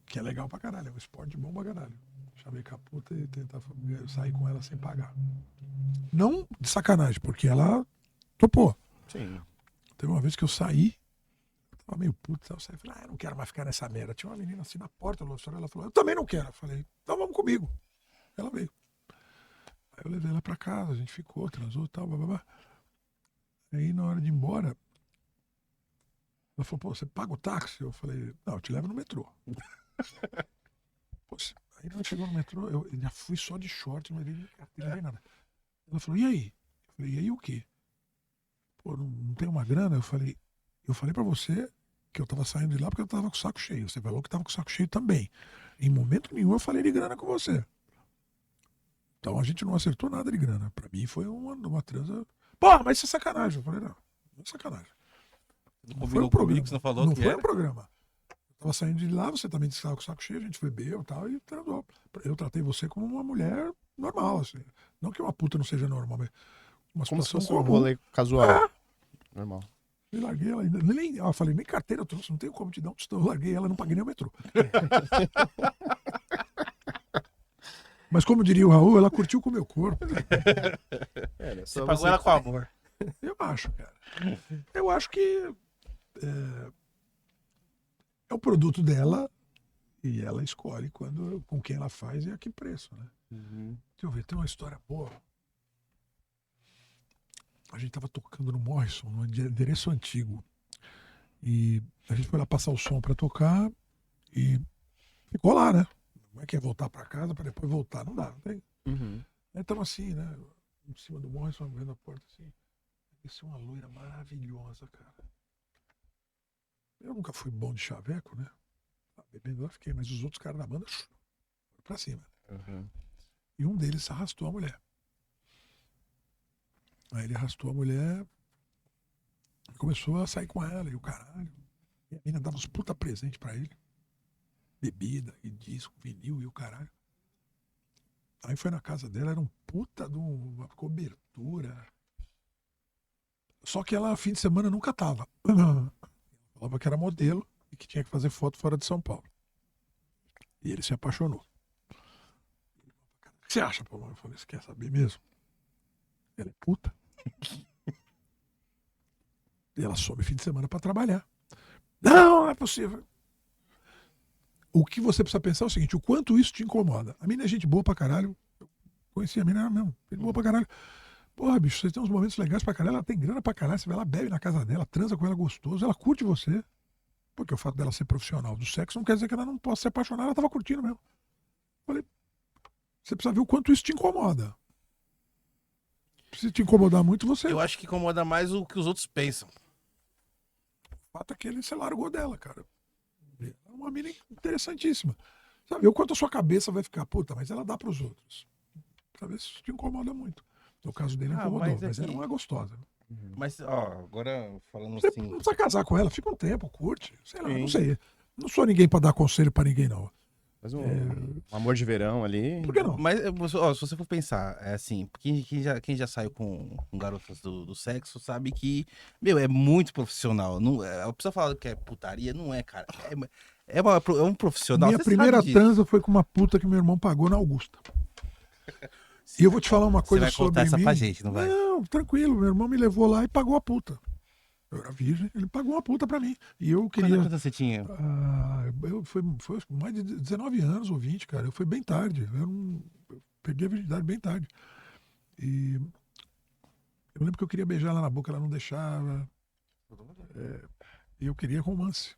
S3: Que é legal pra caralho, é um esporte bom pra caralho. Chavecar a puta e tentar sair com ela sem pagar. Não de sacanagem, porque ela topou.
S1: Sim.
S3: Teve uma vez que eu saí, eu tava meio puto, eu saí e falei, eu não quero mais ficar nessa merda. Tinha uma menina assim na porta do Love Story, ela falou, eu também não quero. Eu falei, então vamos comigo. Ela veio. Aí eu levei ela pra casa, a gente ficou, transou e tal, blá. Aí na hora de ir embora, ela falou, pô, você paga o táxi? Eu falei, não, eu te levo no metrô. Pô, aí nós chegou no metrô, eu já fui só de short, não levei nem carteira, nem nada. Ela falou, e aí? Eu falei, e aí o quê? Pô, não tem uma grana? Eu falei pra você que eu tava saindo de lá porque eu tava com o saco cheio. Você falou que tava com o saco cheio também. Em momento nenhum eu falei de grana com você. Então a gente não acertou nada de grana. Pra mim foi uma transa. Porra, mas isso é sacanagem. Eu falei, não é sacanagem.
S4: Não combinou comigo que você não falou
S3: não
S4: que
S3: foi
S4: era?
S3: um programa. Eu tava saindo de lá, você também disse que estava com o saco cheio, a gente bebeu e tal, e transou. Eu tratei você como uma mulher normal, assim. Não que uma puta não seja normal, mas uma
S1: Como se
S3: situação
S1: fosse um
S3: comum.
S1: rolê casual. Normal.
S3: E larguei ela. Eu falei, nem carteira eu trouxe, não tenho como te dar um tostão. Eu larguei ela, não paguei nem o metrô. Mas como diria o Raul, ela curtiu com o meu corpo.
S4: Você pagou ela com amor.
S3: Eu acho, cara. Eu acho que é o produto dela e ela escolhe com quem ela faz e a que preço, né? Deixa eu ver, tem uma história boa. A gente tava tocando no Morrison, no endereço antigo. E a gente foi lá passar o som pra tocar e ficou lá, né? Como é que é voltar pra casa pra depois voltar? Não dá, não tem. Aí tamo assim, né? Em cima do Morrison, vendo a porta assim. Isso é uma loira maravilhosa, cara. Eu nunca fui bom de chaveco, né? Bebendo eu fiquei, mas os outros caras da banda, foram pra cima. E um deles arrastou a mulher. Aí ele arrastou a mulher e começou a sair com ela e o caralho. E a menina dava uns puta presente pra ele. Bebida e disco, vinil e o caralho. Aí foi na casa dela, era um puta de uma cobertura. Só que ela, fim de semana, nunca tava. Falava que era modelo e que tinha que fazer foto fora de São Paulo. E ele se apaixonou. O que você acha, Paulo? Eu falei, você quer saber mesmo? Ela é puta. E ela some fim de semana pra trabalhar. Não é possível. O que você precisa pensar é o seguinte, o quanto isso te incomoda. A menina é gente boa pra caralho. Eu conheci a menina mesmo, gente boa pra caralho. Porra, bicho, você tem uns momentos legais pra caralho, ela tem grana pra caralho, você vai lá, bebe na casa dela, transa com ela gostoso, ela curte você. Porque o fato dela ser profissional do sexo não quer dizer que ela não possa se apaixonar, ela tava curtindo mesmo. Falei, você precisa ver o quanto isso te incomoda. Se te incomodar muito, você...
S4: Eu acho que incomoda mais o que os outros pensam.
S3: O fato é que ele se largou dela, cara. É uma mina interessantíssima. Sabe, o quanto a sua cabeça vai ficar, puta, mas ela dá pros outros. Sabe, isso te incomoda muito. No caso dele, incomodou, mas ela não é gostosa. Né?
S4: Mas, ó, agora falando
S3: Você
S4: assim...
S3: não precisa casar com ela, fica um tempo, curte. Sei lá,
S1: Sim.
S3: não sei. Não sou ninguém pra dar conselho pra ninguém, não.
S1: Mas um amor de verão ali.
S3: Por que não?
S4: Mas, ó, se você for pensar, é assim, quem já saiu com garotas do sexo sabe que, meu, é muito profissional. Não, a pessoa fala que é putaria, não é, cara. É um profissional.
S3: Minha
S4: você
S3: primeira
S4: sabe disso.
S3: transa foi com uma puta que meu irmão pagou na Augusta. E eu vou te falar uma
S4: Você
S3: coisa
S4: vai
S3: sobre
S4: contar essa
S3: mim.
S4: pra gente, não vai?
S3: Não, tranquilo. Meu irmão me levou lá e pagou a puta. Eu era virgem, ele pagou uma puta pra mim. E eu queria...
S4: Quantos anos você tinha?
S3: Foi mais de 19 anos ou 20, cara. Eu fui bem tarde. Eu perdi a virgindade bem tarde. E eu lembro que eu queria beijar ela na boca, ela não deixava. E eu queria romance.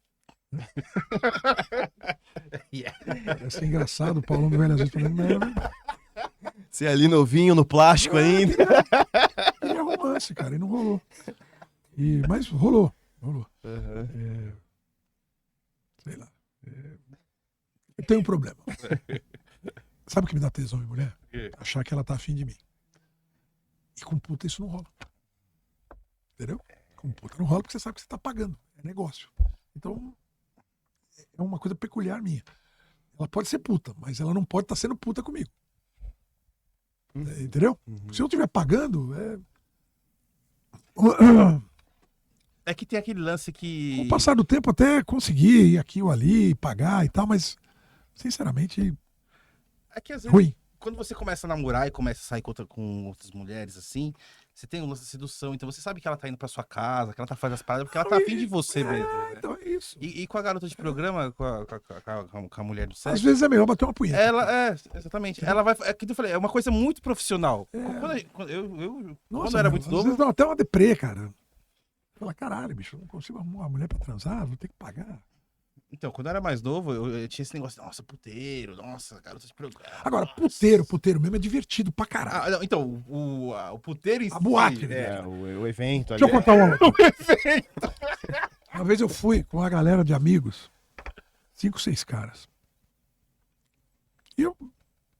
S3: Parece engraçado, o Paulão do Velho às vezes falando, não,
S1: Você ali novinho, no plástico ainda.
S3: queria romance, cara, e não rolou. Mas rolou. Sei lá. Eu tenho um problema. Sabe o que me dá tesão em mulher? Achar que ela tá afim de mim. E com puta isso não rola. Entendeu? Com puta não rola porque você sabe que você tá pagando. É negócio. Então, é uma coisa peculiar minha. Ela pode ser puta, mas ela não pode estar sendo puta comigo. Entendeu? Se eu estiver pagando,
S4: É que tem aquele lance que...
S3: com o passar do tempo até conseguir ir aqui ou ali, pagar e tal, mas, sinceramente,
S4: É que às vezes,
S3: ruim.
S4: quando você começa a namorar e começa a sair com outras mulheres, assim, você tem um lance de sedução, então você sabe que ela tá indo pra sua casa, que ela tá fazendo as paradas, porque ela tá afim de você mesmo. Né?
S3: Então é isso.
S4: E com a garota de programa, com a mulher do
S3: Às
S4: sexo,
S3: vezes é melhor bater uma punheta.
S4: exatamente. Ela vai. É que eu falei, é uma coisa muito profissional. Quando eu
S3: Nossa,
S4: era
S3: meu,
S4: muito
S3: às
S4: novo.
S3: vezes dá até uma deprê, cara. Fala, caralho, bicho, eu não consigo arrumar uma mulher pra transar, vou ter que pagar.
S4: Então, quando eu era mais novo, eu tinha esse negócio, nossa, puteiro, nossa, garota de programa.
S3: Agora,
S4: nossa.
S3: puteiro mesmo é divertido pra caralho.
S4: Não, então, o puteiro em
S3: A boate,
S4: si,
S3: né?
S1: O evento ali.
S3: Deixa eu contar uma outra. Uma vez eu fui com uma galera de amigos, 5, 6 caras. E eu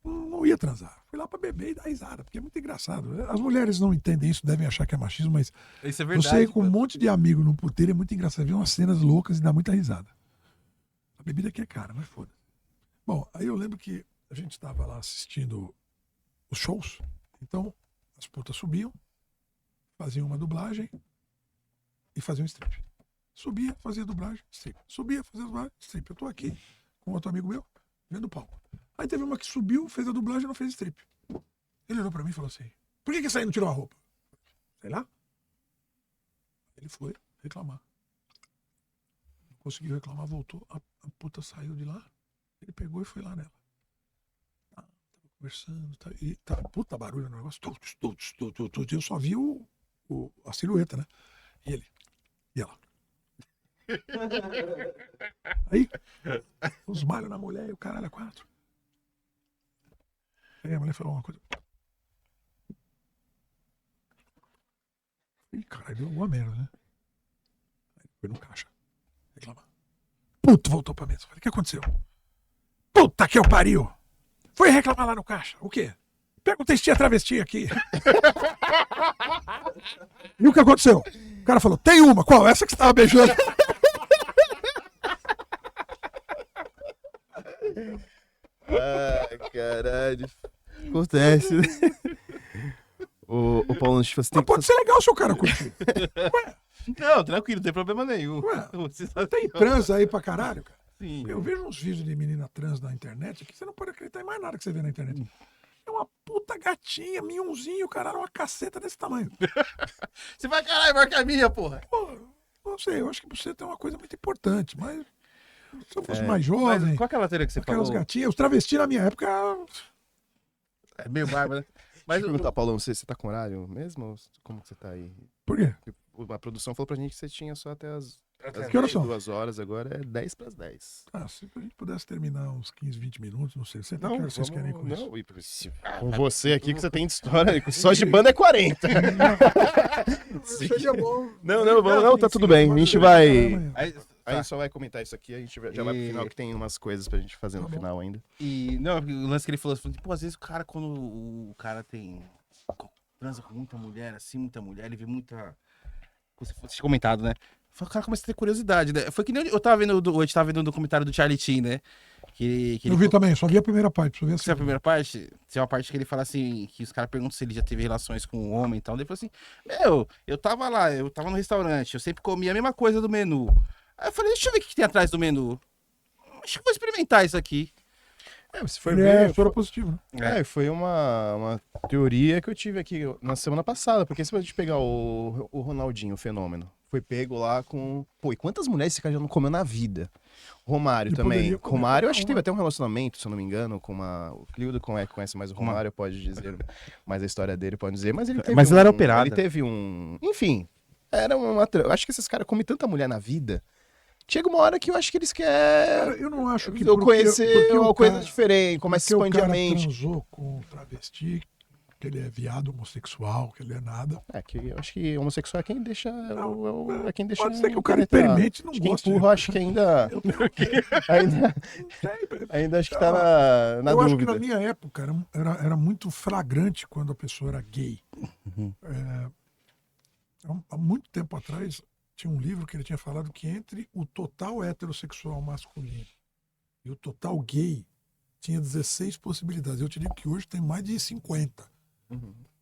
S3: não ia transar. Fui lá pra beber e dar risada, porque é muito engraçado. As mulheres não entendem isso, devem achar que é machismo, mas
S4: Isso é
S3: você com um monte de amigo no puteiro é muito engraçado. Ver umas cenas loucas e dá muita risada. A bebida aqui é cara, mas foda. Bom, aí eu lembro que a gente estava lá assistindo os shows. Então, as putas subiam, faziam uma dublagem e faziam strip. Subia, fazia dublagem, strip. Subia, fazia dublagem, strip. Eu tô aqui com outro amigo meu, vendo o palco. Aí teve uma que subiu, fez a dublagem e não fez strip. Ele olhou pra mim e falou assim, por que essa aí não tirou a roupa? Sei lá. Ele foi reclamar. Não conseguiu reclamar, voltou. A puta saiu de lá. Ele pegou e foi lá nela. Tava conversando. E tá puta barulho no negócio. Eu só vi a silhueta, né? E ele. E ela. Aí, os malhos na mulher e o caralho a 4. Aí a mulher falou uma coisa. Ih, caralho, deu alguma merda, né? Aí foi no caixa. Reclamar. Puto, voltou pra mesa. Falei, o que aconteceu? Puta que eu pariu! Foi reclamar lá no caixa. O quê? Perguntei se tinha travesti aqui. E o que aconteceu? O cara falou, tem uma. Qual? Essa que você tava beijando.
S1: Ai, caralho. Acontece, né? O Paulo, tipo, você tem
S3: Mas pode ser legal se o cara curtir.
S4: Não, tranquilo, não tem problema nenhum.
S3: Ué,
S4: Você sabe-
S3: tem trans aí pra caralho, cara.
S4: Sim.
S3: Eu vejo uns vídeos de menina trans na internet que você não pode acreditar em mais nada que você vê na internet. É uma puta gatinha, minhãozinho, caralho, uma caceta desse tamanho.
S4: Você vai, caralho, marca a minha, porra.
S3: Pô, não sei, eu acho que você tem uma coisa muito importante, mas se eu fosse mais
S4: Mas
S3: jovem,
S4: qual é aquela teoria que você
S3: aquelas
S4: falou?
S3: gatinhas, os travestis na minha época,
S4: É meio barba, né?
S1: Mas
S4: Mas
S1: eu perguntar, Paulão, você tá com horário mesmo? Ou como que você tá aí?
S3: por quê?
S1: A produção falou pra gente que você tinha só até as
S3: Que horas são?
S1: 2 horas, agora é 10 pras 10.
S3: Ah, se a gente pudesse terminar uns 15, 20 minutos, não sei, sei lá que horas vocês querem com isso.
S1: não, com você aqui que você tem de história, só de banda é 40.
S3: Seria bom.
S1: Não, tá
S3: sim,
S1: tudo
S3: sim,
S1: bem. A
S3: pode
S1: gente
S3: ser.
S1: vai.
S3: Amanhã.
S4: Aí,
S1: A
S4: tá.
S1: gente só vai comentar isso aqui, a gente já vai pro final, que tem umas coisas pra gente fazer no
S3: Tá bom.
S1: final ainda.
S4: E não, o lance que ele falou, pô, às vezes o cara, quando o cara transa com muita mulher, assim, muita mulher, ele vê muita. Como você tinha comentado, né? O cara começa a ter curiosidade, né? Foi que nem eu tava vendo, a gente tava vendo o documentário do Charlie Sheen, né? Que
S3: Eu vi também, só vi a primeira parte, só vi a
S4: Essa é a
S3: segunda.
S4: primeira parte? Tem uma parte que ele fala assim, que os caras perguntam se ele já teve relações com um homem e tal. Ele falou assim, eu tava lá, eu tava no restaurante, eu sempre comia a mesma coisa do menu. Aí eu falei, deixa eu ver o que tem atrás do menu. Acho que eu vou experimentar isso aqui.
S1: Se for
S3: Ele é soro positivo, né?
S1: foi uma teoria que eu tive aqui na semana passada, porque se a gente pegar o Ronaldinho, o fenômeno, foi pego lá com... Pô, e quantas mulheres esse cara já não comeu na vida? Romário
S3: Ele
S1: também.
S3: poderia comer
S1: Romário, eu acho que
S3: qualquer
S1: teve até um relacionamento, se eu não me engano, com uma... O Cliudo conhece mais o Romário, pode dizer mais a história dele, pode dizer. Mas ele teve
S4: Mas ele era operado.
S1: Ele teve um... Enfim, era uma... Eu acho que esses caras comem tanta mulher na vida... Chega uma hora que eu acho que eles querem
S3: Cara, eu não acho que
S1: eu conhecer
S3: porque o
S1: uma coisa
S3: cara-
S1: diferente, começa a
S3: porque o
S1: expandir a
S3: cara
S1: mente.
S3: transou com um travesti, que ele é viado, homossexual, que ele é nada.
S1: É que eu acho que homossexual é quem deixa. É quem deixa.
S3: Pode ser que o cara
S1: penetrar.
S3: experimente e não
S1: Acho que
S3: goste.
S1: empurra, acho que ainda. ainda acho que tá na
S3: Eu acho que
S1: dúvida.
S3: na minha época era muito flagrante quando a pessoa era gay. Há muito tempo atrás, tinha um livro que ele tinha falado que entre o total heterossexual masculino e o total gay tinha 16 possibilidades. Eu te digo que hoje tem mais de 50.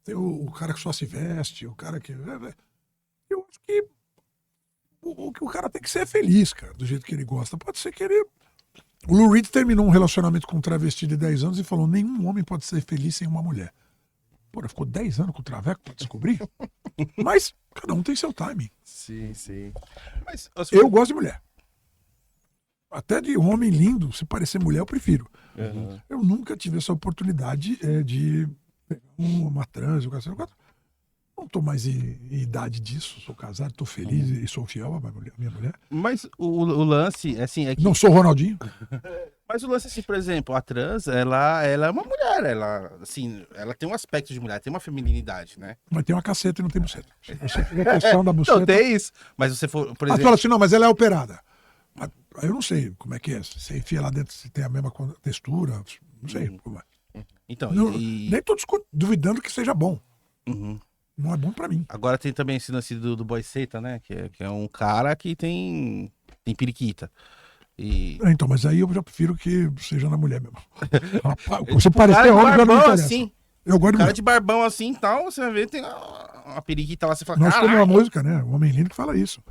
S3: Tem o cara que só se veste, o cara que... Eu acho que o cara tem que ser feliz, cara, do jeito que ele gosta. Pode ser que ele... O Lou Reed terminou um relacionamento com um travesti de 10 anos e falou, nenhum homem pode ser feliz sem uma mulher. Porra, ficou 10 anos com o traveco pra descobrir? Mas cada um tem seu timing.
S1: Sim, sim.
S4: Mas,
S3: Eu gosto de mulher. Até de um homem lindo, se parecer mulher, eu prefiro. Eu nunca tive essa oportunidade de pegar uma trans, ou coisa assim. Não tô mais em idade disso, sou casado, tô feliz e sou fiel à minha mulher.
S4: mas o lance, assim, é que...
S3: Não sou Ronaldinho.
S4: Mas o lance, assim, por exemplo, a trans, ela é uma mulher, ela, assim, ela tem um aspecto de mulher, tem uma feminilidade, né?
S3: Mas tem uma caceta e não tem buceta. Se você fizer questão da buceta...
S4: Então, tem isso. Mas se você for, por
S3: Mas
S4: exemplo...
S3: fala assim, não, mas ela é operada. Aí eu não sei como é que é. Se você enfia lá dentro, se tem a mesma textura, não sei. Como é.
S4: Então,
S3: Não, nem tô duvidando que seja bom.
S4: Uhum.
S3: Não é bom pra mim.
S4: Agora tem também esse lance do Boy Seita, né? Que é um cara que tem periquita. E...
S3: Então, mas aí eu já prefiro que seja na mulher mesmo. Rapaz, você
S4: Tipo, cara
S3: parecer
S4: de
S3: homem já não
S4: barbão
S3: interessa.
S4: assim,
S3: Eu gosto de
S4: cara
S3: mulher.
S4: de barbão assim e tal, você vai ver, tem uma periquita lá, você fala,
S3: Nós temos uma
S4: caralho.
S3: música, né? O Homem Lindo que fala isso.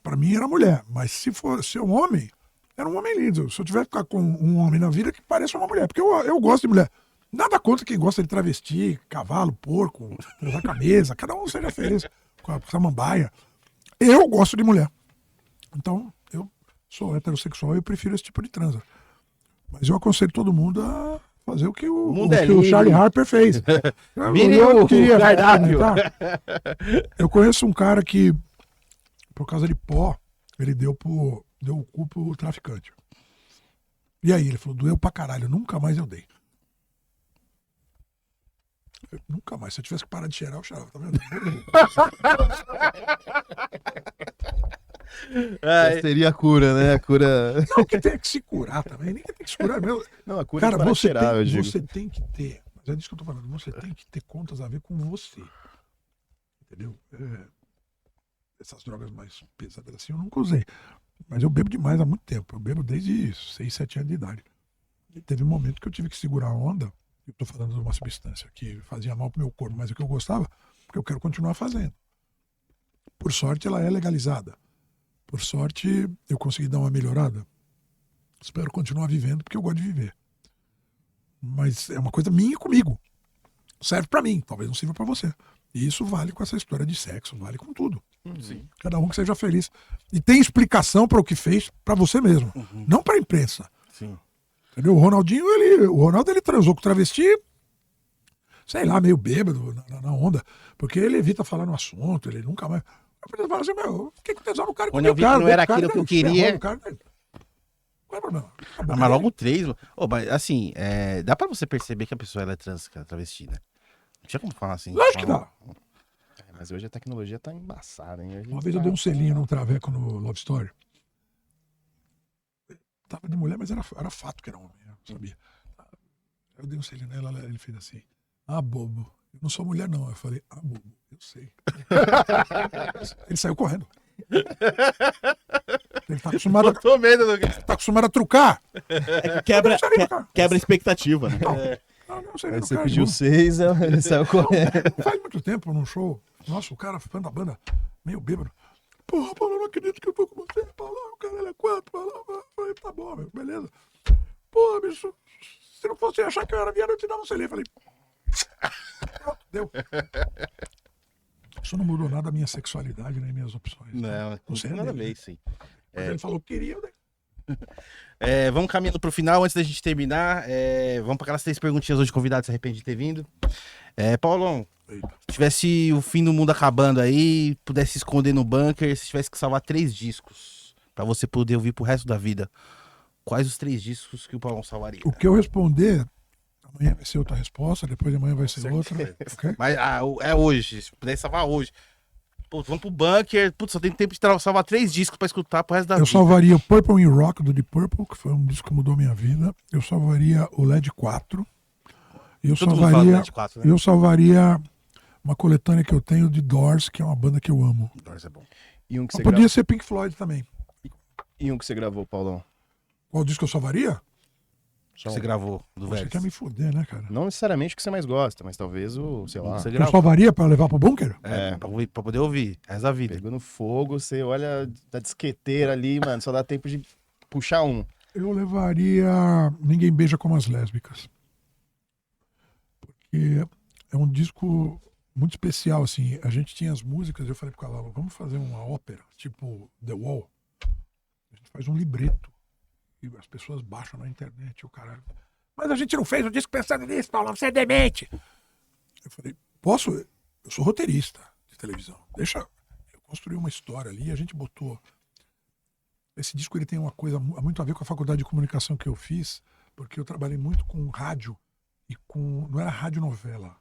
S3: Pra mim era mulher, mas se for ser um homem, era um homem lindo. Se eu tiver que ficar com um homem na vida, que pareça uma mulher. Porque eu gosto de mulher. Nada contra quem gosta de travesti, cavalo, porco, transar com a mesa. Cada um seja feliz com a samambaia. Eu gosto de mulher. Então, eu sou heterossexual e eu prefiro esse tipo de transa. Mas eu aconselho todo mundo a fazer o que o
S4: mundo é
S3: que o
S4: livre.
S3: Charlie Harper fez.
S4: Vire
S3: Eu
S4: o
S3: queria
S4: cardápio.
S3: comentar. Eu conheço um cara que, por causa de pó, ele deu o cu pro traficante. E aí, ele falou, doeu pra caralho, nunca mais eu dei. Nunca mais. Se eu tivesse que parar de cheirar, eu cheirava, tá vendo?
S1: Seria a cura, né? A cura.
S3: Não que tem que se curar também. Ninguém tem que se curar mesmo.
S1: Não, a cura
S3: Cara,
S1: é para cheirar, eu digo.
S3: você tem que ter. Mas é disso que eu tô falando. Você tem que ter contas a ver com você. Entendeu? Essas drogas mais pesadas assim eu nunca usei. Mas eu bebo demais há muito tempo. Eu bebo desde 6, 7 anos de idade. E teve um momento que eu tive que segurar a onda. Eu tô falando de uma substância que fazia mal pro meu corpo, mas é o que eu gostava, porque eu quero continuar fazendo. Por sorte, ela é legalizada. Por sorte, eu consegui dar uma melhorada. Espero continuar vivendo, porque eu gosto de viver. Mas é uma coisa minha comigo. Serve pra mim, talvez não sirva pra você. E isso vale com essa história de sexo, vale com tudo.
S4: Sim.
S3: Cada um que seja feliz. E tem explicação para o que fez pra você mesmo, não pra imprensa.
S4: Sim.
S3: Entendeu? O Ronaldo ele transou com travesti, sei lá, meio bêbado na onda, porque ele evita falar no assunto, ele nunca mais. Eu falo assim, meu, o que tesão no cara?
S4: Quando eu vi que não era aquilo que eu queria.
S3: Qual é o problema?
S4: Ah, mas logo 3. Mas assim, dá pra você perceber que a pessoa ela é trans, que ela é travesti, né? Não tinha como falar assim.
S3: Lógico que dá.
S1: Mas hoje a tecnologia tá embaçada, hein?
S3: Uma vez eu dei um selinho num traveco no Love Story. Tava de mulher, mas era fato que era homem, eu sabia. Eu dei um selinho nela, ele fez assim, bobo. Eu não sou mulher, não. Eu falei, bobo, eu sei. Ele saiu correndo. Ele tá acostumado a,
S4: Tô medo do
S3: tá acostumado a trucar.
S2: Quebra,
S3: Eu não sabia, cara.
S2: quebra a expectativa, né?
S3: Não sei,
S1: Aí você
S3: cara,
S1: pediu
S3: não.
S1: 6, ele saiu correndo.
S3: Não faz muito tempo num show. Nossa, o cara fã da banda, meio bêbado. Porra, Paulo, eu não acredito que eu tô com você, Paulo. O cara é 4, Paulo. Eu falei, tá bom, meu, beleza. Porra, bicho, se não fosse achar que eu era viado, eu te dava um selinho. Eu falei, pronto, deu. Isso não mudou nada a minha sexualidade, nem minhas opções.
S4: Não,
S3: Você
S4: não tem nada a
S3: dele,
S4: ver
S3: né?
S4: isso aí.
S3: Mas ele falou que queria, eu dei.
S4: Vamos caminhando pro final, antes da gente terminar. Vamos para aquelas 3 perguntinhas hoje, convidado se arrepende de ter vindo. Paulão,
S3: Eita.
S4: se tivesse o fim do mundo acabando aí, pudesse se esconder no bunker, se tivesse que salvar 3 discos pra você poder ouvir pro resto da vida, quais os 3 discos que o Paulão salvaria?
S3: O que eu responder, amanhã vai ser outra resposta, depois de amanhã vai ser outra. Ok?
S4: Mas é hoje, se pudesse salvar hoje. Pô, vamos pro bunker, putz, só tem tempo de salvar 3 discos pra escutar pro resto da
S3: Eu
S4: vida.
S3: salvaria o Purple in Rock do Deep Purple, que foi um disco que mudou minha vida. Eu salvaria o LED 4. E eu
S4: Todo mundo fala do
S3: salvaria,
S4: LED 4, né?
S3: eu salvaria uma coletânea que eu tenho de Doors, que é uma banda que eu amo.
S4: Doors é bom.
S1: E um que
S3: Mas
S1: você,
S3: podia ser Pink Floyd também.
S1: e um que você gravou, Paulão?
S3: Qual disco eu salvaria?
S4: Você gravou do
S3: Você
S4: Vélez.
S3: quer me foder, né, cara?
S1: Não necessariamente o que você mais gosta, mas talvez o, sei lá,
S4: Você
S3: Eu
S4: gravou.
S3: salvaria pra levar pro bunker?
S4: Pra poder ouvir, resto da vida.
S1: pegando fogo, você olha da disqueteira ali, mano, só dá tempo de puxar um.
S3: Eu levaria Ninguém Beija Como as Lésbicas. Porque é um disco muito especial, assim. A gente tinha as músicas, eu falei pro Calava, vamos fazer uma ópera, tipo The Wall. A gente faz um libreto. E as pessoas baixam na internet, o caralho. Mas a gente não fez o disco pensando nisso, Paulo, você é demente. Eu falei, posso? Eu sou roteirista de televisão. Deixa eu construir uma história ali e a gente botou. Esse disco ele tem uma coisa muito a ver com a faculdade de comunicação que eu fiz, porque eu trabalhei muito com rádio e com. Não era rádio novela,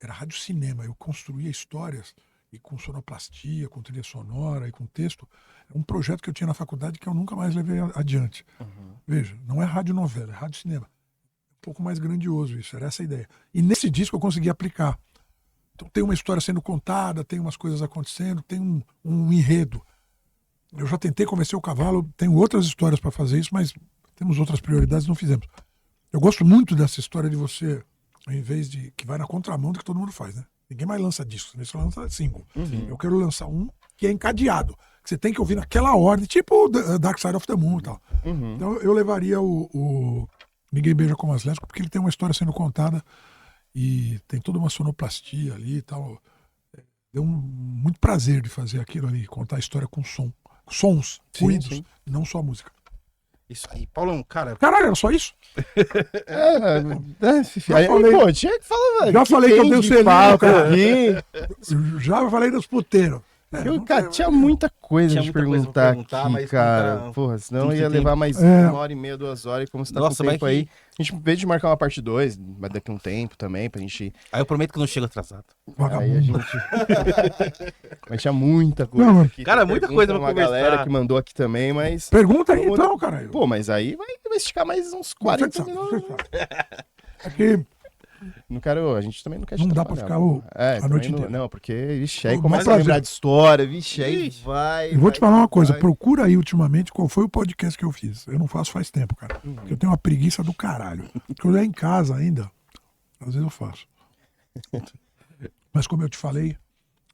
S3: era rádio cinema. Eu construía histórias e com sonoplastia, com trilha sonora e com texto, é um projeto que eu tinha na faculdade que eu nunca mais levei adiante. Veja, não é radionovela, é rádio cinema. Um pouco mais grandioso isso, era essa a ideia. E nesse disco eu consegui aplicar. Então tem uma história sendo contada, tem umas coisas acontecendo, tem um enredo. Eu já tentei convencer o cavalo, tenho outras histórias para fazer isso, mas temos outras prioridades, não fizemos. Eu gosto muito dessa história de você, ao invés de que vai na contramão do que todo mundo faz, né? Ninguém mais lança disco, você só lança single. Eu quero lançar um que é encadeado, que você tem que ouvir naquela ordem, tipo o Dark Side of the Moon e tal. Então eu levaria o Ninguém Beija Como as Lésbicas, porque ele tem uma história sendo contada e tem toda uma sonoplastia ali e tal. Deu muito prazer de fazer aquilo ali, contar a história com sons, ruídos,
S1: sim.
S3: e não só música.
S4: Isso aí, Paulão, cara.
S3: Caralho, era só isso?
S1: Aí,
S3: falei-
S1: pô, tinha que falar, velho.
S3: Já falei que eu
S1: tem
S3: tenho
S1: de
S3: selinho,
S1: papo
S3: cara.
S1: aqui?
S3: Já falei dos puteiros.
S1: Cara, tinha muita coisa
S4: Tinha
S1: de
S4: muita coisa pra
S1: perguntar
S4: perguntar,
S1: aqui,
S4: mas
S1: cara.
S4: não
S1: Porra, senão
S4: tem
S1: ia
S4: tempo.
S1: levar mais
S3: É.
S1: 1h30, 2 horas. E como você tá
S4: Nossa,
S1: com tempo
S4: vai
S1: aí,
S4: que-
S1: a gente, em vez de marcar uma parte 2, vai daqui um tempo também, pra gente...
S4: Aí eu prometo que não chego atrasado.
S1: Aí a
S3: Vagabundo.
S1: gente... Mas tinha muita coisa
S3: Não,
S1: aqui.
S4: cara,
S1: Tem
S4: muita
S1: pergunta
S4: coisa pra
S1: uma galera
S4: conversar.
S1: que mandou aqui também, mas...
S3: Pergunta aí
S1: Vamos-
S3: então, caralho.
S1: Pô, mas aí vai esticar mais uns 40 minutos.
S3: É que
S1: Não quero, a gente também não quer te
S3: Não dá pra
S1: atrapalhar,
S3: ficar
S1: pô. É,
S3: a
S1: também
S3: noite
S1: não,
S3: inteira.
S1: não, porque, vixe, aí
S3: Pô,
S1: começa
S3: mas
S1: a lembrar
S3: prazer.
S1: de história, vixe, aí
S4: Ixi.
S1: vai.
S3: eu vou te falar uma coisa,
S1: vai.
S3: procura aí ultimamente qual foi o podcast que eu fiz. Eu não faço faz tempo, cara. Porque eu tenho uma preguiça do caralho. Porque eu ia em casa ainda, às vezes eu faço. Mas como eu te falei,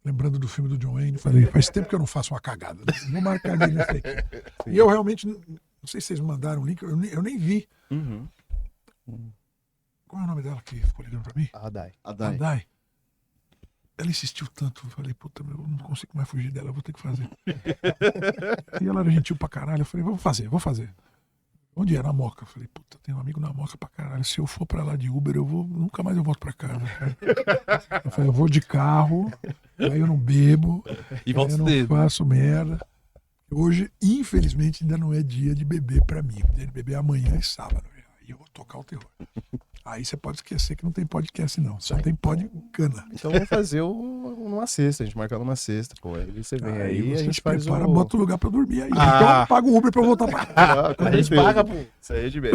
S3: lembrando do filme do John Wayne, eu falei, faz tempo que eu não faço uma cagada. Vou marcar ali nessa aqui. E eu realmente, não sei se vocês mandaram o link, eu nem vi.
S1: Uhum.
S3: Qual é o nome dela que ficou ligando pra mim?
S1: Ah, dai.
S2: A
S3: A
S2: Dai.
S3: Dai. Ela insistiu tanto, eu falei, puta, eu não consigo mais fugir dela, eu vou ter que fazer. E ela era gentil pra caralho, eu falei, vou fazer. Onde é? Na Moca. Eu falei, puta, tem um amigo na Moca pra caralho, se eu for pra lá de Uber, nunca mais eu volto pra casa. Cara. Eu falei, eu vou de carro, aí eu não bebo,
S4: E volta
S3: eu não
S4: cedo.
S3: faço merda. Hoje, infelizmente, ainda não é dia de beber pra mim. Dia de beber é amanhã e sábado. Aí eu vou tocar o terror. Aí você pode esquecer que não tem podcast, não. Só tem pod cana.
S1: Então vamos fazer numa sexta, a gente marca numa sexta, pô. Aí você vem aí,
S3: você
S1: a gente
S3: se
S1: faz
S3: prepara,
S1: o...
S3: bota o lugar pra eu dormir aí.
S4: Ah.
S3: Então eu pago o Uber pra eu voltar pra casa.
S1: Ah, com
S4: A gente
S1: certeza.
S4: paga, pô.
S1: Isso aí é de ver.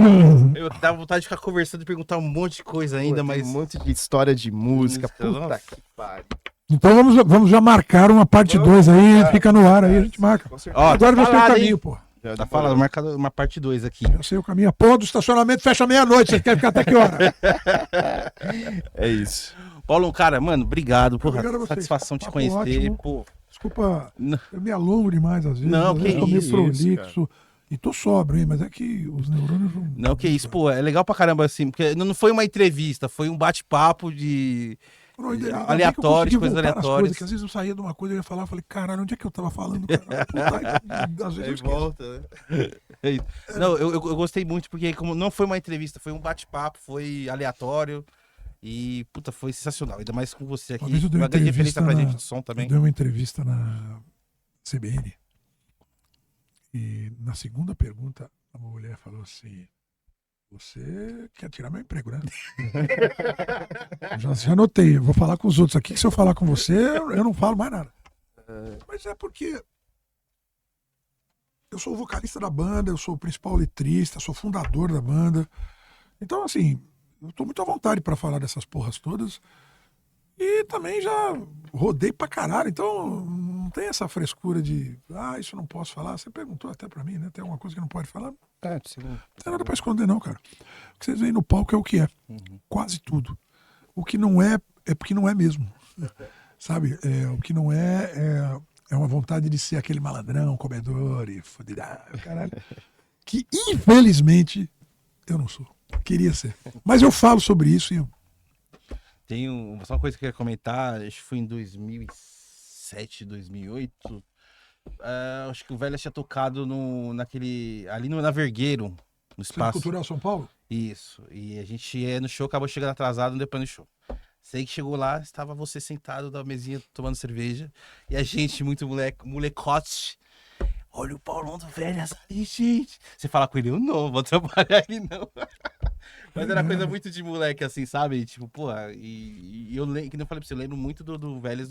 S4: Eu tava vontade de ficar conversando e perguntar um monte de coisa ainda,
S1: Tem
S4: mas.
S1: um monte de história de música.
S4: Música,
S1: Puta
S4: nossa.
S1: que pariu.
S3: Então vamos já marcar uma parte 2 aí,
S1: cara.
S3: fica no ar aí, a gente marca.
S1: Com certeza.
S4: Ó,
S3: Agora eu já sei o
S4: falado,
S3: caminho,
S4: hein?
S3: pô.
S1: Já
S4: Tá
S1: demorou.
S4: falando, marcado uma parte 2 aqui.
S3: Já sei o caminho. A porra do estacionamento fecha meia-noite, você quer ficar até que hora?
S1: É isso.
S4: Paulo, cara, mano, obrigado. Porra,
S3: Obrigado a vocês.
S4: satisfação te
S3: Papo
S4: conhecer.
S3: ótimo.
S4: Pô,
S3: Desculpa,
S4: Não.
S3: eu me alongo demais às vezes.
S4: Não,
S3: às
S4: que
S3: vezes tô meio
S1: isso,
S3: prolixo. E tô sóbrio, hein? Mas é que os neurônios
S4: não, que isso, pô, é legal pra caramba, assim, porque não foi uma entrevista, foi um bate-papo de.
S3: Não, ainda bem que eu
S4: aleatórios,
S3: consegui
S4: coisas
S3: voltar nas
S4: aleatórias.
S3: que às vezes eu saía de uma coisa e eu ia falar, eu falei, caralho, onde é que eu tava falando? Cara? Puta, às vezes eu
S1: Aí
S3: esqueço.
S1: volta, né?
S4: É isso. Não, eu gostei muito, porque como não foi uma entrevista, foi um bate-papo, foi aleatório. E, puta, foi sensacional. Ainda mais com você aqui.
S3: Uma vez eu dei uma
S4: Uma grande
S3: entrevista
S4: referência pra
S3: na-
S4: gente de som
S3: Eu
S4: também.
S3: dei uma entrevista na CBN e na segunda pergunta a mulher falou assim: você quer tirar meu emprego, né? já anotei, eu vou falar com os outros aqui, que se eu falar com você, eu não falo mais nada. Mas é porque eu sou o vocalista da banda, eu sou o principal letrista, sou fundador da banda. Então, assim, eu tô muito à vontade pra falar dessas porras todas. E também já rodei pra caralho, então não tem essa frescura de, isso eu não posso falar. Você perguntou até pra mim, né? Tem alguma coisa que não pode falar? Não
S1: É, segundo.
S3: tem nada pra esconder, não, cara. O que vocês veem no palco é o que é. Quase tudo. O que não é, é porque não é mesmo. Sabe? O que não é uma vontade de ser aquele malandrão, comedor e fodidão, caralho. Que, infelizmente, eu não sou. Queria ser. Mas eu falo sobre isso e
S4: Tem só uma coisa que eu queria comentar, acho que foi em 2007, 2008. Acho que o Velho tinha tocado ali na Vergueiro, no
S3: Centro
S4: espaço.
S3: Cultural São Paulo.
S4: Isso. E a gente ia no show, acabou chegando atrasado depois do show. Sei que chegou lá, estava você sentado na mesinha tomando cerveja. E a gente, muito molecote. Olha o Paulão do Velhas ali, gente. Você fala com ele, eu não, vou trabalhar aí não. Mas era coisa muito de moleque, assim, sabe? Tipo, porra, e eu lembro, que nem eu falei pra você, eu lembro muito do Velhas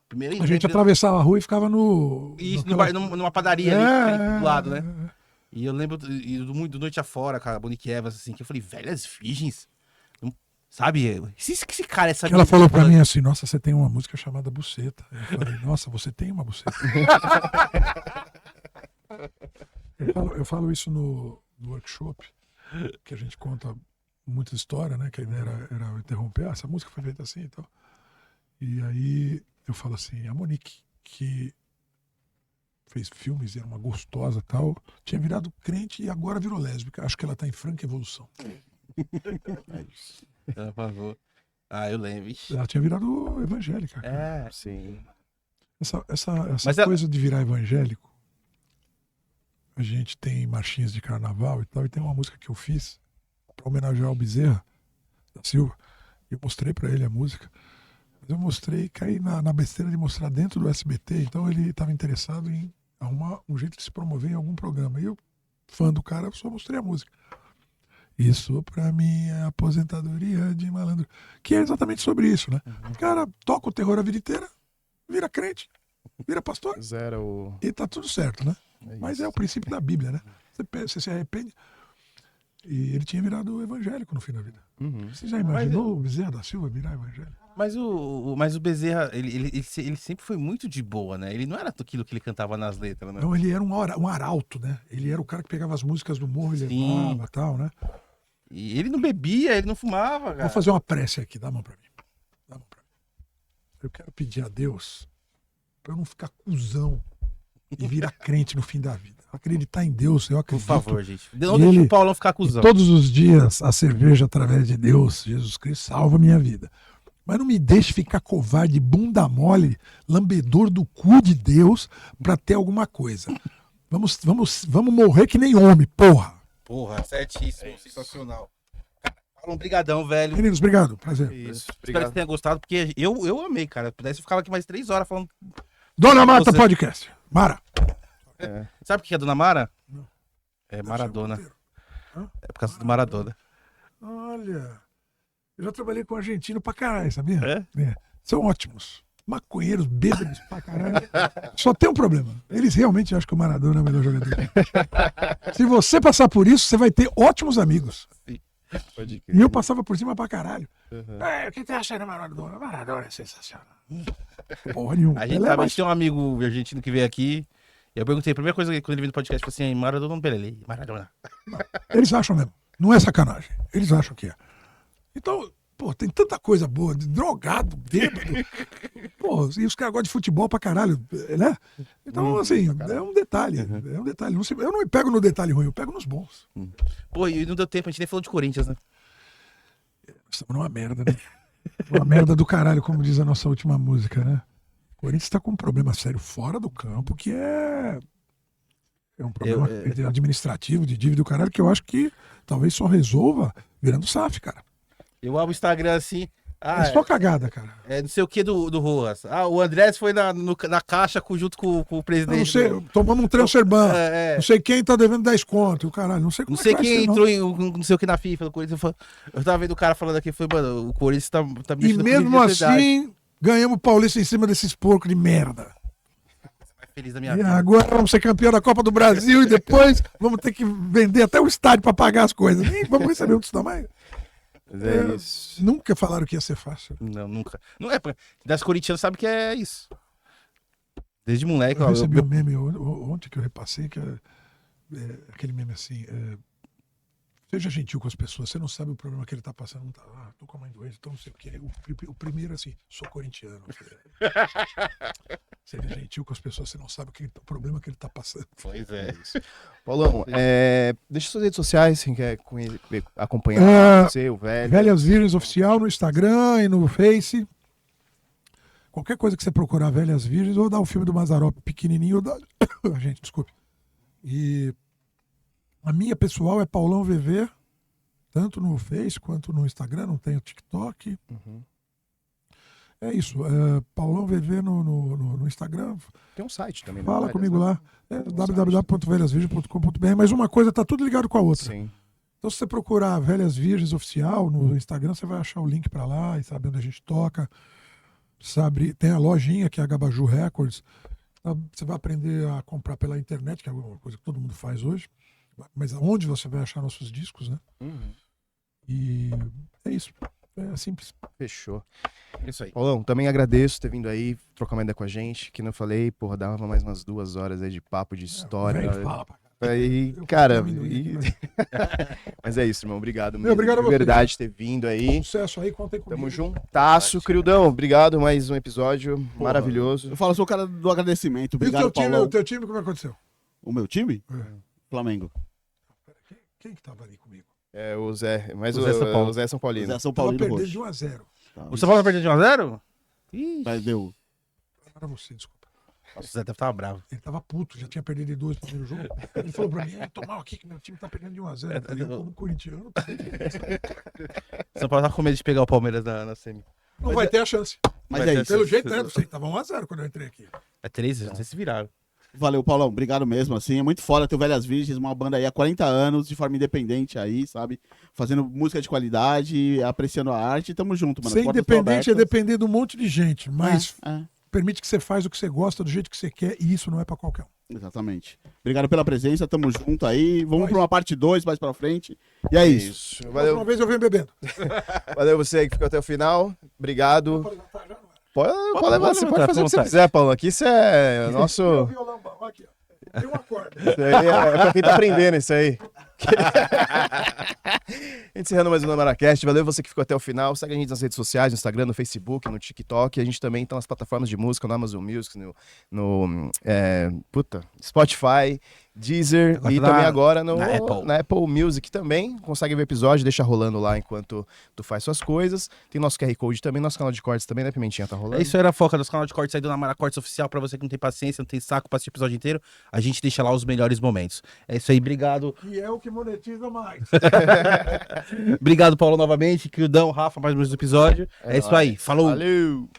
S4: Primeiro
S3: A gente atravessava a rua e ficava no...
S4: Isso,
S3: naquela-
S4: numa padaria ali, do lado, né?
S3: é.
S4: E eu lembro do Noite Afora, cara, Monique Evans, assim, que eu falei, velhas virgens. Sabe? Esse cara, essa
S3: Ela falou pra mim assim, nossa, você tem uma música chamada Buceta. Eu falei, nossa, você tem uma buceta. Eu falo isso no workshop, que a gente conta muita história, né? Que a ideia era eu interromper, essa música foi feita assim e tal. E aí eu falo assim, a Monique, que fez filmes e era uma gostosa e tal, tinha virado crente e agora virou lésbica. Acho que ela tá em franca evolução.
S4: Ela falou. Ah, eu lembro. Ixi.
S3: Ela tinha virado evangélica. Cara.
S4: É.
S1: Sim.
S3: Essa
S4: Mas ela-
S3: coisa de virar evangélico, a gente tem marchinhas de carnaval e tal, e tem uma música que eu fiz para homenagear o Bezerra da Silva. Eu mostrei para ele a música. Mas eu mostrei, caí na besteira de mostrar dentro do SBT, então ele estava interessado em arrumar um jeito de se promover em algum programa. E eu, fã do cara, só mostrei a música. Isso pra mim é aposentadoria de malandro. Que é exatamente sobre isso, né? O cara toca o terror a vida inteira, vira crente, vira pastor
S1: Zero o...
S3: e tá tudo certo, né?
S1: É
S3: Mas
S1: isso.
S3: é o princípio da Bíblia, né? Você se arrepende. E ele tinha virado evangélico no fim da vida.
S1: Uhum.
S3: Você já imaginou o Bezerra da Silva virar evangélico?
S4: Mas o Bezerra, ele sempre foi muito de boa, né? Ele não era aquilo que ele cantava nas letras, né?
S3: Não, ele era um arauto, né? Ele era o cara que pegava as músicas do morro e
S4: Sim.
S3: levava e tal, né?
S4: E ele não bebia, ele não fumava, cara.
S3: Vou fazer uma prece aqui, dá a mão pra mim. Dá a mão pra mim. Eu quero pedir a Deus pra eu não ficar cuzão e virar crente no fim da vida. Acreditar em Deus, eu
S4: Por
S3: acredito.
S4: favor, gente. Não deixa
S3: ele-
S4: o Paulão ficar cuzão.
S3: Todos os dias a cerveja através de Deus, Jesus Cristo, salva a minha vida. Mas não me deixe ficar covarde, bunda mole, lambedor do cu de Deus pra ter alguma coisa. Vamos morrer que nem homem, porra.
S4: Porra, certíssimo, sensacional. Paulão, brigadão, velho.
S3: Meninos, obrigado. Prazer.
S1: Isso.
S4: Espero que
S1: Obrigado.
S4: você tenha gostado, porque eu amei, cara. Se pudesse, eu ficava aqui mais 3 horas falando.
S3: Dona Marta
S4: Você-
S3: Podcast. Mara.
S4: Sabe o que é Dona Mara?
S3: Não.
S4: É Maradona.
S3: Monteiro.
S4: É por causa do Maradona.
S3: Olha, eu já trabalhei com argentino pra caralho, sabia?
S4: É?
S3: São ótimos. Maconheiros, bêbados pra caralho. Só tem um problema. Eles realmente acham que o Maradona é o melhor jogador. Se você passar por isso, você vai ter ótimos amigos.
S1: Pode
S3: E eu passava por cima pra caralho.
S1: Uhum.
S3: O que você acha do Maradona? O Maradona é sensacional. Porra nenhuma.
S4: A gente
S3: Pelé é
S4: sabe, a
S3: mais-
S4: gente tem um amigo argentino que veio aqui. E eu perguntei, a primeira coisa que quando ele veio no podcast foi assim: Maradona ou Pelé? Maradona.
S3: Eles acham mesmo. Não é sacanagem. Eles acham que é. Então, pô, tem tanta coisa boa. Drogado, bêbado. Pô, e os caras gostam de futebol pra caralho, né? Então, assim, é um detalhe. É um detalhe. Eu não me pego no detalhe ruim, eu pego nos bons.
S4: Pô, e não deu tempo, a gente nem falou de Corinthians, né?
S3: Estamos numa merda, né? Uma merda do caralho, como diz a nossa última música, né? O Corinthians tá com um problema sério fora do campo, que é um problema administrativo, de dívida do caralho, que eu acho que talvez só resolva virando SAF, cara.
S4: Eu abro o Instagram assim.
S3: É só cagada, cara.
S4: É não sei o que do Rojas. Ah, o Andrés foi na caixa junto com o
S3: Eu
S4: presidente.
S3: não sei, tomamos um transfer ban.
S4: É.
S3: Não sei quem tá devendo 10 conto, o caralho. Não sei como
S4: Não sei
S3: é que vai
S4: quem
S3: ser, não.
S4: entrou em não sei o que na FIFA do Corinthians. Eu tava vendo o cara falando aqui, foi, mano, o Corinthians tá
S3: E
S4: mexendo com
S3: mesmo
S4: diversidade.
S3: assim, ganhamos o Paulista em cima desses porcos de merda.
S4: Mais feliz da minha
S3: E
S4: vida.
S3: agora vamos ser campeão da Copa do Brasil e depois vamos ter que vender até o estádio pra pagar as coisas. Nem vamos receber outros tamanhos.
S1: Mas é isso.
S3: Nunca falaram que ia ser fácil.
S4: Não, nunca. Não é, das corintianas sabe que é isso. Desde moleque,
S3: Eu
S4: ó.
S3: recebi um meme ontem que eu repassei, que é aquele meme assim. Seja gentil com as pessoas, você não sabe o problema que ele tá passando. Não tá, tô com a mãe doente, então não sei o que. O primeiro assim, sou corintiano. Seja gentil com as pessoas, você não sabe o problema que ele tá passando.
S4: Pois é.
S1: Paulão, deixa suas redes sociais, quem quer acompanhar você, o velho.
S3: Velhas Virgens Oficial no Instagram e no Face. Qualquer coisa que você procurar Velhas Virgens, ou dá o filme do Mazzaropi pequenininho, ou dá... Gente, desculpe. E a minha pessoal é Paulão VV, tanto no Face quanto no Instagram, não tenho TikTok.
S1: Uhum.
S3: É isso, Paulão VV no Instagram.
S1: Tem um site também. né?
S3: Fala
S1: Várias,
S3: comigo
S1: né?
S3: lá. www.velhasvirgens.com.br. Mas uma coisa tá tudo ligado com a outra.
S1: Sim.
S3: Então, se você procurar Velhas Virgens Oficial no Instagram, você vai achar o link pra lá e saber onde a gente toca. sabe? Tem a lojinha que é a Gabaju Records. Você vai aprender a comprar pela internet, que é uma coisa que todo mundo faz hoje. Mas aonde você vai achar nossos discos, né? E é isso. É simples.
S1: Fechou.
S4: Isso aí.
S1: Paulão, também agradeço ter vindo aí, trocar uma ideia com a gente, que não falei, porra, dava mais umas 2 horas aí de papo, de história.
S3: Velho, fala, pá.
S1: Aí,
S3: Eu
S1: cara,
S3: comi amendoim aqui,
S1: mas é isso, irmão, obrigado mesmo,
S3: obrigado a
S1: de
S3: você.
S1: verdade ter vindo aí.
S3: Sucesso aí, contem comigo.
S1: Tamo juntasso, Criudão, obrigado, mais um episódio maravilhoso.
S2: Eu falo, eu sou o cara do agradecimento.
S3: E o
S2: Obrigado,
S3: teu time,
S2: Paulão.
S3: como é que aconteceu?
S2: O meu time?
S3: É.
S2: Flamengo.
S3: Quem que tava ali comigo?
S1: É, o Zé, mas
S4: O
S1: o
S4: Zé São Paulo.
S1: o Zé é São Paulino.
S2: Zé São
S3: Tava
S2: Paulino
S3: perdendo
S2: Roxo.
S3: de 1-0.
S2: Tá.
S4: O São Paulo tá perdendo de 1x0?
S2: Mas deu.
S3: Era você, desculpa.
S4: Nossa, o Zé deve estar bravo.
S3: Ele tava puto, já tinha perdido de 2 no primeiro jogo. Ele falou pra mim, tomar aqui que meu time tá perdendo de 1-0. Eu falei, eu como corintiano,
S4: São Paulo tá com medo de pegar o Palmeiras na semi.
S3: não vai ter a chance.
S2: Mas
S4: Vai
S2: é
S4: ter.
S2: isso.
S3: Pelo jeito, né? Não sei, tava 1-0 quando eu entrei aqui.
S4: É 3, vocês se viraram.
S2: Valeu, Paulão. Obrigado mesmo, assim. É muito foda ter o Velhas Virgens, uma banda aí há 40 anos, de forma independente aí, sabe? Fazendo música de qualidade, apreciando a arte. Tamo junto, mano.
S3: Ser
S2: As portas estão
S3: independente é
S2: abertas.
S3: depender de um monte de gente, mas
S2: É.
S3: permite que você faz o que você gosta, do jeito que você quer, e isso não é pra qualquer um.
S2: Exatamente. Obrigado pela presença, tamo junto aí. Vamos
S3: Nós.
S2: pra uma parte 2 mais pra frente. E é isso.
S1: Valeu,
S3: Uma vez eu venho bebendo.
S1: valeu você aí que ficou até o final. Obrigado. Pode
S4: Pode
S1: levar, você pode
S4: levantar,
S1: fazer o que você
S4: vontade.
S1: quiser, Paulo. Aqui você é nosso.
S3: Meu violão, aqui, ó. Tem uma corda.
S1: Isso aí é pra quem tá aprendendo isso aí. Encerrando mais um Namaracast. Valeu você que ficou até o final. Segue a gente nas redes sociais, no Instagram, no Facebook, no TikTok. A gente também tá nas plataformas de música, no Amazon Music, no Spotify, Deezer
S4: Agora
S1: e
S4: tá
S1: também
S4: na-
S1: agora
S4: na Apple.
S1: Music também. Consegue ver o episódio, deixa rolando lá enquanto tu faz suas coisas. Tem nosso QR Code também, nosso canal de cortes também, né, Pimentinha? Tá rolando?
S4: É isso aí, era a foca dos canais de cortes aí do Namara Cortes Oficial. Pra você que não tem paciência, não tem saco pra assistir o episódio inteiro, a gente deixa lá os melhores momentos. É isso aí, obrigado.
S3: E é o que monetiza mais.
S4: Obrigado, Paulo, novamente. Criudão, Rafa, mais um episódio. É isso aí. Falou.
S1: Valeu!